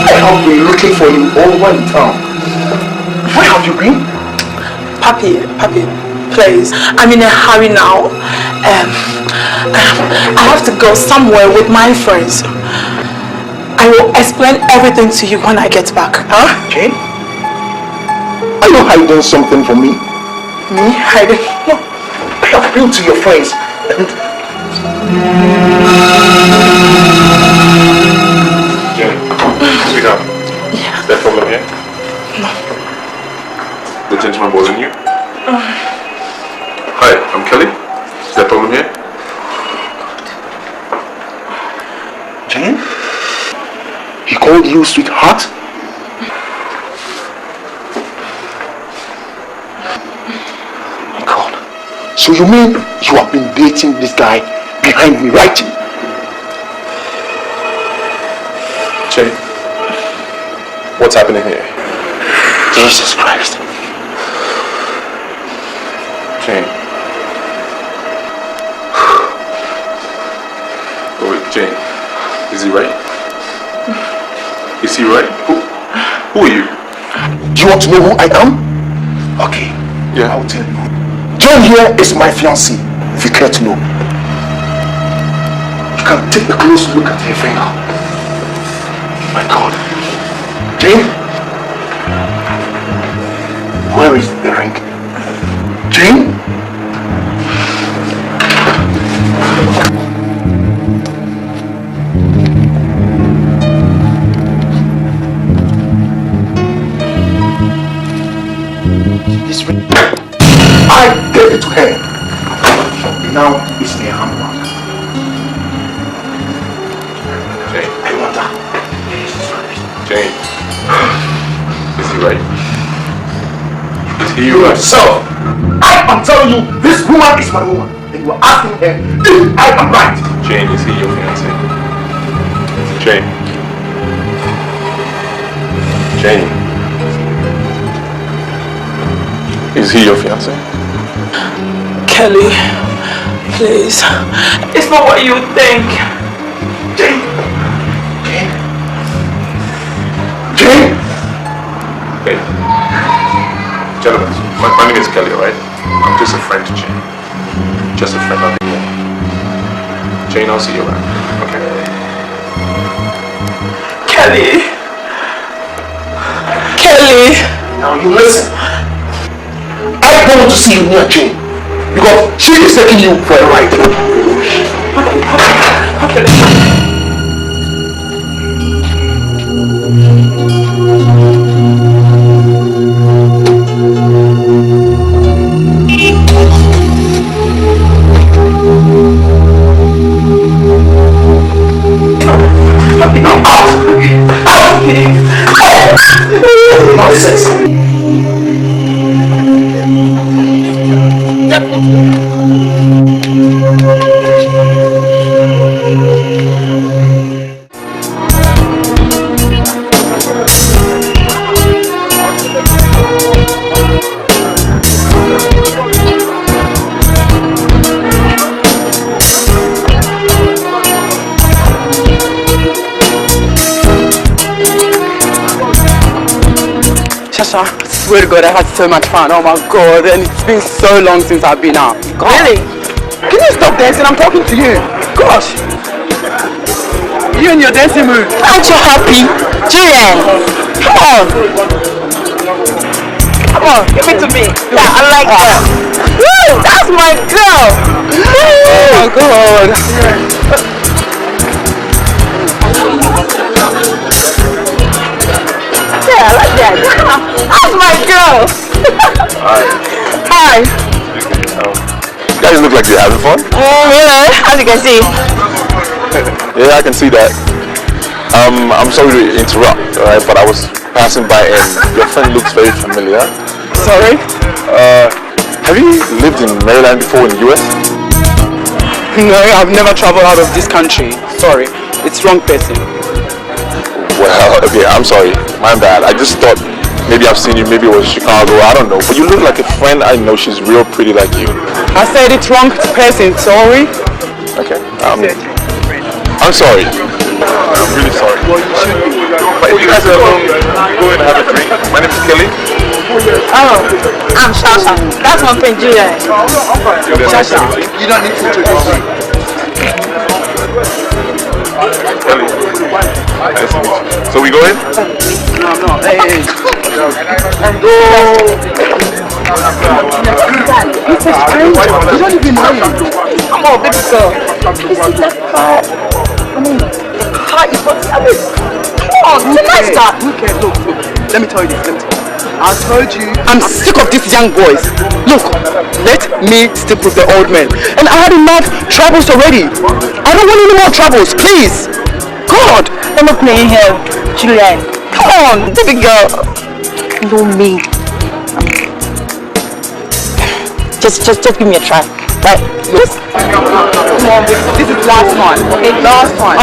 I have been looking for you all over in town. Where have you been? Papi, please. I'm in a hurry now. I have to go somewhere with my friends. I will explain everything to you when I get back. Huh? Jane? Are you hiding something from me? Me? Hiding? No. I have been to your friends and... Jane, sweetheart. Yeah. Is there a problem here? No. The gentleman bothering you? Hi, I'm Kelly. Is there a problem here? Jane? He called you sweetheart? God. So you mean you have been dating this guy behind me, right? Jane, what's happening here? Jesus Christ. Jane. Oh wait, Jane. Is he right? Is he right? Who are you? Do you want to know who I am? Okay. Yeah. I'll tell you. Jane here is my fiancée, if you care to know. You can take a close look at her finger. My God. Jane? Where is the ring? Jane? This ring, I gave it to her. Now it's a handbag. Jane. I wonder. Jane. Is he right? Is he You right? yourself. I am telling you, this woman is my woman. And you are asking her if I am right. Jane, is he your fiancé? Jane. Jane. Is he your fiancé? Kelly, please. It's not what you think. Jane. Jane. Jane. Hey. Gentlemen, my name is Kelly, alright? I'm just a friend to Jane. Just a friend, nothing more. Jane, I'll see you around. Okay? Kelly. Kelly. Now you listen. I don't want to see you near Jane because she is taking you for a ride. Okay. Now out! Nonsense! Shasha, I swear to God, I had so much fun. Oh my God, and it's been so long since I've been out. God. Really? Can you stop dancing? I'm talking to you. Gosh. You and your dancing mood. Aren't you happy? Julian, come on. Come on, give it to me. Yeah, I like that. Woo, that's my girl. Oh my God. Yeah, I like that. That's my girl. Hi. You guys look like you're having fun. Really? As you can see. Yeah, I can see that. I'm sorry to interrupt, alright, but I was passing by and your friend looks very familiar. Sorry? Have you lived in Maryland before in the US? No, I've never traveled out of this country. Sorry, it's wrong person. Well, okay, I'm sorry. My bad. I just thought maybe I've seen you, maybe it was Chicago, I don't know. But you look like a friend I know. She's real pretty like you. I said it's wrong person, sorry. Okay. I'm sorry. I'm really sorry. But if you guys are alone, go and have a drink. My name is Kelly. Oh, I'm Shasha. That's my friend Julia. Shasha, you don't need to introduce me. Kelly. Nice to meet you. So we going? No, I'm not. Hey. You don't even know him. Come on, baby girl. This is that car. I mean, the car is what I mean. Come on, it's a nice car. Okay, look. Let me tell you this. I told you. I'm sick of these young boys. Look, let me stick with the old man. And I had enough troubles already. I don't want any more troubles, please. God. I'm not playing here, Julian. Come on, baby girl. You know me. Just give me a try. Right? Yes. Come on, this is last one. Okay, last one.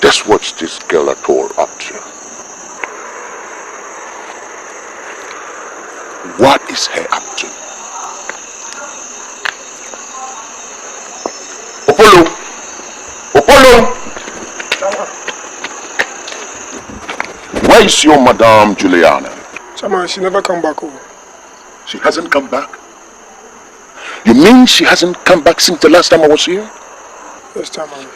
Just watch this girl at all up to. What is her up to? Opolo! Opolo! Where is your Madame Juliana? Chairman, she never come back home. She hasn't come back? You mean she hasn't come back since the last time I was here? Yes, Chairman.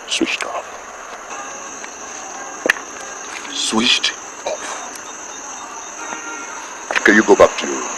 Switched off. Switched off. Okay, you go back to your room.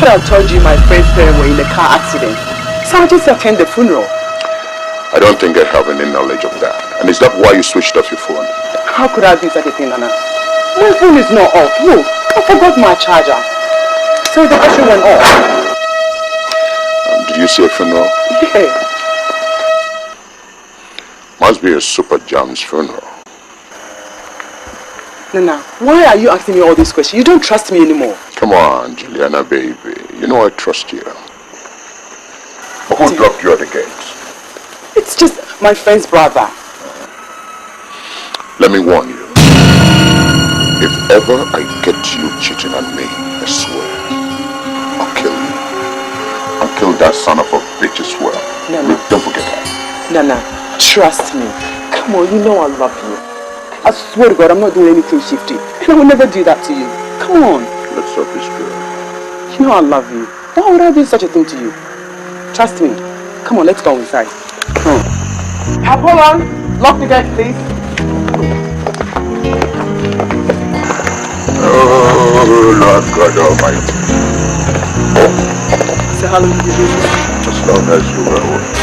I told you my friend's parents were in a car accident. So I just attended the funeral. I don't think I have any knowledge of that. And is that why you switched off your phone? How could I do such a thing, Nana? My phone is not off. Look, I forgot my charger. So the battery went off. Did you see a funeral? Yeah. Must be a Super Jam's funeral. Nana, why are you asking me all these questions? You don't trust me anymore. Come on, Juliana, baby. You know I trust you. But who dropped you at the gate? It's just my friend's brother. Let me warn you. If ever I get you cheating on me, I swear, I'll kill you. I'll kill that son of a bitch as well. Nana. Don't forget that. Nana, trust me. Come on, you know I love you. I swear to God, I'm not doing anything shifty. And I will never do that to you. Come on. Let's hope it's true. You know I love you. Why would I do such a thing to you? Trust me. Come on, let's go inside. Hold on. Lock the gate, please. Oh, Lord God Almighty. So how long did you do this? As long as you will.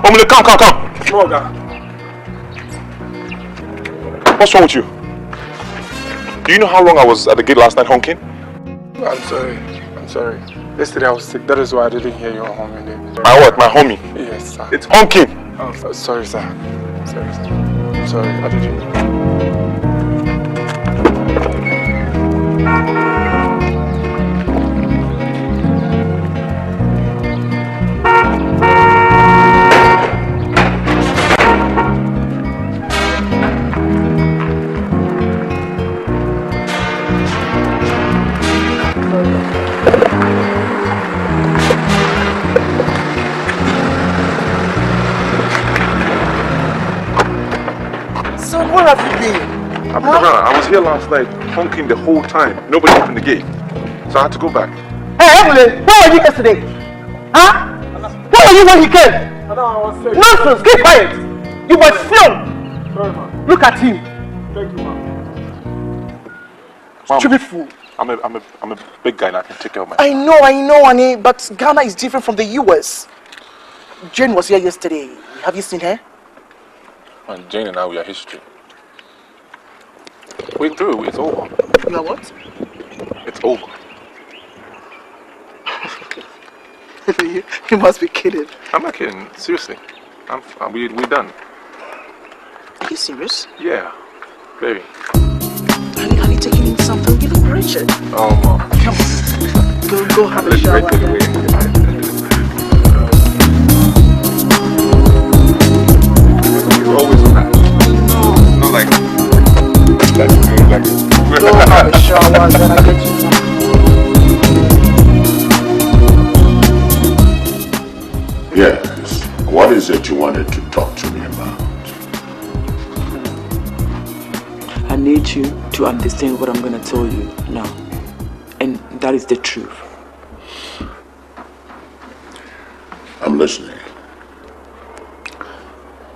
Omule, come. Small guy. What's wrong with you? Do you know how long I was at the gate last night honking? I'm sorry. I'm sorry. Yesterday I was sick. That is why I didn't hear your honking. My what? My homie? Yes, sir. It's honking. Oh, sorry, sir. Sorry, sir. I'm sorry. I didn't. I was here last night, honking the whole time. Nobody opened the gate. So I had to go back. Hey, Emily, where were you yesterday? Huh? Where were you when he came? Nonsense, keep quiet. You were slow. Sorry, man. Look at him. Thank you, man. Stupid fool. I'm a big guy and I can take care of myself. I know, honey, but Ghana is different from the US. Jane was here yesterday. Have you seen her? And Jane and I, we are history. We're through. It's over. You are what? It's over. You must be kidding. I'm not kidding. Seriously. We're done. Are you serious? Yeah. Very. Honey, taking in something. You look wretched. Oh, Mom. Come on. Go have a shower. You're always on that. Not like Go have a shower, then I get you some. Yes. What is it you wanted to talk to me about? I need you to understand what I'm going to tell you now. And that is the truth. I'm listening.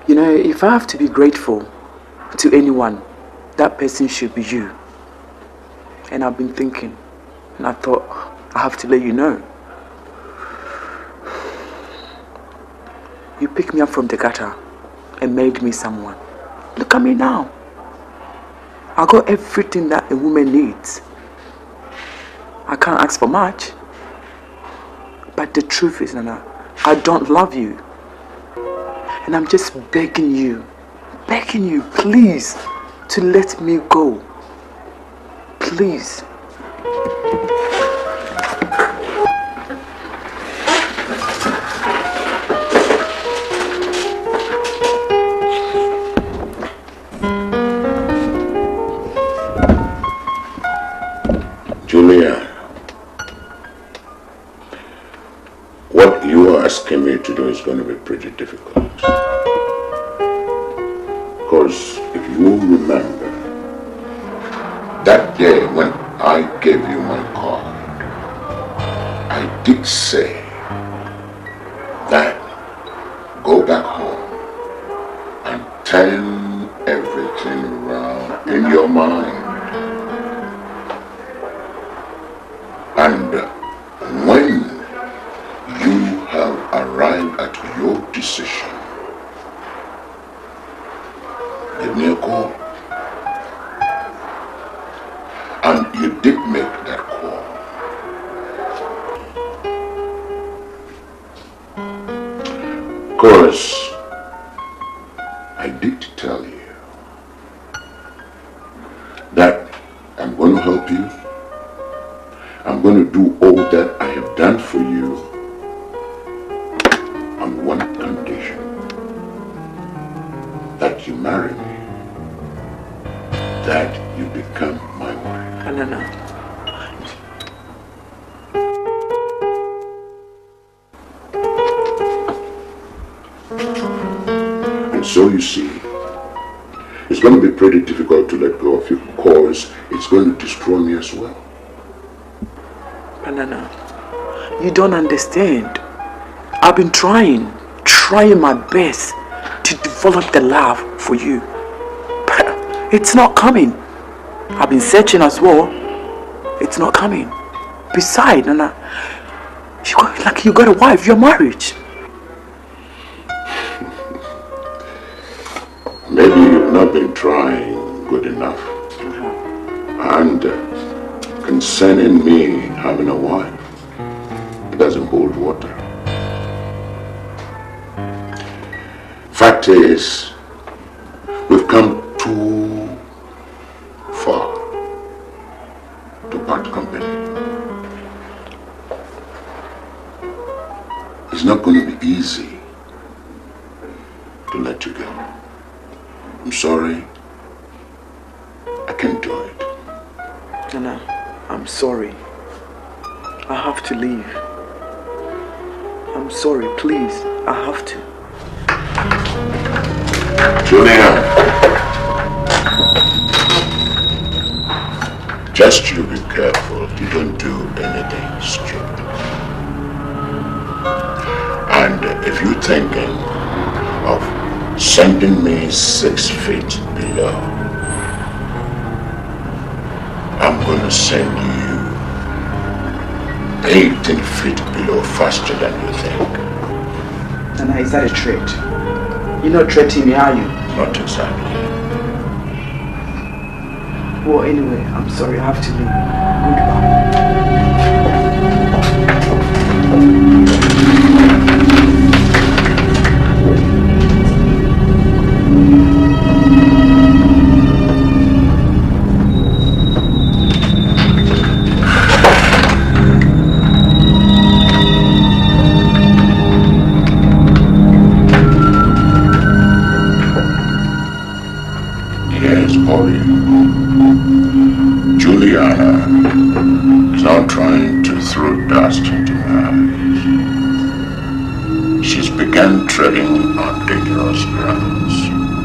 You know, if I have to be grateful to anyone, that person should be you. And I've been thinking, and I thought I have to let you know. You picked me up from the gutter and made me someone. Look at me now. I got everything that a woman needs. I can't ask for much. But the truth is, Nana, I don't love you. And I'm just begging you, please, to let me go. Please. Julia, what you are asking me to do is going to be pretty difficult. Because if you remember, that day when I gave you my card, I did say that go back home and turn everything around in your mind. And when you have arrived at your decision, give me a call. And you did make that call. Because I did tell you that I'm going to help you. I'm going to do all that I have done for you on one condition. That you marry me. That you become my wife. No. And so you see, it's going to be pretty difficult to let go of you because it's going to destroy me as well. No. You don't understand. I've been trying my best to develop the love for you. But it's not coming. I've been searching as well. It's not coming. Besides, Nana, you got a wife, you're married. Maybe you've not been trying good enough. And concerning me having a wife, it doesn't hold water. Fact is, we've come too far to part company. It's not going to be easy to let you go. I'm sorry. I can't do it. Nana, I'm sorry. I have to leave. I'm sorry, please. I have to. Julian, just you be careful you don't do anything stupid. And if you're thinking of sending me 6 feet below, I'm going to send you 18 feet below faster than you think. Nana, is that a threat? You're not threatening me, are you? Not exactly. Well, anyway, I'm sorry, I have to leave. Goodbye. Juliana is now trying to throw dust into my eyes. She's begun treading on dangerous grounds,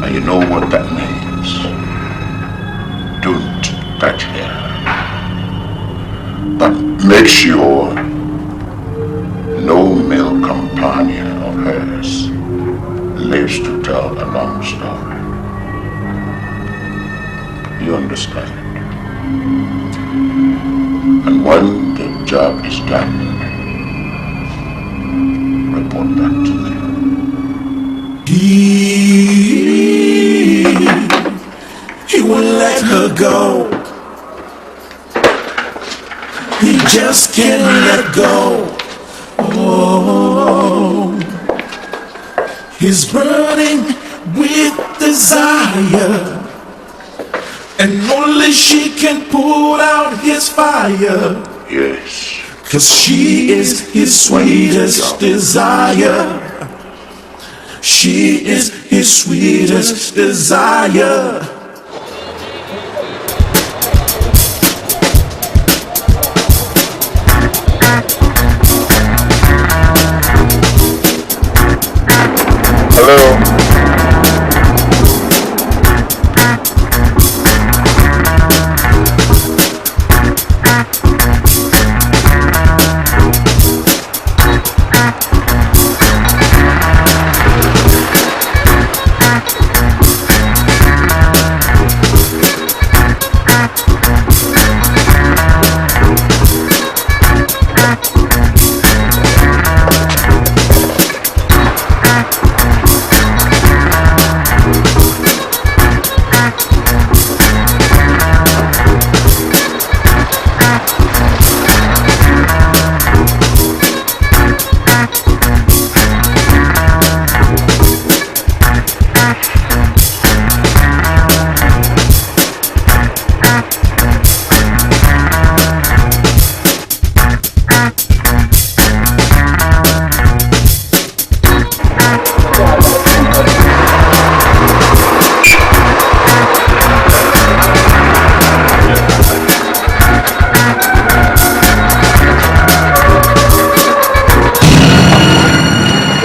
and you know what that means. Don't touch her. But make sure no male companion of hers lives to tell a long story. You understand? And when the job is done, report back to me. He won't let her go. He just can't let go. Oh, he's burning with desire. And only she can put out his fire. Yes. 'Cause she is his sweetest desire. She is his sweetest desire. Hello.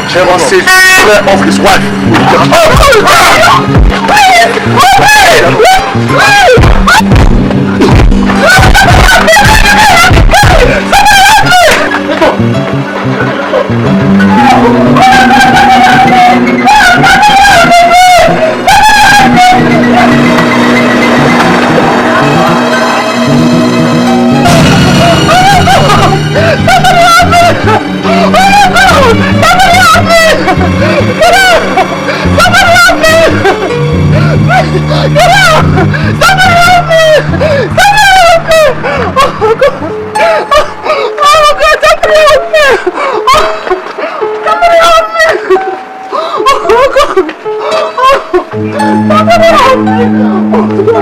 Chairman says clear off his wife. Somebody help me! Get out! Somebody help me! Somebody help me! Oh God! Oh God! Somebody help me! Somebody help me! Oh God! Somebody help me! Oh God! Somebody help me!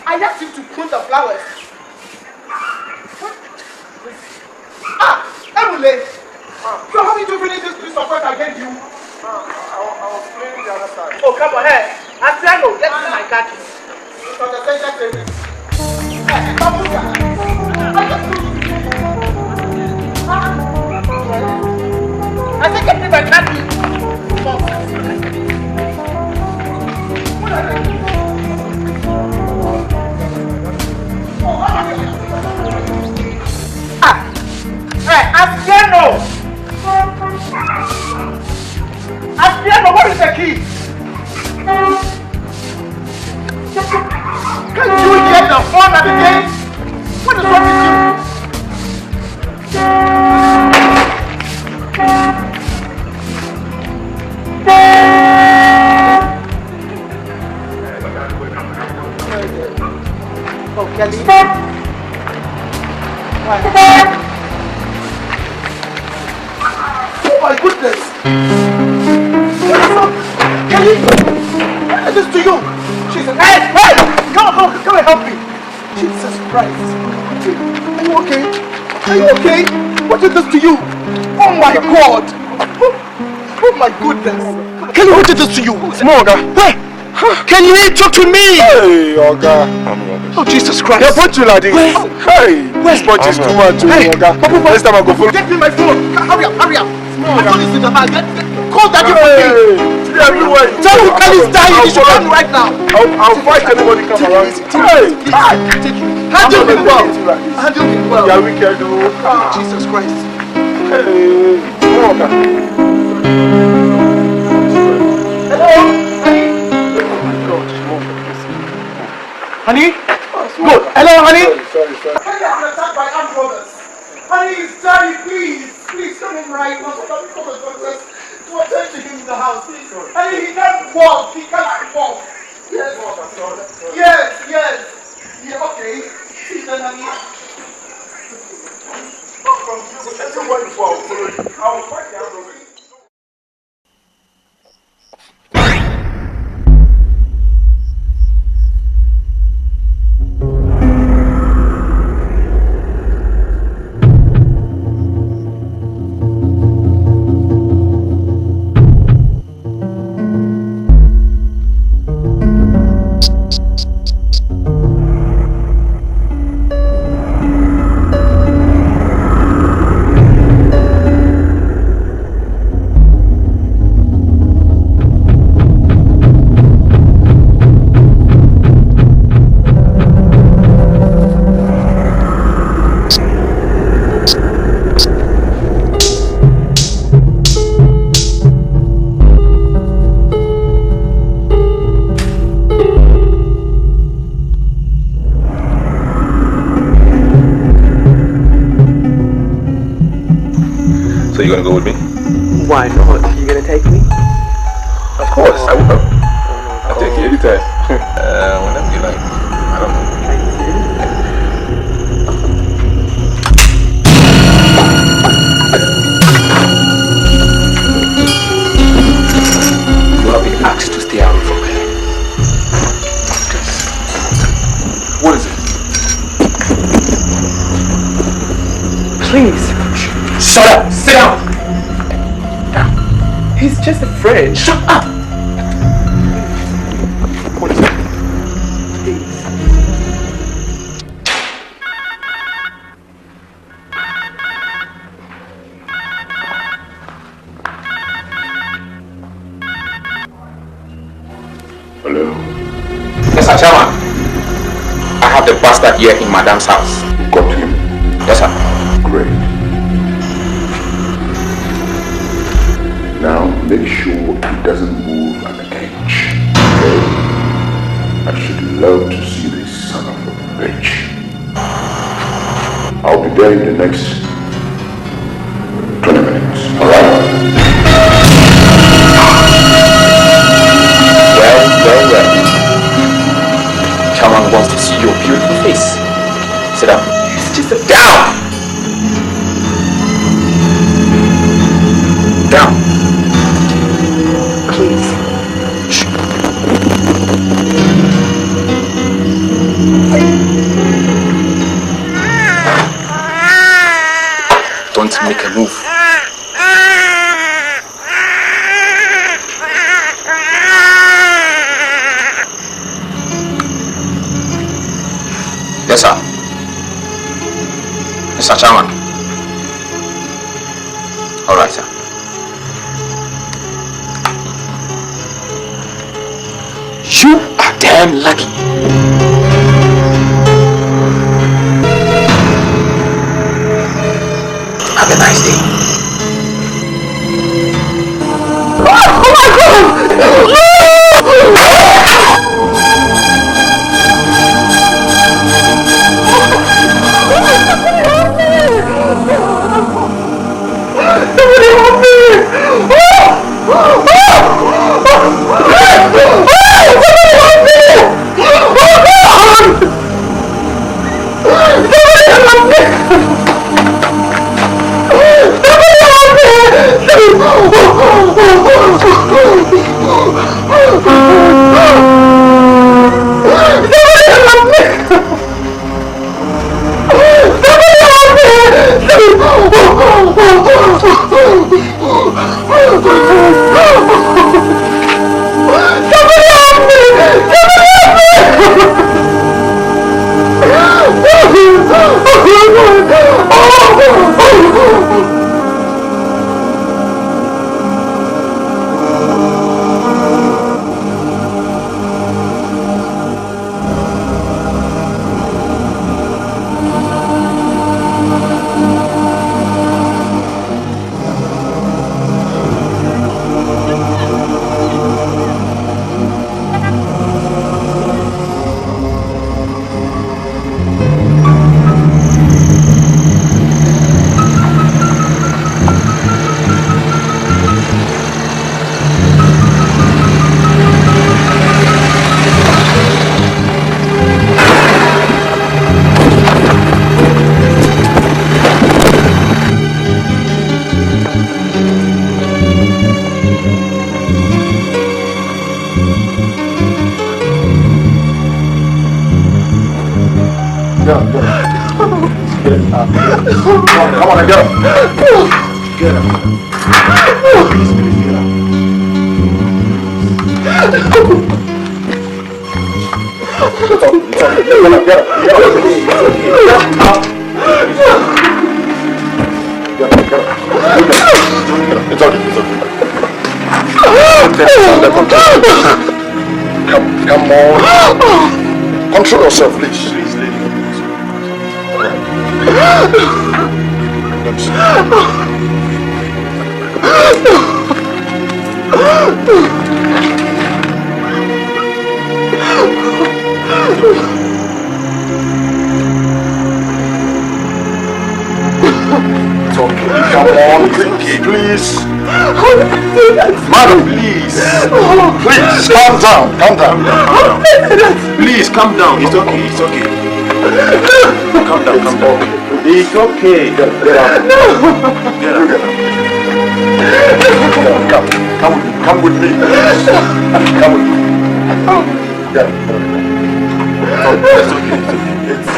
I asked you to prune the flowers. Emule! So how did you finish this piece of work I gave you? I was playing the other side. Oh, come on, hey! Astiano, get me my khakis. It's on the center table. Hey, come on, I said get me my khakis. Hey, Astiano! Astiano, what is the key? Can't you hear the phone at the gate? What is wrong with you? Oh, Kelly. Oh my goodness! Kelly! What is this to you? She said, hey! Come and help me! Jesus Christ! Are you okay? Are you okay? What is this to you? Oh my God! Oh my goodness! Kelly, what did this to you? Moga! Hey! Can you talk to me? Hey, Oga! Oh Jesus Christ! Yeah, put you like this. Hey! This punch is too much, Oga. Next time I go full. Get me my phone! Hurry up! My phone is in the bag. Call Daddy for me! Everywhere! Tell me Kelly's dying! You should run right now! I'll fight anybody come around. Hey! Handle me well! Handle me well! Yeah, wicked, oh. Jesus Christ! Hey! Moga! Hello? Honey? Oh my God, Honey? Good. Hello, honey? Sorry. Honey, I've been attacked by armed robbers. Honey, Daddy, please. Please come in right now. Come and doctors to attend to him in the house. Please. Honey, he can't walk. Yes. Yeah, okay. See then, honey. From you, everywhere you go, I will fight the armed robbers. gonna go with me? Why not? You gonna take me? Of course, I will. I'll take you anytime. Whenever you like. I don't know. You have been asked to stay away from her. What is it? Please. Shut up! Sit down! He's just a friend. Shut up! What is it? Hello? Mr. Chairman, I have the bastard here in Madam's house. You got him? Yes, sir. Great. Now make sure he doesn't move an inch. Okay? I should love to see this son of a bitch. I'll be there in the next 20 minutes. Alright? Well. Chairman wants to see your beautiful face. Sit down. It's just a Down! Down! Please. Don't make a move. Yes, sir. Mr. Chairman. All right, sir. You are damn lucky. Have a nice day. Come on. Control yourself, please. It's okay. Come on, quick. okay. Please. Madam, please. Please, calm down. Calm down. Please, calm down. It's okay. It's okay. Calm down. Calm down. It's okay. Get up. Get up. Come with me. Come with me. Yeah. It's okay. It's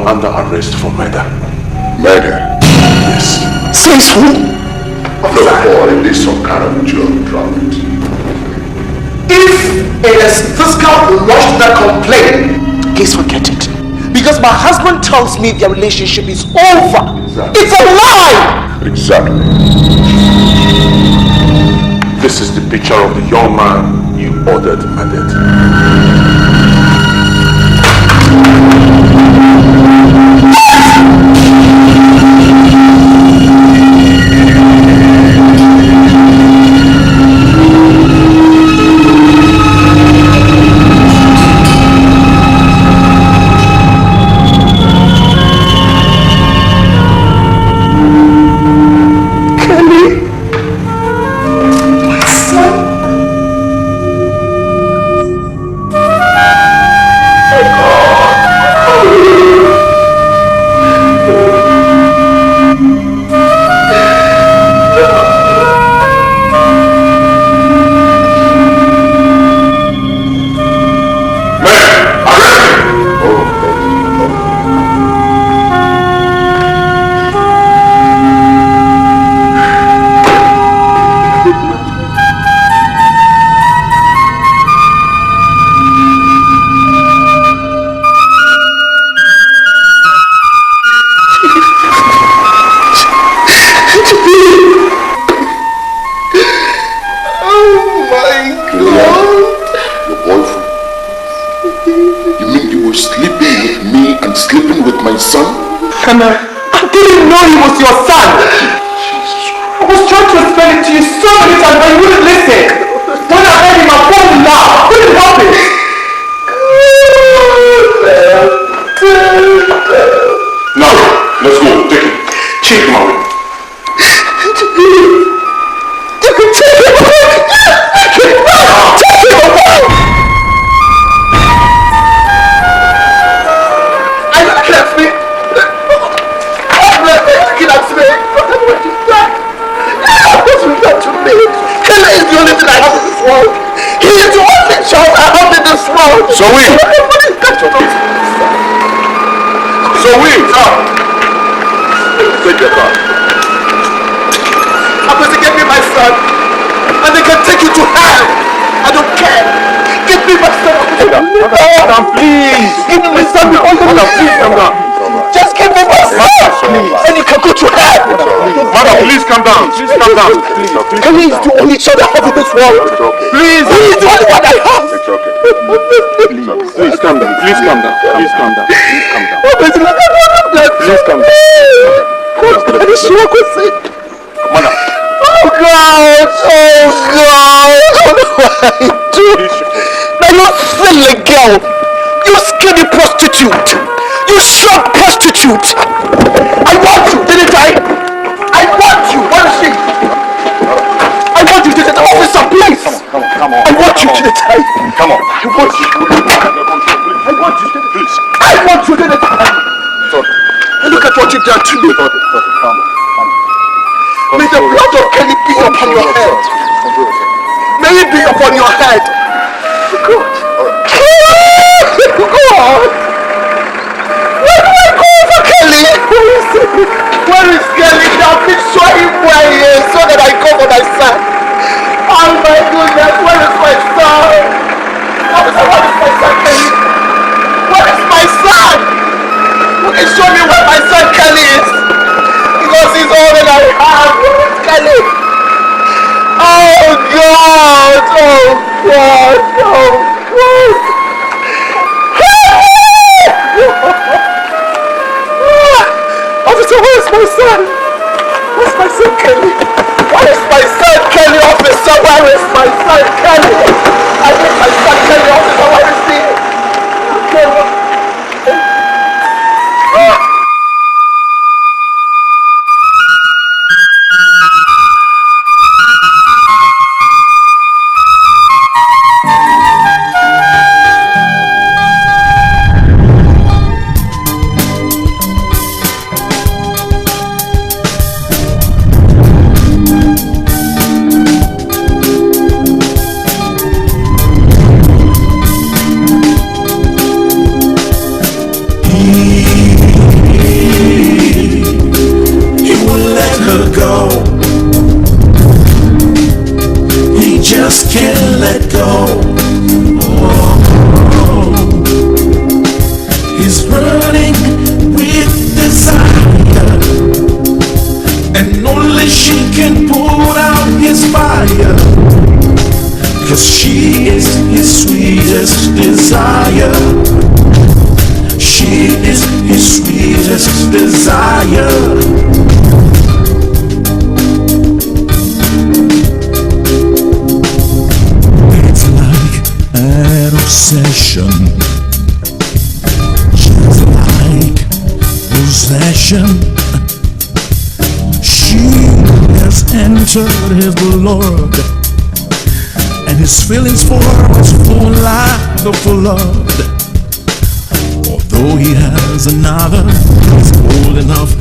under arrest for murder. Murder? Yes. Says who? Look, boy, this is some kind of joke, drop it. If it is this girl who lodged that complaint, please forget it. Because my husband tells me their relationship is over. Exactly. It's a lie! Exactly. This is the picture of the young man you ordered murdered. Hannah, I didn't know he was your son. I was trying to explain it to you so many times, but you wouldn't listen. When I heard him, I phoned loud. I couldn't help it. No, listen. Take your car. I'm going to get me my son, and they can take you to hell. I don't care. Give me my son. Madam, please. Give me my son. Madam, please calm down. Just give me my son, and you can go to hell. Madam, please calm down. Please calm down. Please, the only child I have in this world. Please. Please, the only one I have. It's okay. Please calm down. Please calm down. Please calm down. Please calm down. Please calm down. Madam. Oh God! Oh God! What do I do? Now you silly girl! You skinny prostitute! You short prostitute! I want you, didn't I? I want you! Where is she? I want you, didn't I? Officer, please! Come on. I want you, didn't I? Come on. I want you. I want you, didn't I? I want you, didn't I? Look at what you've done to me. May the blood of Kelly be upon your head. May it be upon your head. God. God. Where do I go for Kelly? Where is Kelly? I've been showing where he is so that I go for my son. Oh my goodness, where is my son? Where is my son, Kelly? Where is my son? Please show me where my son Kelly is. Because he's all that I have. Where is Kelly? Oh God! Oh God! Oh God! Officer, where is my son? Where's my son Kelly? Where is my son Kelly, officer? Where is my son Kelly? I need my son Kelly, officer. Where is he? His Lord, and his feelings for her was flowing like the flood. Although he has another, he's old enough